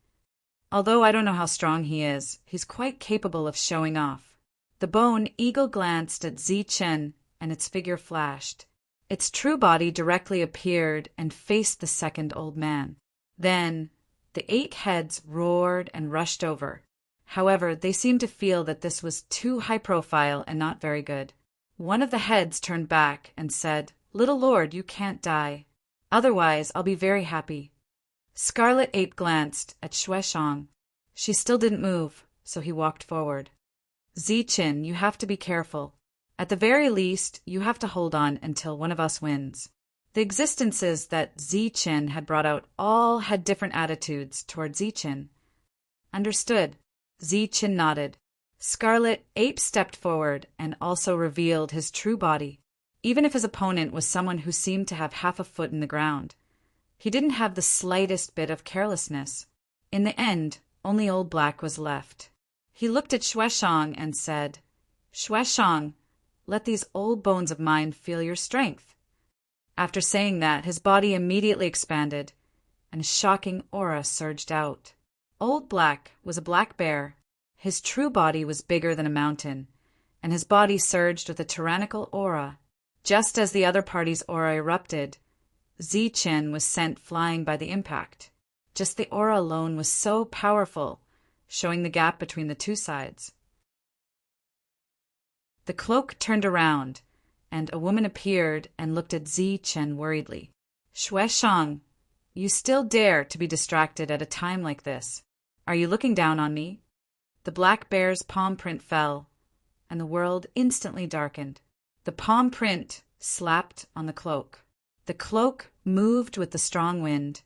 Although I don't know how strong he is, he's quite capable of showing off. The bone eagle glanced at Zichin and its figure flashed. Its true body directly appeared and faced the second old man. Then, the 8 heads roared and rushed over. However, they seemed to feel that this was too high profile and not very good. One of the heads turned back and said, "Little lord, you can't die. Otherwise, I'll be very happy." Scarlet Ape glanced at Shueshang. She still didn't move, so he walked forward. "Zichin, you have to be careful. At the very least, you have to hold on until one of us wins." The existences that Zichin had brought out all had different attitudes toward Zichin. "Understood." Zichin nodded. Scarlet Ape stepped forward and also revealed his true body, even if his opponent was someone who seemed to have half a foot in the ground. He didn't have the slightest bit of carelessness. In the end, only Old Black was left. He looked at Shueshang and said, "Shueshang, let these old bones of mine feel your strength." After saying that, his body immediately expanded, and a shocking aura surged out. Old Black was a black bear. His true body was bigger than a mountain, and his body surged with a tyrannical aura. Just as the other party's aura erupted, Zichin was sent flying by the impact. Just the aura alone was so powerful, showing the gap between the two sides. The cloak turned around, and a woman appeared and looked at Zichin worriedly. "Shueshang, you still dare to be distracted at a time like this. Are you looking down on me?" The black bear's palm print fell, and the world instantly darkened. The palm print slapped on the cloak. The cloak moved with the strong wind,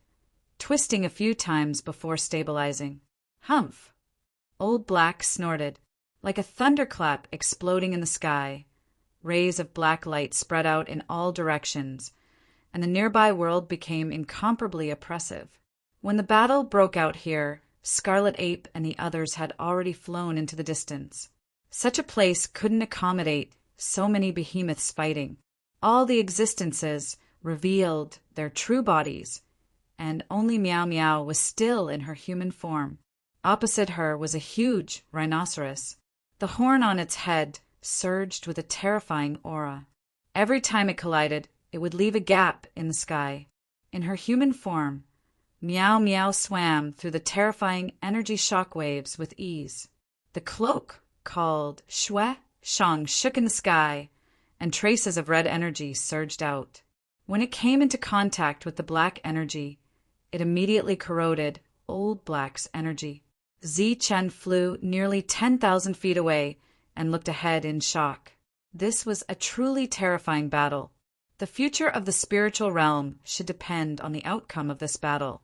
twisting a few times before stabilizing. "Humph!" Old Black snorted, like a thunderclap exploding in the sky. Rays of black light spread out in all directions, and the nearby world became incomparably oppressive. When the battle broke out here, Scarlet Ape and the others had already flown into the distance. Such a place couldn't accommodate so many behemoths fighting. All the existences revealed their true bodies, and only Meow Meow was still in her human form. Opposite her was a huge rhinoceros. The horn on its head surged with a terrifying aura. Every time it collided, it would leave a gap in the sky. In her human form, Meow Meow swam through the terrifying energy shock waves with ease. The cloak, called Shueshang, shook in the sky, and traces of red energy surged out. When it came into contact with the black energy, it immediately corroded Old Black's energy. Zichin flew nearly 10,000 feet away and looked ahead in shock. This was a truly terrifying battle. The future of the spiritual realm should depend on the outcome of this battle.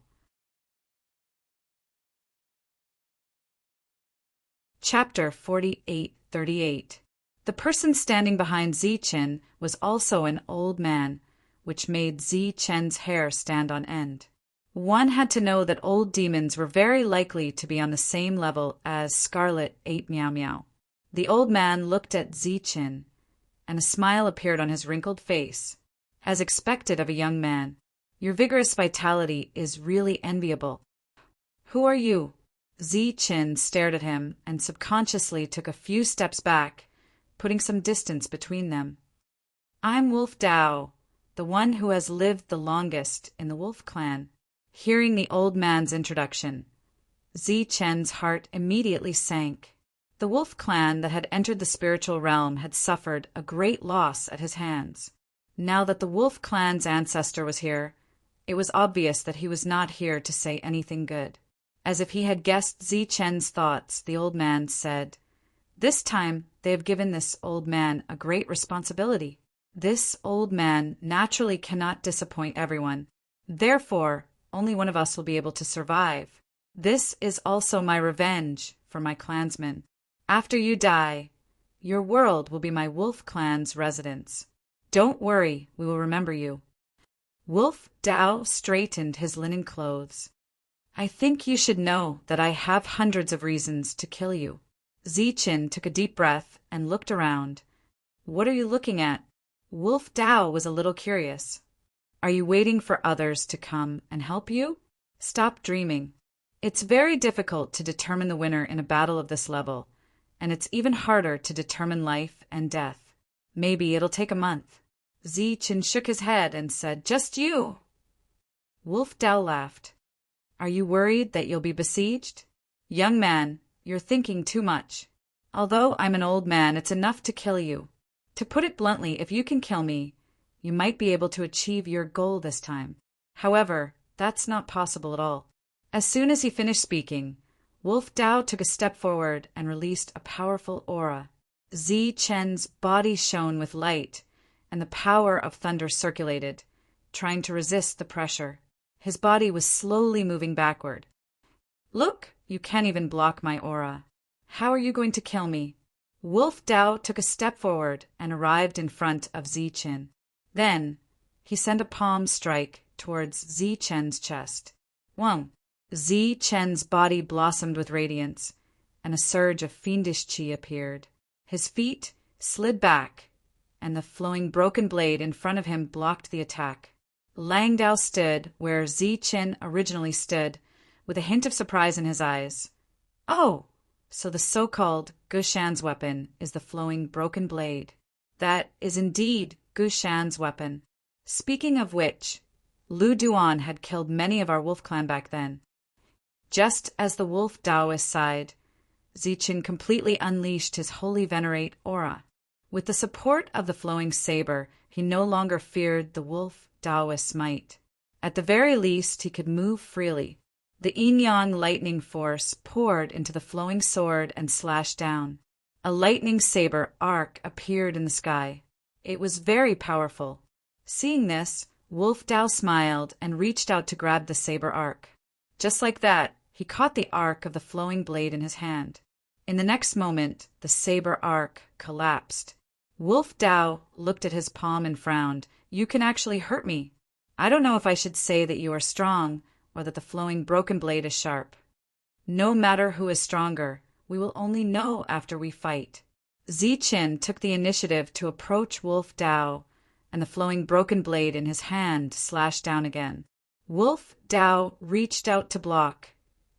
Chapter 48:38. The person standing behind Zichin was also an old man, which made Zichin's hair stand on end. One had to know that old demons were very likely to be on the same level as Scarlet Ape Meow Meow. The old man looked at Zichin, and a smile appeared on his wrinkled face. As expected of a young man, your vigorous vitality is really enviable. "Who are you?" Zichin stared at him and subconsciously took a few steps back, putting some distance between them. "I'm Wolf Dao, the one who has lived the longest in the Wolf Clan." Hearing the old man's introduction, Zichin's heart immediately sank. The Wolf Clan that had entered the spiritual realm had suffered a great loss at his hands. Now that the Wolf Clan's ancestor was here, it was obvious that he was not here to say anything good. As if he had guessed Zichin's thoughts, the old man said, "This time they have given this old man a great responsibility. This old man naturally cannot disappoint everyone. Therefore, only one of us will be able to survive. This is also my revenge for my clansmen. After you die, your world will be my Wolf Clan's residence. Don't worry, we will remember you." Wolf Dao straightened his linen clothes. "I think you should know that I have hundreds of reasons to kill you." Zichin took a deep breath and looked around. "What are you looking at?" Wolf Dao was a little curious. "Are you waiting for others to come and help you? Stop dreaming. It's very difficult to determine the winner in a battle of this level, and it's even harder to determine life and death. Maybe it'll take a month. Zichen shook his head and said, "Just you." Wolf Dao laughed. "Are you worried that you'll be besieged? Young man, you're thinking too much. Although I'm an old man, it's enough to kill you. To put it bluntly, if you can kill me, you might be able to achieve your goal this time. However, that's not possible at all." As soon as he finished speaking, Wolf Dao took a step forward and released a powerful aura. Zichen's body shone with light, and the power of thunder circulated, trying to resist the pressure. His body was slowly moving backward. "Look, you can't even block my aura. How are you going to kill me?" Wolf Dao took a step forward and arrived in front of Zichen. Then, he sent a palm strike towards Zichen's chest. Whoa! Zichen's body blossomed with radiance, and a surge of fiendish chi appeared. His feet slid back, and the flowing broken blade in front of him blocked the attack. Lang Dao stood where Zichen originally stood, with a hint of surprise in his eyes. "Oh, so the so-called Gushan's weapon is the flowing broken blade. That is indeed Gushan's weapon. Speaking of which, Lu Duan had killed many of our wolf clan back then." Just as the wolf Taoist sighed, Zichen completely unleashed his holy venerate aura. With the support of the flowing saber, he no longer feared the wolf Taoist's might. At the very least, he could move freely. The yin-yang lightning force poured into the flowing sword and slashed down. A lightning saber arc appeared in the sky. It was very powerful. Seeing this, Wolf Dao smiled and reached out to grab the saber arc. Just like that, he caught the arc of the flowing blade in his hand. In the next moment, the saber arc collapsed. Wolf Dao looked at his palm and frowned. "You can actually hurt me. I don't know if I should say that you are strong or that the flowing broken blade is sharp. No matter who is stronger, we will only know after we fight." Zichen took the initiative to approach Wolf Dao, and the flowing broken blade in his hand slashed down again. Wolf Dao reached out to block,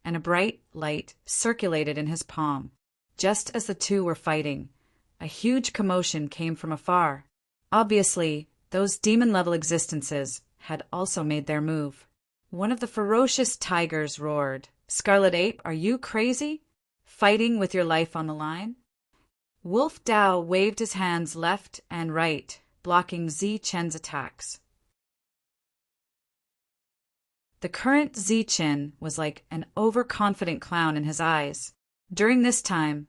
and a bright light circulated in his palm. Just as the two were fighting, a huge commotion came from afar. Obviously, those demon-level existences had also made their move. One of the ferocious tigers roared, "Scarlet Ape, are you crazy? Fighting with your life on the line?" Wolf Dao waved his hands left and right, blocking Zichen's attacks. The current Zichen was like an overconfident clown in his eyes. During this time,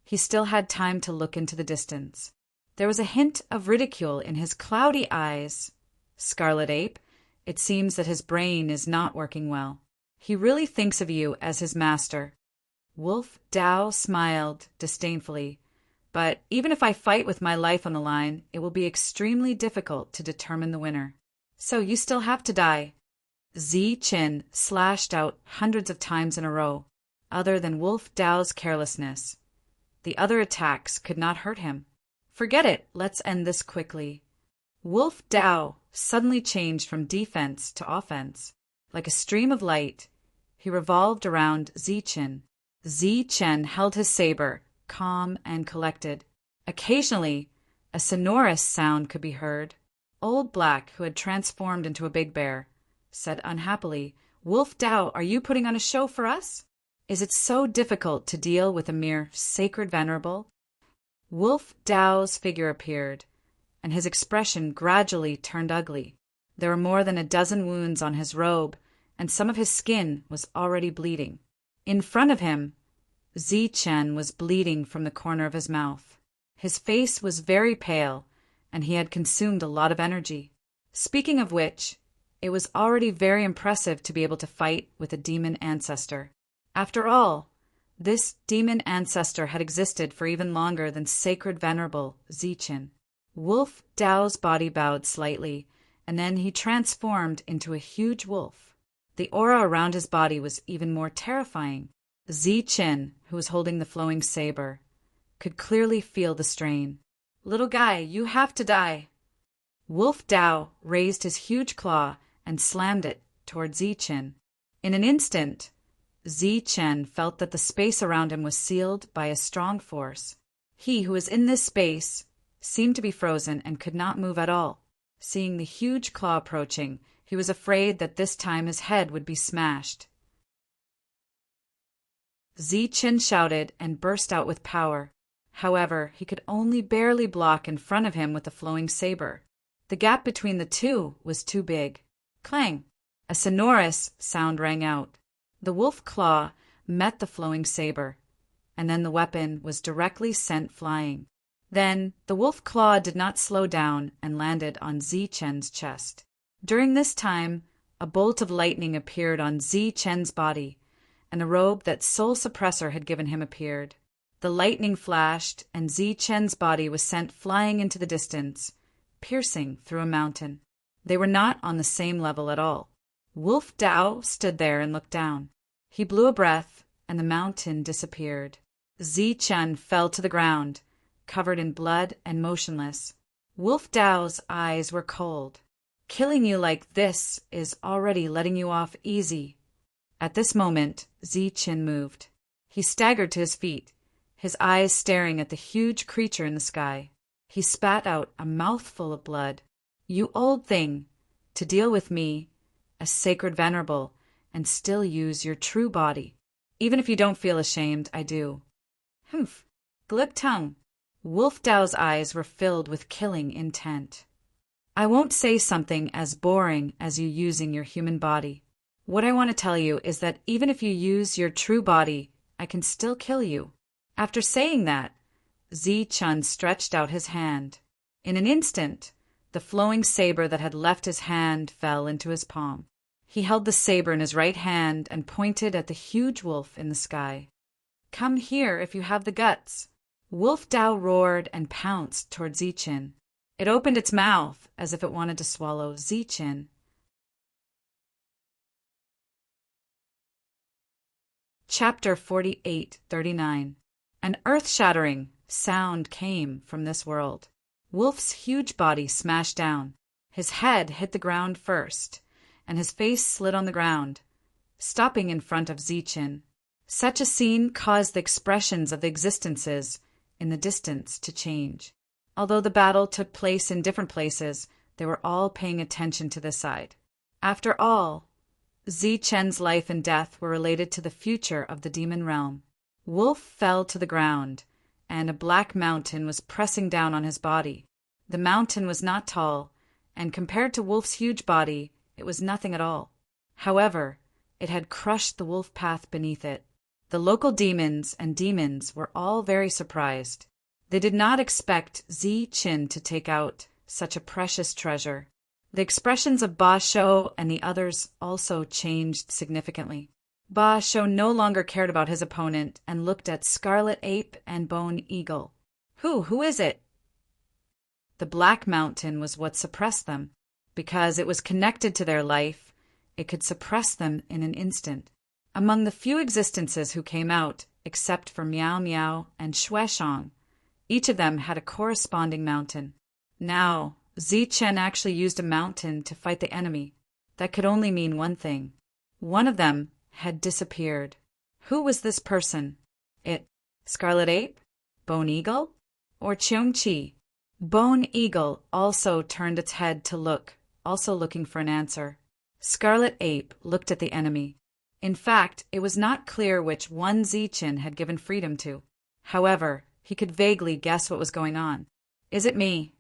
he still had time to look into the distance. There was a hint of ridicule in his cloudy eyes. "Scarlet Ape, it seems that his brain is not working well. He really thinks of you as his master." Wolf Dao smiled disdainfully. "But even if I fight with my life on the line, it will be extremely difficult to determine the winner. So you still have to die." Zichen slashed out hundreds of times in a row. Other than Wolf Dao's carelessness, the other attacks could not hurt him. "Forget it, let's end this quickly." Wolf Dao suddenly changed from defense to offense. Like a stream of light, he revolved around Zichen. Zichen held his saber, calm and collected. Occasionally, a sonorous sound could be heard. Old Black, who had transformed into a big bear, said unhappily, "Wolf Dao, are you putting on a show for us? Is it so difficult to deal with a mere sacred venerable?" Wolf Dao's figure appeared, and his expression gradually turned ugly. There were more than a dozen wounds on his robe, and some of his skin was already bleeding. In front of him, Zichen was bleeding from the corner of his mouth. His face was very pale, and he had consumed a lot of energy. Speaking of which, it was already very impressive to be able to fight with a demon ancestor. After all, this demon ancestor had existed for even longer than sacred venerable Zichen. Wolf Dao's body bowed slightly, and then he transformed into a huge wolf. The aura around his body was even more terrifying. Zichen, who was holding the flowing saber, could clearly feel the strain. "Little guy, you have to die." Wolf Dao raised his huge claw and slammed it toward Zichen. In an instant, Zichen felt that the space around him was sealed by a strong force. He who was in this space seemed to be frozen and could not move at all. Seeing the huge claw approaching, he was afraid that this time his head would be smashed. Zichen shouted and burst out with power. However, he could only barely block in front of him with the flowing saber. The gap between the two was too big. Clang! A sonorous sound rang out. The wolf claw met the flowing saber, and then the weapon was directly sent flying. Then the wolf claw did not slow down and landed on Zichen's chest. During this time, a bolt of lightning appeared on Zichen's body, and a robe that Soul Suppressor had given him appeared. The lightning flashed, and Zichen's body was sent flying into the distance, piercing through a mountain. They were not on the same level at all. Wolf Dao stood there and looked down. He blew a breath, and the mountain disappeared. Zichen fell to the ground, covered in blood and motionless. Wolf Dao's eyes were cold. Killing you like this is already letting you off easy. At this moment, Zichen moved. He staggered to his feet, his eyes staring at the huge creature in the sky. He spat out a mouthful of blood. You old thing, to deal with me, a sacred venerable, and still use your true body. Even if you don't feel ashamed, I do. Humph. Glick tongue. Wolf Dao's eyes were filled with killing intent. I won't say something as boring as you using your human body. What I want to tell you is that even if you use your true body, I can still kill you. After saying that, Zichen stretched out his hand. In an instant, the flowing saber that had left his hand fell into his palm. He held the saber in his right hand and pointed at the huge wolf in the sky. Come here if you have the guts. Wolf Dao roared and pounced toward Zichen. It opened its mouth as if it wanted to swallow Zichen. Chapter 48:39. An earth-shattering sound came from this world. Wolf's huge body smashed down. His head hit the ground first, and his face slid on the ground, stopping in front of Zichen. Such a scene caused the expressions of the existences in the distance to change. Although the battle took place in different places, they were all paying attention to this side. After all, Zichen's life and death were related to the future of the demon realm. Wolf fell to the ground, and a black mountain was pressing down on his body. The mountain was not tall, and compared to Wolf's huge body, it was nothing at all. However, it had crushed the wolf path beneath it. The local demons and demons were all very surprised. They did not expect Zichen to take out such a precious treasure. The expressions of Ba Shou and the others also changed significantly. Ba Shou no longer cared about his opponent and looked at Scarlet Ape and Bone Eagle. Who is it? The Black Mountain was what suppressed them. Because it was connected to their life, it could suppress them in an instant. Among the few existences who came out, except for Miao Miao and Shueshang, each of them had a corresponding mountain. Now, Zichen actually used a mountain to fight the enemy. That could only mean one thing. One of them had disappeared. Who was this person? Scarlet Ape? Bone Eagle? Or Cheongqi? Bone Eagle also turned its head to look, also looking for an answer. Scarlet Ape looked at the enemy. In fact, it was not clear which one Zichen had given freedom to. However, he could vaguely guess what was going on. Is it me?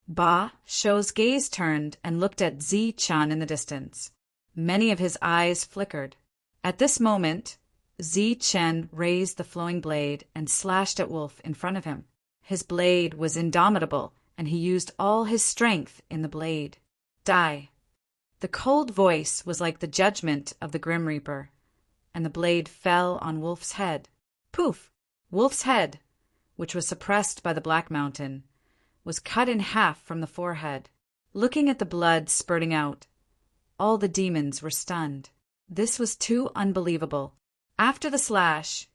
Ba Shou's gaze turned and looked at Zichen in the distance. Many of his eyes flickered. At this moment, Zichen raised the flowing blade and slashed at Wolf in front of him. His blade was indomitable, and he used all his strength in the blade. Die. The cold voice was like the judgment of the Grim Reaper, and the blade fell on Wolf's head. Poof! Wolf's head, which was suppressed by the Black Mountain, was cut in half from the forehead. Looking at the blood spurting out, all the demons were stunned. This was too unbelievable. After the slash,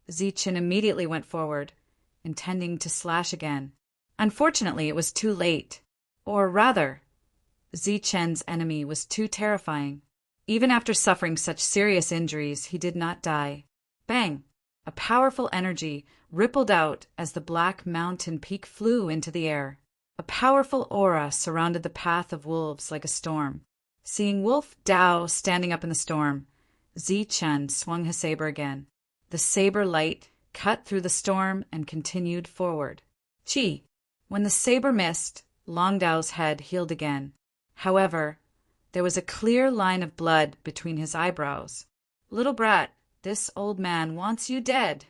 Zichen immediately went forward, intending to slash again. Unfortunately, it was too late. Or rather, Zichen's enemy was too terrifying. Even after suffering such serious injuries, he did not die. Bang! A powerful energy rippled out as the black mountain peak flew into the air. A powerful aura surrounded the path of wolves like a storm. Seeing Wolf Dao standing up in the storm, Zichen swung his saber again. The saber light cut through the storm and continued forward. Chi! When the saber missed, Long Dao's head healed again. However, there was a clear line of blood between his eyebrows. "Little brat, this old man wants you dead."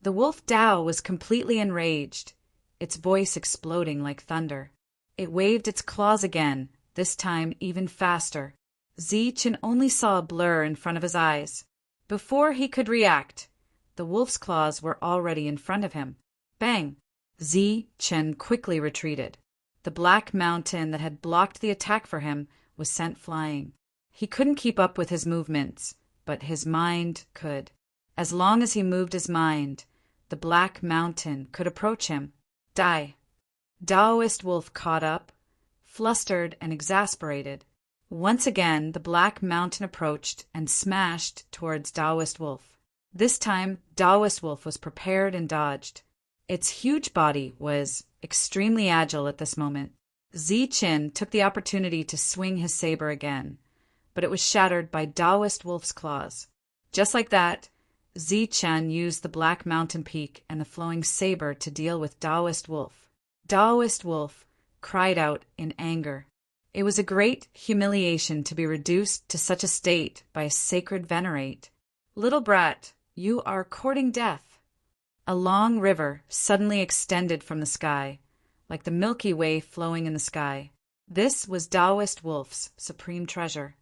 The Wolf Dao was completely enraged, its voice exploding like thunder. It waved its claws again, this time even faster. Zichen only saw a blur in front of his eyes. Before he could react, the wolf's claws were already in front of him. Bang! Zichen quickly retreated. The black mountain that had blocked the attack for him was sent flying. He couldn't keep up with his movements, but his mind could. As long as he moved his mind, the black mountain could approach him. Die! Daoist wolf caught up, flustered and exasperated. Once again, the black mountain approached and smashed towards Daoist wolf. This time, Daoist wolf was prepared and dodged. Its huge body was extremely agile at this moment. Zichen took the opportunity to swing his saber again, but it was shattered by Daoist wolf's claws. Just like that, Zichen used the black mountain peak and the flowing saber to deal with Daoist wolf. Daoist wolf cried out in anger. It was a great humiliation to be reduced to such a state by a sacred venerate. "Little brat, you are courting death." A long river suddenly extended from the sky, like the Milky Way flowing in the sky. This was Daoist wolf's supreme treasure.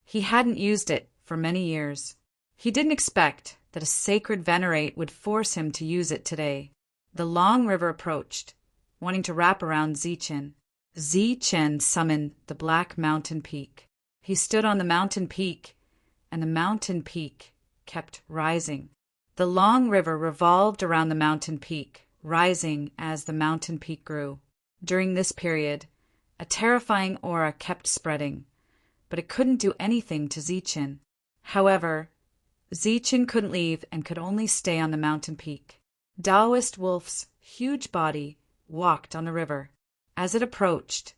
He hadn't used it for many years. He didn't expect that a sacred venerate would force him to use it today. The long river approached, wanting to wrap around Zichen. Zichen summoned the black mountain peak. He stood on the mountain peak, and the mountain peak kept rising. The long river revolved around the mountain peak, rising as the mountain peak grew. During this period, a terrifying aura kept spreading, but it couldn't do anything to Zichen. However, Zichen couldn't leave and could only stay on the mountain peak. Daoist wolf's huge body walked on the river. As it approached,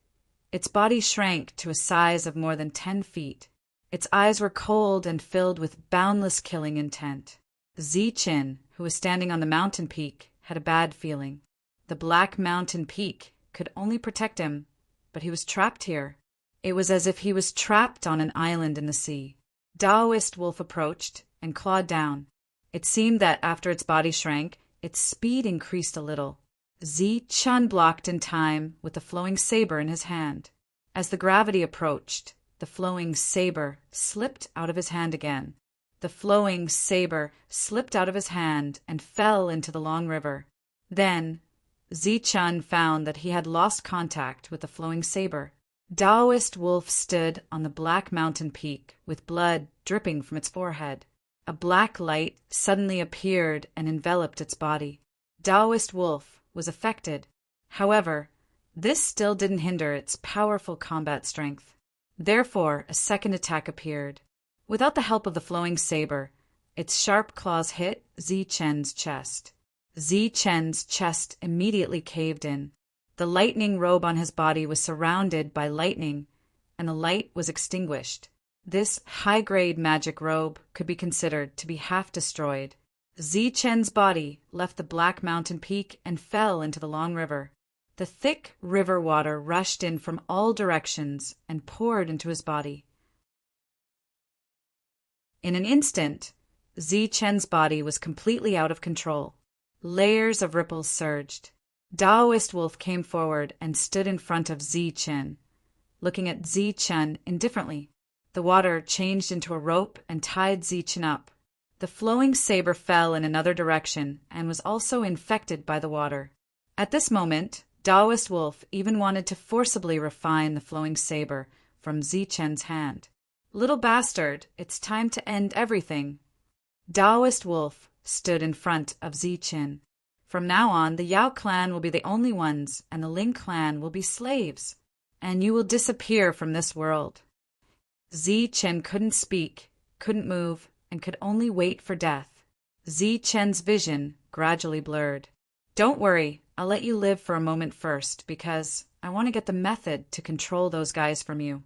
its body shrank to a size of more than 10 feet. Its eyes were cold and filled with boundless killing intent. Zichen, who was standing on the mountain peak, had a bad feeling. The black mountain peak could only protect him, but he was trapped here. It was as if he was trapped on an island in the sea. Daoist wolf approached and clawed down. It seemed that after its body shrank, its speed increased a little. Zichen blocked in time with the flowing saber in his hand. As the gravity approached, the flowing saber slipped out of his hand again. The flowing saber slipped out of his hand and fell into the long river. Then, Zichen found that he had lost contact with the flowing saber. Daoist wolf stood on the black mountain peak with blood dripping from its forehead. A black light suddenly appeared and enveloped its body. Daoist wolf was affected. However, this still didn't hinder its powerful combat strength. Therefore, a second attack appeared. Without the help of the flowing saber, its sharp claws hit Zichen's chest. Zichen's chest immediately caved in. The lightning robe on his body was surrounded by lightning, and the light was extinguished. This high-grade magic robe could be considered to be half destroyed. Zichen's body left the black mountain peak and fell into the long river. The thick river water rushed in from all directions and poured into his body. In an instant, Zichen's body was completely out of control. Layers of ripples surged. Daoist wolf came forward and stood in front of Zichen, looking at Zichen indifferently. The water changed into a rope and tied Zichen up. The flowing saber fell in another direction and was also infected by the water. At this moment, Daoist wolf even wanted to forcibly refine the flowing saber from Zichen's hand. "Little bastard, it's time to end everything." Daoist wolf stood in front of Zichen. "From now on, the Yao clan will be the only ones, and the Ling clan will be slaves, and you will disappear from this world." Zichen couldn't speak, couldn't move, and could only wait for death. Zi-Chen's vision gradually blurred. Don't worry, I'll let you live for a moment first, because I want to get the method to control those guys from you.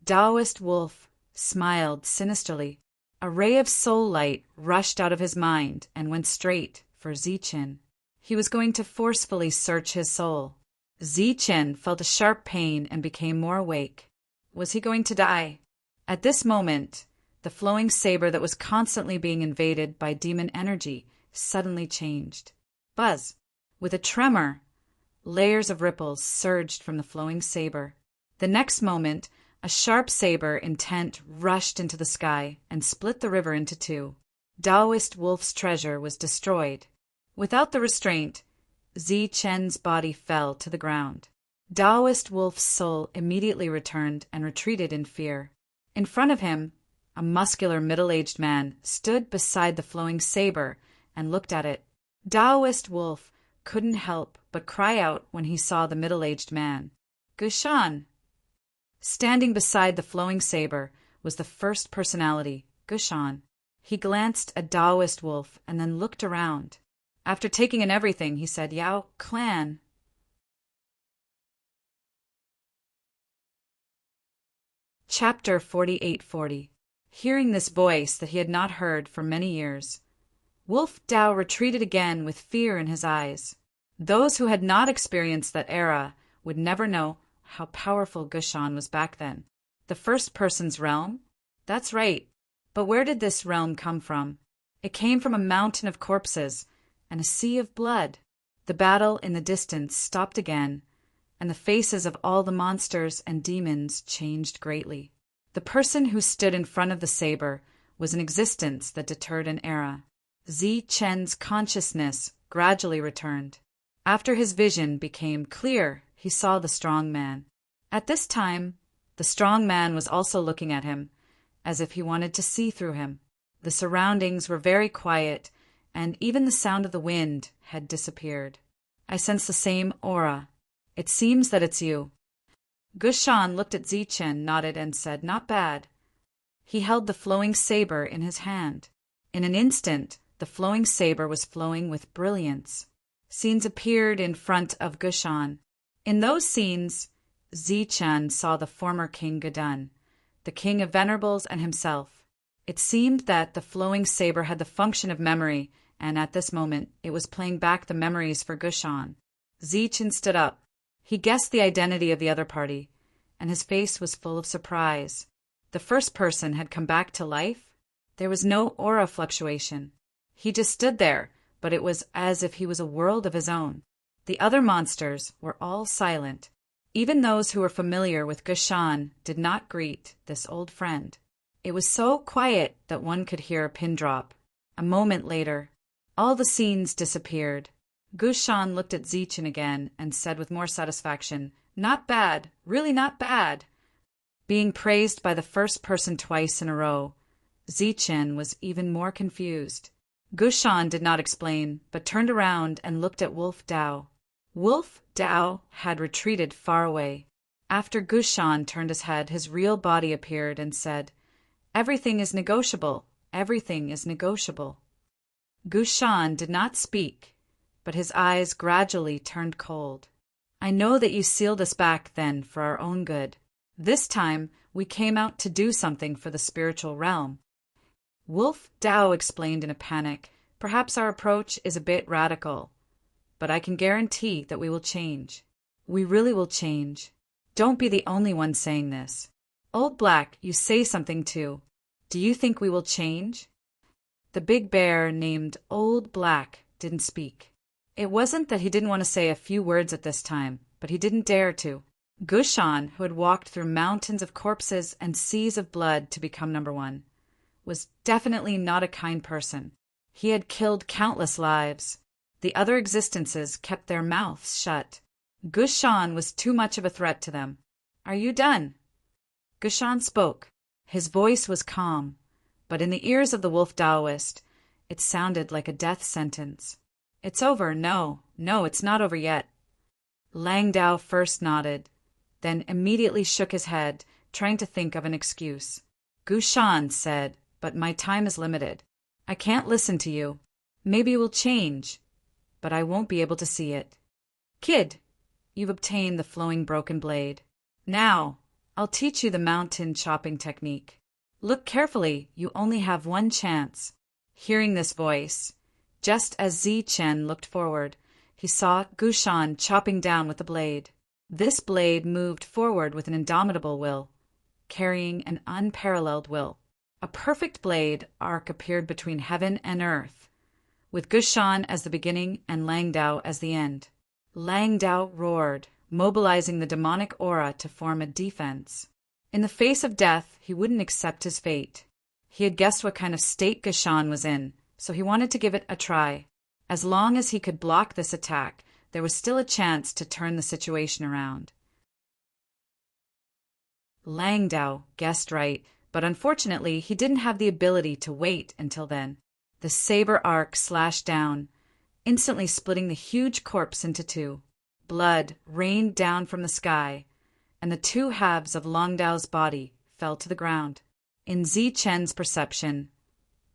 Taoist Wolf smiled sinisterly. A ray of soul light rushed out of his mind and went straight for Zi-Chen. He was going to forcefully search his soul. Zi-Chen felt a sharp pain and became more awake. Was he going to die? At this moment, the flowing saber that was constantly being invaded by demon energy suddenly changed. Buzz! With a tremor, layers of ripples surged from the flowing saber. The next moment, a sharp saber intent rushed into the sky and split the river into two. Taoist Wolf's treasure was destroyed. Without the restraint, Zi-Chen's body fell to the ground. Taoist Wolf's soul immediately returned and retreated in fear. In front of him, a muscular middle-aged man stood beside the flowing saber and looked at it. Taoist Wolf couldn't help but cry out when he saw the middle-aged man. Gushan! Standing beside the flowing saber was the first personality, Gushan. He glanced at Taoist Wolf and then looked around. After taking in everything, he said, Yao clan. Chapter 4840. Hearing this voice that he had not heard for many years, Wolf Dao retreated again with fear in his eyes. Those who had not experienced that era would never know how powerful Gushan was back then. The first person's realm? That's right. But where did this realm come from? It came from a mountain of corpses and a sea of blood. The battle in the distance stopped again, and the faces of all the monsters and demons changed greatly. The person who stood in front of the saber was an existence that deterred an era. Zi-Chen's consciousness gradually returned. After his vision became clear, he saw the strong man. At this time, the strong man was also looking at him, as if he wanted to see through him. The surroundings were very quiet, and even the sound of the wind had disappeared. I sense the same aura. It seems that it's you. Gushan looked at Zi-Chen, nodded, and said, Not bad. He held the flowing saber in his hand. In an instant, the flowing saber was flowing with brilliance. Scenes appeared in front of Gushan. In those scenes, Zi-Chen saw the former King Gedun, the king of venerables, and himself. It seemed that the flowing saber had the function of memory, and at this moment it was playing back the memories for Gushan. Zi-Chen stood up. He guessed the identity of the other party, and his face was full of surprise. The first person had come back to life. There was no aura fluctuation. He just stood there, but it was as if he was a world of his own. The other monsters were all silent. Even those who were familiar with Gushan did not greet this old friend. It was so quiet that one could hear a pin drop. A moment later, all the scenes disappeared. Gushan looked at Zi-Chen again and said with more satisfaction, Not bad, really not bad. Being praised by the first person twice in a row, Zi-Chen was even more confused. Gushan did not explain, but turned around and looked at Wolf Dao. Wolf Dao had retreated far away. After Gushan turned his head, his real body appeared and said, Everything is negotiable. Everything is negotiable. Gushan did not speak, but his eyes gradually turned cold. I know that you sealed us back then for our own good. This time, we came out to do something for the spiritual realm. Wolf Dao explained in a panic, Perhaps our approach is a bit radical, but I can guarantee that we will change. We really will change. Don't be the only one saying this. Old Black, you say something too. Do you think we will change? The big bear named Old Black didn't speak. It wasn't that he didn't want to say a few words at this time, but he didn't dare to. Gushan, who had walked through mountains of corpses and seas of blood to become number one, was definitely not a kind person. He had killed countless lives. The other existences kept their mouths shut. Gushan was too much of a threat to them. Are you done? Gushan spoke. His voice was calm, but in the ears of the wolf Taoist, it sounded like a death sentence. It's over. No, it's not over yet. Lang Dao first nodded, then immediately shook his head, trying to think of an excuse. Gushan said, but my time is limited. I can't listen to you. Maybe we'll change, but I won't be able to see it. Kid, you've obtained the flowing broken blade. Now, I'll teach you the mountain chopping technique. Look carefully, you only have one chance. Hearing this voice, just as Zichen looked forward, he saw Gushan chopping down with the blade. This blade moved forward with an indomitable will, carrying an unparalleled will. A perfect blade arc appeared between heaven and earth, with Gushan as the beginning and Langdao as the end. Langdao roared, mobilizing the demonic aura to form a defense. In the face of death, he wouldn't accept his fate. He had guessed what kind of state Gushan was in, so he wanted to give it a try. As long as he could block this attack, there was still a chance to turn the situation around. Langdao guessed right, but unfortunately he didn't have the ability to wait until then. The saber arc slashed down, instantly splitting the huge corpse into two. Blood rained down from the sky, and the two halves of Langdao's body fell to the ground. In Zichen's perception,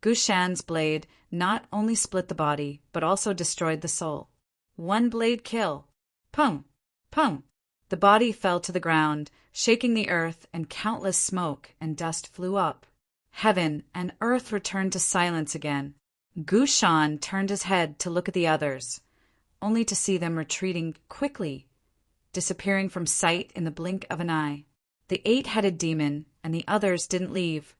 Gushan's blade not only split the body, but also destroyed the soul. One blade kill. Pung! Pung! The body fell to the ground, shaking the earth, and countless smoke and dust flew up. Heaven and earth returned to silence again. Gushan turned his head to look at the others, only to see them retreating quickly, disappearing from sight in the blink of an eye. The eight-headed demon and the others didn't leave,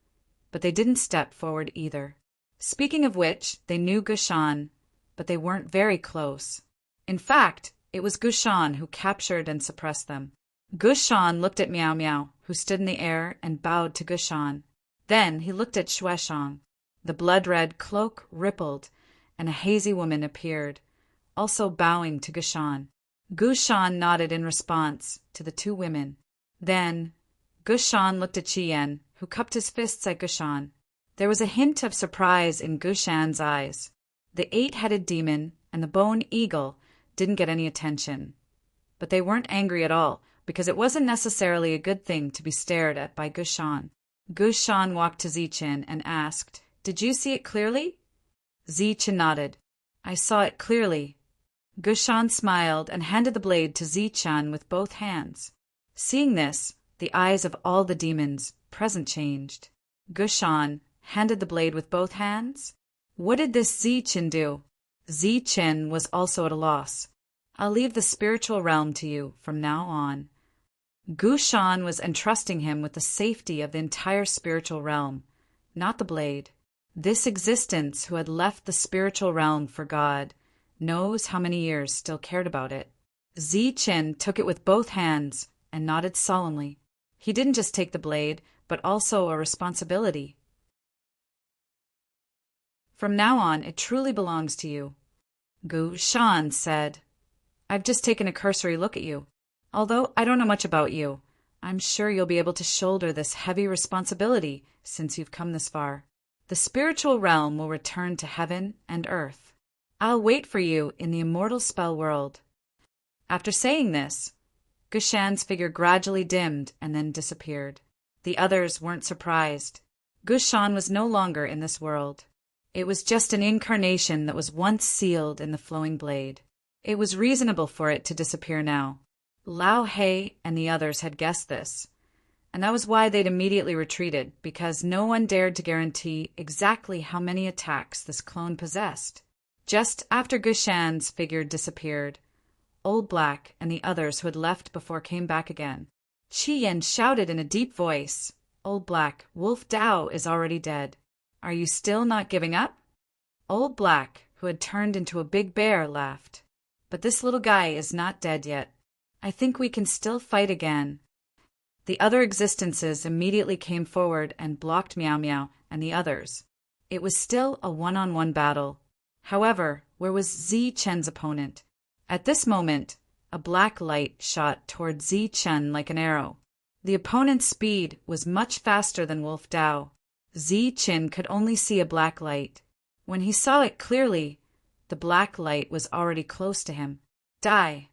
but they didn't step forward either. Speaking of which, they knew Gushan, but they weren't very close. In fact, it was Gushan who captured and suppressed them. Gushan looked at Miao Miao, who stood in the air, and bowed to Gushan. Then he looked at Shueshang. The blood-red cloak rippled, and a hazy woman appeared, also bowing to Gushan. Gushan nodded in response to the two women. Then Gushan looked at Qian, who cupped his fists at Gushan. There was a hint of surprise in Gushan's eyes. The eight-headed demon and the bone eagle didn't get any attention. But they weren't angry at all, because it wasn't necessarily a good thing to be stared at by Gushan. Gushan walked to Zichen and asked, "Did you see it clearly?" Zichen nodded. "I saw it clearly." Gushan smiled and handed the blade to Zichen with both hands. Seeing this, the eyes of all the demons present changed. Gushan handed the blade with both hands? What did this Zichen do? Zichen was also at a loss. "I'll leave the spiritual realm to you from now on." Gushan was entrusting him with the safety of the entire spiritual realm, not the blade. This existence who had left the spiritual realm for God knows how many years still cared about it. Zichen took it with both hands and nodded solemnly. He didn't just take the blade, but also a responsibility. "From now on, it truly belongs to you." Gushan said, "I've just taken a cursory look at you. Although I don't know much about you, I'm sure you'll be able to shoulder this heavy responsibility since you've come this far. The spiritual realm will return to heaven and earth. I'll wait for you in the immortal spell world." After saying this, Gushan's figure gradually dimmed and then disappeared. The others weren't surprised. Gushan was no longer in this world. It was just an incarnation that was once sealed in the flowing blade. It was reasonable for it to disappear now. Lao He and the others had guessed this, and that was why they'd immediately retreated, because no one dared to guarantee exactly how many attacks this clone possessed. Just after Gushan's figure disappeared, Old Black and the others who had left before came back again. Qian shouted in a deep voice, "Old Black, Wolf Dao is already dead. Are you still not giving up?" Old Black, who had turned into a big bear, laughed. "But this little guy is not dead yet. I think we can still fight again." The other existences immediately came forward and blocked Miao Miao and the others. It was still a one-on-one battle. However, where was Zichen's opponent? At this moment, a black light shot toward Zichen like an arrow. The opponent's speed was much faster than Wolf Dao. Zichen could only see a black light. When he saw it clearly, the black light was already close to him. Die!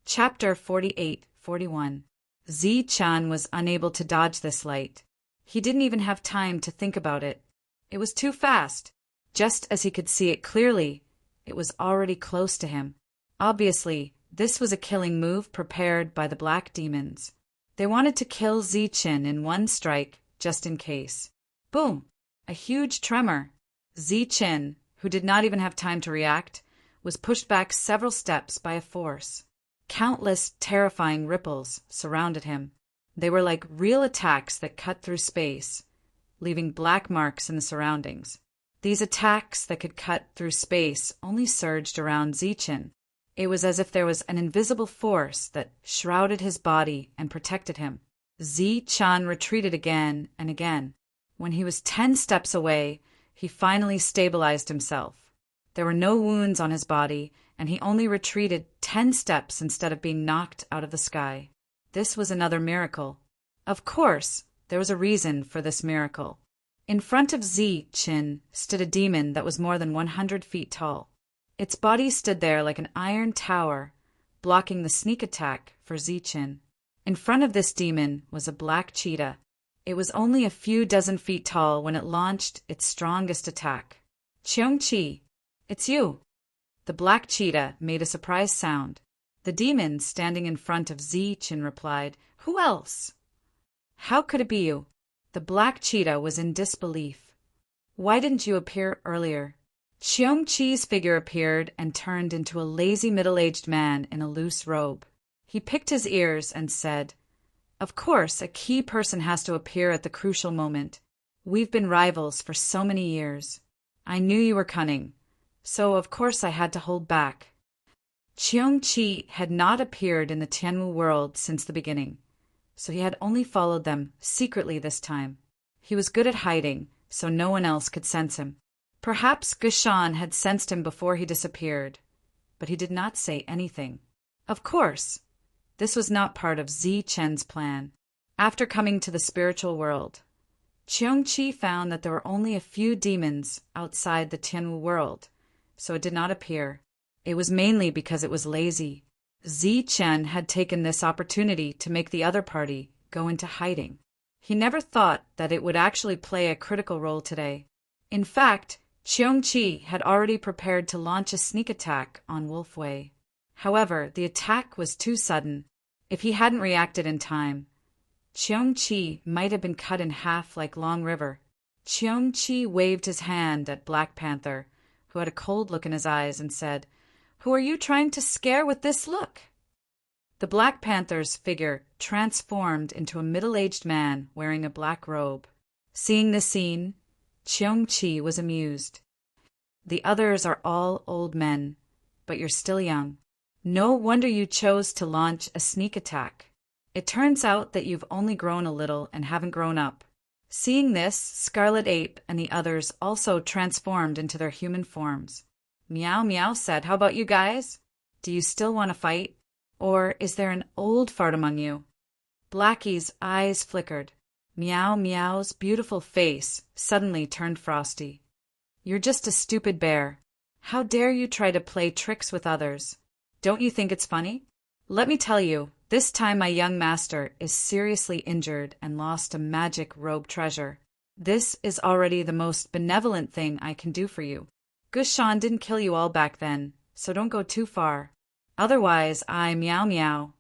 Chapter 48-41. Zi-chan was unable to dodge this light. He didn't even have time to think about it. It was too fast. Just as he could see it clearly, it was already close to him. Obviously, this was a killing move prepared by the black demons. They wanted to kill Zi-chan in one strike, just in case. Boom! A huge tremor. Zi-chan, who did not even have time to react, was pushed back several steps by a force. Countless terrifying ripples surrounded him. They were like real attacks that cut through space, leaving black marks in the surroundings. These attacks that could cut through space only surged around Zi-chan. It was as if there was an invisible force that shrouded his body and protected him. Zi-chan retreated again and again. When he was 10 steps away, he finally stabilized himself. There were no wounds on his body, and he only retreated 10 steps instead of being knocked out of the sky. This was another miracle. Of course, there was a reason for this miracle. In front of Zi-chan stood a demon that was more than 100 feet tall. Its body stood there like an iron tower, blocking the sneak attack for Zi-chan. In front of this demon was a black cheetah. It was only a few dozen feet tall when it launched its strongest attack. Cheong-chi, it's you. The black cheetah made a surprise sound. The demon standing in front of Zi-chan replied, "Who else?" "How could it be you?" The black cheetah was in disbelief. "Why didn't you appear earlier?" Cheong-chi's figure appeared and turned into a lazy middle-aged man in a loose robe. He picked his ears and said, "Of course, a key person has to appear at the crucial moment. We've been rivals for so many years. I knew you were cunning, so of course I had to hold back." Cheong-chi had not appeared in the Tianwu world since the beginning, so he had only followed them secretly this time. He was good at hiding, so no one else could sense him. Perhaps Gushan had sensed him before he disappeared, but he did not say anything. Of course, this was not part of Zi-chan's plan. After coming to the spiritual world, Cheong-chi found that there were only a few demons outside the Tianwu world, so it did not appear. It was mainly because it was lazy. Zi-chan had taken this opportunity to make the other party go into hiding. He never thought that it would actually play a critical role today. In fact, Cheong-chi had already prepared to launch a sneak attack on Wolfway. However, the attack was too sudden. If he hadn't reacted in time, Cheong-chi might have been cut in half like Long River. Cheong-chi waved his hand at Black Panther, who had a cold look in his eyes, and said, "Who are you trying to scare with this look?" The Black Panther's figure transformed into a middle-aged man wearing a black robe. Seeing this scene, Cheong-chi was amused. "The others are all old men, but you're still young. No wonder you chose to launch a sneak attack. It turns out that you've only grown a little and haven't grown up." Seeing this, Scarlet Ape and the others also transformed into their human forms. Meow Meow said, "How about you guys? Do you still want to fight? Or is there an old fart among you?" Blackie's eyes flickered. Meow Meow's beautiful face suddenly turned frosty. "You're just a stupid bear. How dare you try to play tricks with others? Don't you think it's funny? Let me tell you, this time my young master is seriously injured and lost a magic robe treasure. This is already the most benevolent thing I can do for you. Gushan didn't kill you all back then, so don't go too far. Otherwise, I, Meow Meow,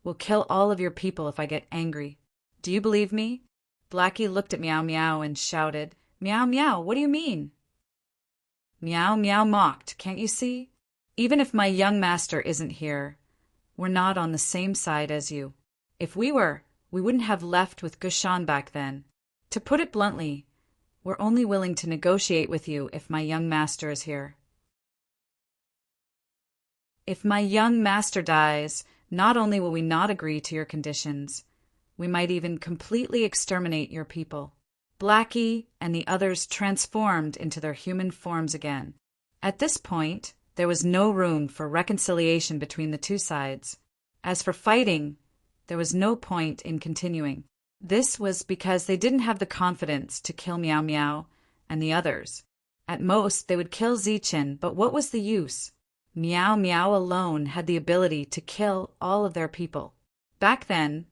will kill all of your people if I get angry. Do you believe me?" Blackie looked at Meow Meow and shouted, "Meow Meow, what do you mean?" Meow Meow mocked, "Can't you see? Even if my young master isn't here, we're not on the same side as you. If we were, we wouldn't have left with Gushan back then. To put it bluntly, we're only willing to negotiate with you if my young master is here. If my young master dies, not only will we not agree to your conditions, we might even completely exterminate your people." Blackie and the others transformed into their human forms again. At this point, there was no room for reconciliation between the two sides. As for fighting, there was no point in continuing. This was because they didn't have the confidence to kill Meow Meow and the others. At most, they would kill Zi-chan, but what was the use? Meow Meow alone had the ability to kill all of their people. Back then,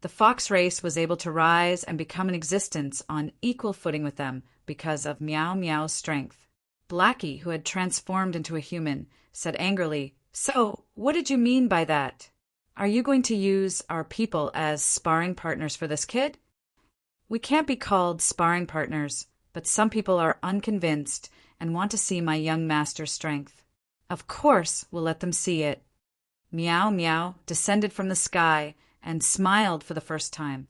The fox race was able to rise and become an existence on equal footing with them because of Meow Meow's strength. Blackie, who had transformed into a human, said angrily, "So, what did you mean by that? Are you going to use our people as sparring partners for this kid?" "We can't be called sparring partners, but some people are unconvinced and want to see my young master's strength. Of course, we'll let them see it." Meow Meow descended from the sky and smiled for the first time.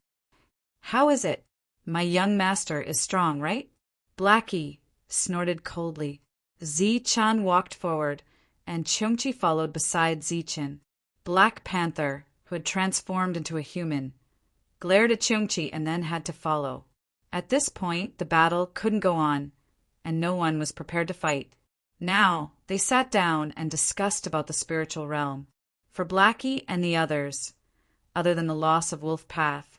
"How is it? My young master is strong, right?" Blackie snorted coldly. Zi-chan walked forward, and Cheongchi followed beside Zi-chan. Black Panther, who had transformed into a human, glared at Cheongchi and then had to follow. At this point, the battle couldn't go on, and no one was prepared to fight. Now, they sat down and discussed about the spiritual realm. For Blackie and the others, other than the loss of Wolf Path,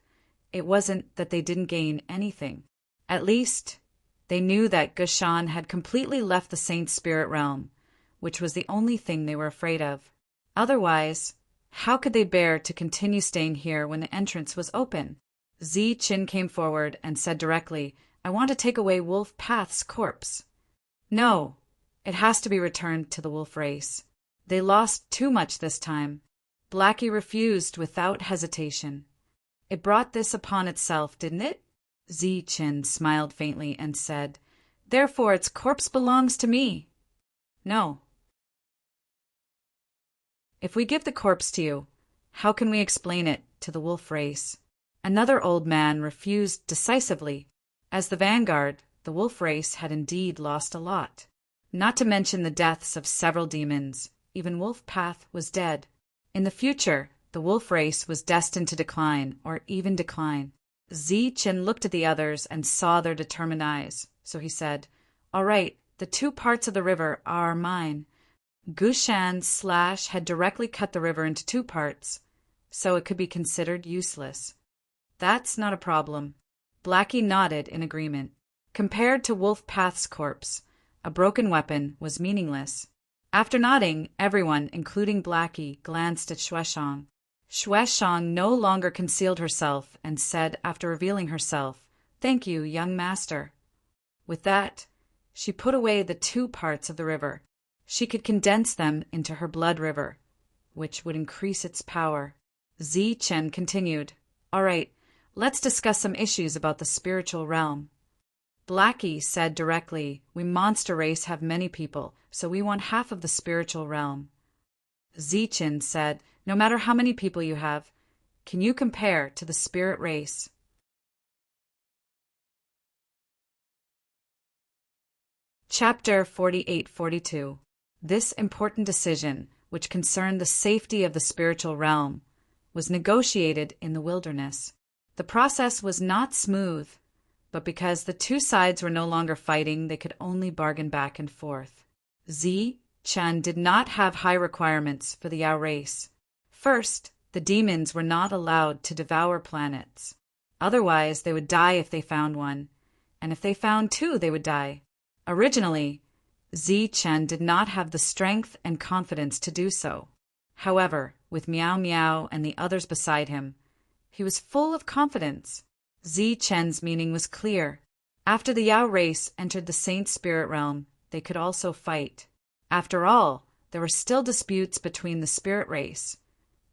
it wasn't that they didn't gain anything. At least, they knew that Gushan had completely left the Saint Spirit realm, which was the only thing they were afraid of. Otherwise, how could they bear to continue staying here when the entrance was open? Zi-chan came forward and said directly, "I want to take away Wolf Path's corpse." "No, it has to be returned to the wolf race. They lost too much this time." Blackie refused without hesitation. "It brought this upon itself, didn't it?" Zi-chan smiled faintly and said, "Therefore its corpse belongs to me." "No. If we give the corpse to you, how can we explain it to the wolf race?" Another old man refused decisively. As the vanguard, the wolf race had indeed lost a lot. Not to mention the deaths of several demons. Even Wolf Path was dead. In the future, the wolf race was destined to decline, or even decline. Zi-chan looked at the others and saw their determined eyes, so he said, "All right, the 2 parts of the river are mine." Gushan's slash had directly cut the river into 2 parts, so it could be considered useless. "That's not a problem." Blackie nodded in agreement. Compared to Wolf Path's corpse, a broken weapon was meaningless. After nodding, everyone, including Blackie, glanced at Shueshang. Shueshang no longer concealed herself and said after revealing herself, "Thank you, young master." With that, she put away the 2 parts of the river. She could condense them into her blood river, which would increase its power. Zi-chan continued, "All right, let's discuss some issues about the spiritual realm." Blackie said directly, "We monster race have many people, so we want half of the spiritual realm." Zi-chan said, "No matter how many people you have, can you compare to the spirit race?" Chapter 48-42. This important decision, which concerned the safety of the spiritual realm, was negotiated in the wilderness. The process was not smooth, but because the 2 sides were no longer fighting, they could only bargain back and forth. Zi-chan did not have high requirements for the Yao race. First, the demons were not allowed to devour planets. Otherwise, they would die if they found one, and if they found 2, they would die. Originally, Zi-chan did not have the strength and confidence to do so. However, with Meow Meow and the others beside him, he was full of confidence. Zi-chan's meaning was clear. After the Yao race entered the Saint Spirit realm, they could also fight. After all, there were still disputes between the spirit race,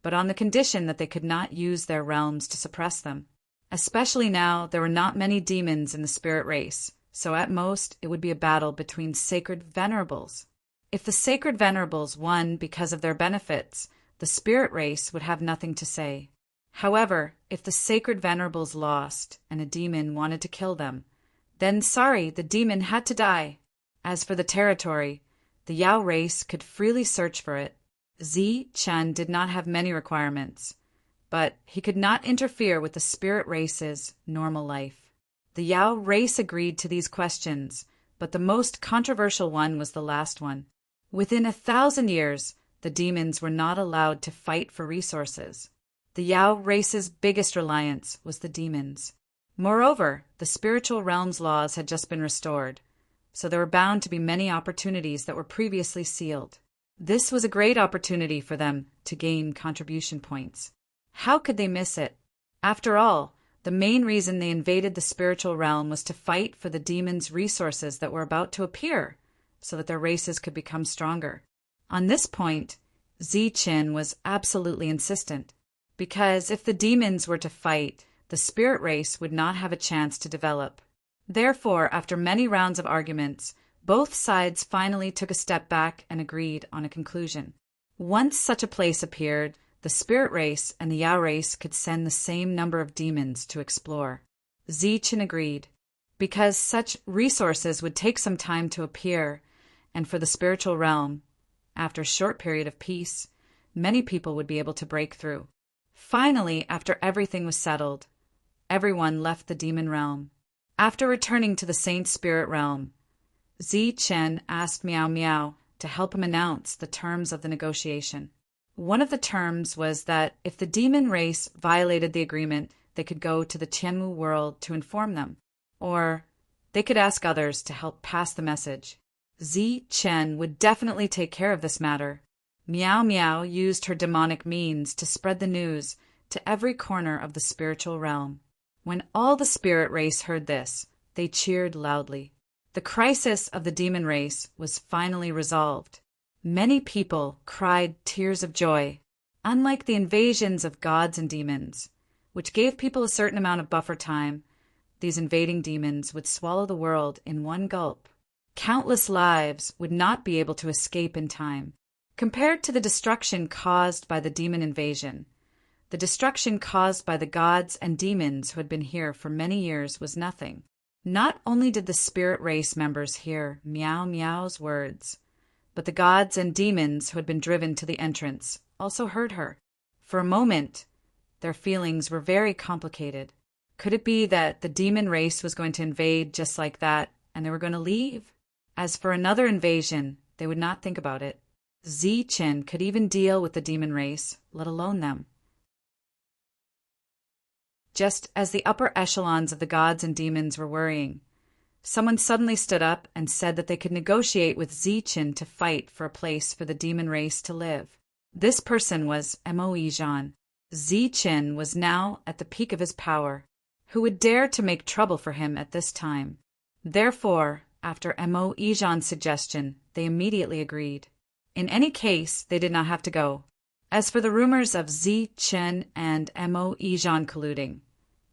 but on the condition that they could not use their realms to suppress them. Especially now, there were not many demons in the spirit race, so at most it would be a battle between sacred venerables. If the sacred venerables won because of their benefits, the spirit race would have nothing to say. However, if the sacred venerables lost and a demon wanted to kill them, then the demon had to die. As for the territory, the Yao race could freely search for it. Zi-chan did not have many requirements, but he could not interfere with the spirit race's normal life. The Yao race agreed to these questions, but the most controversial one was the last one. Within 1,000 years, the demons were not allowed to fight for resources. The Yao race's biggest reliance was the demons. Moreover, the spiritual realm's laws had just been restored, so there were bound to be many opportunities that were previously sealed. This was a great opportunity for them to gain contribution points. How could they miss it? After all, the main reason they invaded the spiritual realm was to fight for the demons' resources that were about to appear, so that their races could become stronger. On this point, Ziqin was absolutely insistent, because if the demons were to fight, the spirit race would not have a chance to develop. Therefore, after many rounds of arguments, both sides finally took a step back and agreed on a conclusion. Once such a place appeared, the spirit race and the Yao race could send the same number of demons to explore. Ziqin agreed, because such resources would take some time to appear, and for the spiritual realm, after a short period of peace, many people would be able to break through. Finally, after everything was settled, everyone left the demon realm. After returning to the saint spirit realm, Ziqin asked Miao Miao to help him announce the terms of the negotiation. One of the terms was that if the demon race violated the agreement, they could go to the Tianmu world to inform them, or they could ask others to help pass the message. Ziqin would definitely take care of this matter. Miao Miao used her demonic means to spread the news to every corner of the spiritual realm. When all the spirit race heard this, they cheered loudly. The crisis of the demon race was finally resolved. Many people cried tears of joy. Unlike the invasions of gods and demons, which gave people a certain amount of buffer time, these invading demons would swallow the world in one gulp. Countless lives would not be able to escape in time. Compared to the destruction caused by the demon invasion, the destruction caused by the gods and demons who had been here for many years was nothing. Not only did the spirit race members hear Miao Miao's words, but the gods and demons who had been driven to the entrance also heard her. For a moment, their feelings were very complicated. Could it be that the demon race was going to invade just like that, and they were going to leave? As for another invasion, they would not think about it. Ziqin could even deal with the demon race, let alone them. Just as the upper echelons of the gods and demons were worrying, someone suddenly stood up and said that they could negotiate with Ziqin to fight for a place for the demon race to live. This person was Mo Yijan. Ziqin was now at the peak of his power. Who would dare to make trouble for him at this time? Therefore, after Mo Yijan's suggestion, they immediately agreed. In any case, they did not have to go. As for the rumors of Ziqin and Mo Yijan colluding,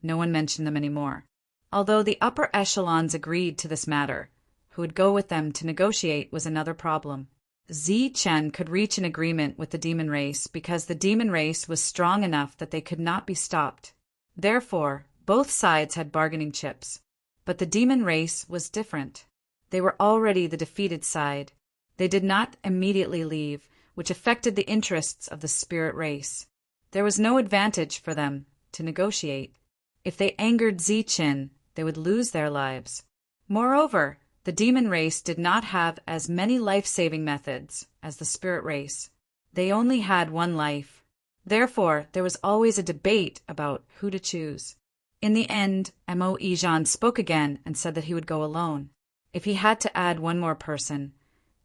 no one mentioned them anymore. Although the upper echelons agreed to this matter, who would go with them to negotiate was another problem. Ziqin could reach an agreement with the demon race because the demon race was strong enough that they could not be stopped. Therefore, both sides had bargaining chips. But the demon race was different. They were already the defeated side. They did not immediately leave, which affected the interests of the spirit race. There was no advantage for them to negotiate. If they angered Ziqin, they would lose their lives. Moreover, the demon race did not have as many life-saving methods as the spirit race. They only had one life. Therefore, there was always a debate about who to choose. In the end, Mo Yijan spoke again and said that he would go alone. If he had to add one more person,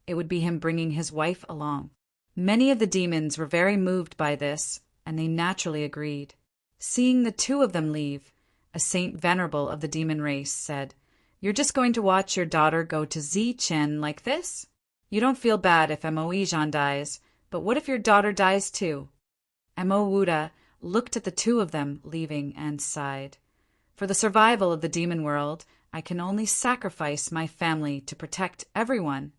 it would be him bringing his wife along. Many of the demons were very moved by this, and they naturally agreed. Seeing the two of them leave, a saint venerable of the demon race said, "You're just going to watch your daughter go to Ziqin like this? You don't feel bad if Mo Yijan dies, but what if your daughter dies too?" Mo Wuda looked at the two of them leaving and sighed. "For the survival of the demon world, I can only sacrifice my family to protect everyone."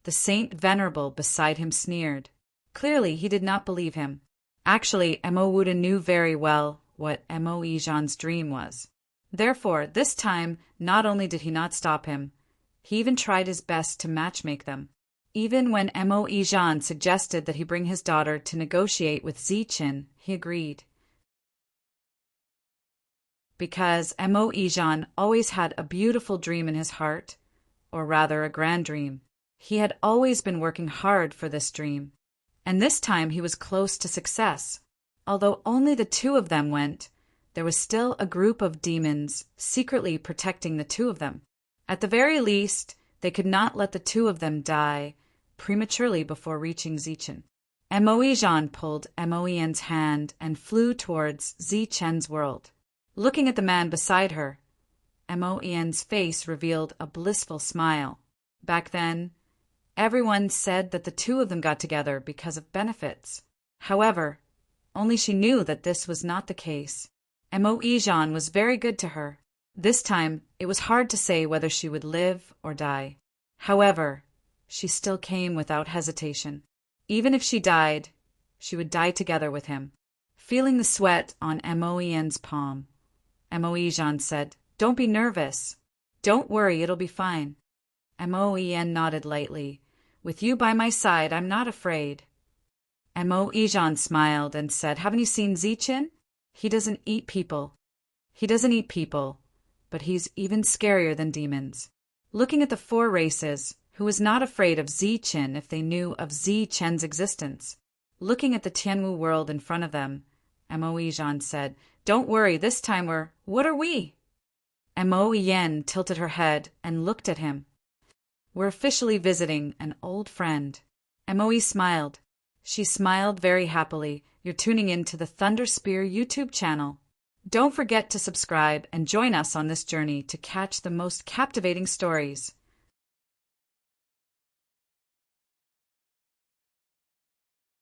The saint venerable beside him sneered. Clearly, he did not believe him. Actually, Mo Wuda knew very well what Mo Yijan's dream was. Therefore, this time, not only did he not stop him, he even tried his best to matchmake them. Even when Mo Yijan suggested that he bring his daughter to negotiate with Ziqin, he agreed. Because Mo Yijan always had a beautiful dream in his heart, or rather a grand dream. He had always been working hard for this dream, and this time he was close to success. Although only the two of them went, there was still a group of demons secretly protecting the two of them. At the very least, they could not let the two of them die prematurely before reaching Ziqin. Mo pulled Moen's hand and flew towards Zichen's world. Looking at the man beside her, Moen's face revealed a blissful smile. Back then, everyone said that the two of them got together because of benefits. However, only she knew that this was not the case. Moen was very good to her. This time, it was hard to say whether she would live or die. However, she still came without hesitation. Even if she died, she would die together with him. Feeling the sweat on Moen's palm, Moen said, "Don't be nervous. Don't worry, it'll be fine." Moen nodded lightly. "With you by my side, I'm not afraid." Moen smiled and said, "Haven't you seen Zichen? He doesn't eat people. He doesn't eat people, but he's even scarier than demons." Looking at the four races, who was not afraid of Zichen if they knew of Zichen's existence? Looking at the Tianwu world in front of them, Moen said, "Don't worry, this time what are we?" Moen tilted her head and looked at him. "We're officially visiting an old friend." Moe smiled. She smiled very happily. "You're tuning in to the Thunder Spear YouTube channel. Don't forget to subscribe and join us on this journey to catch the most captivating stories.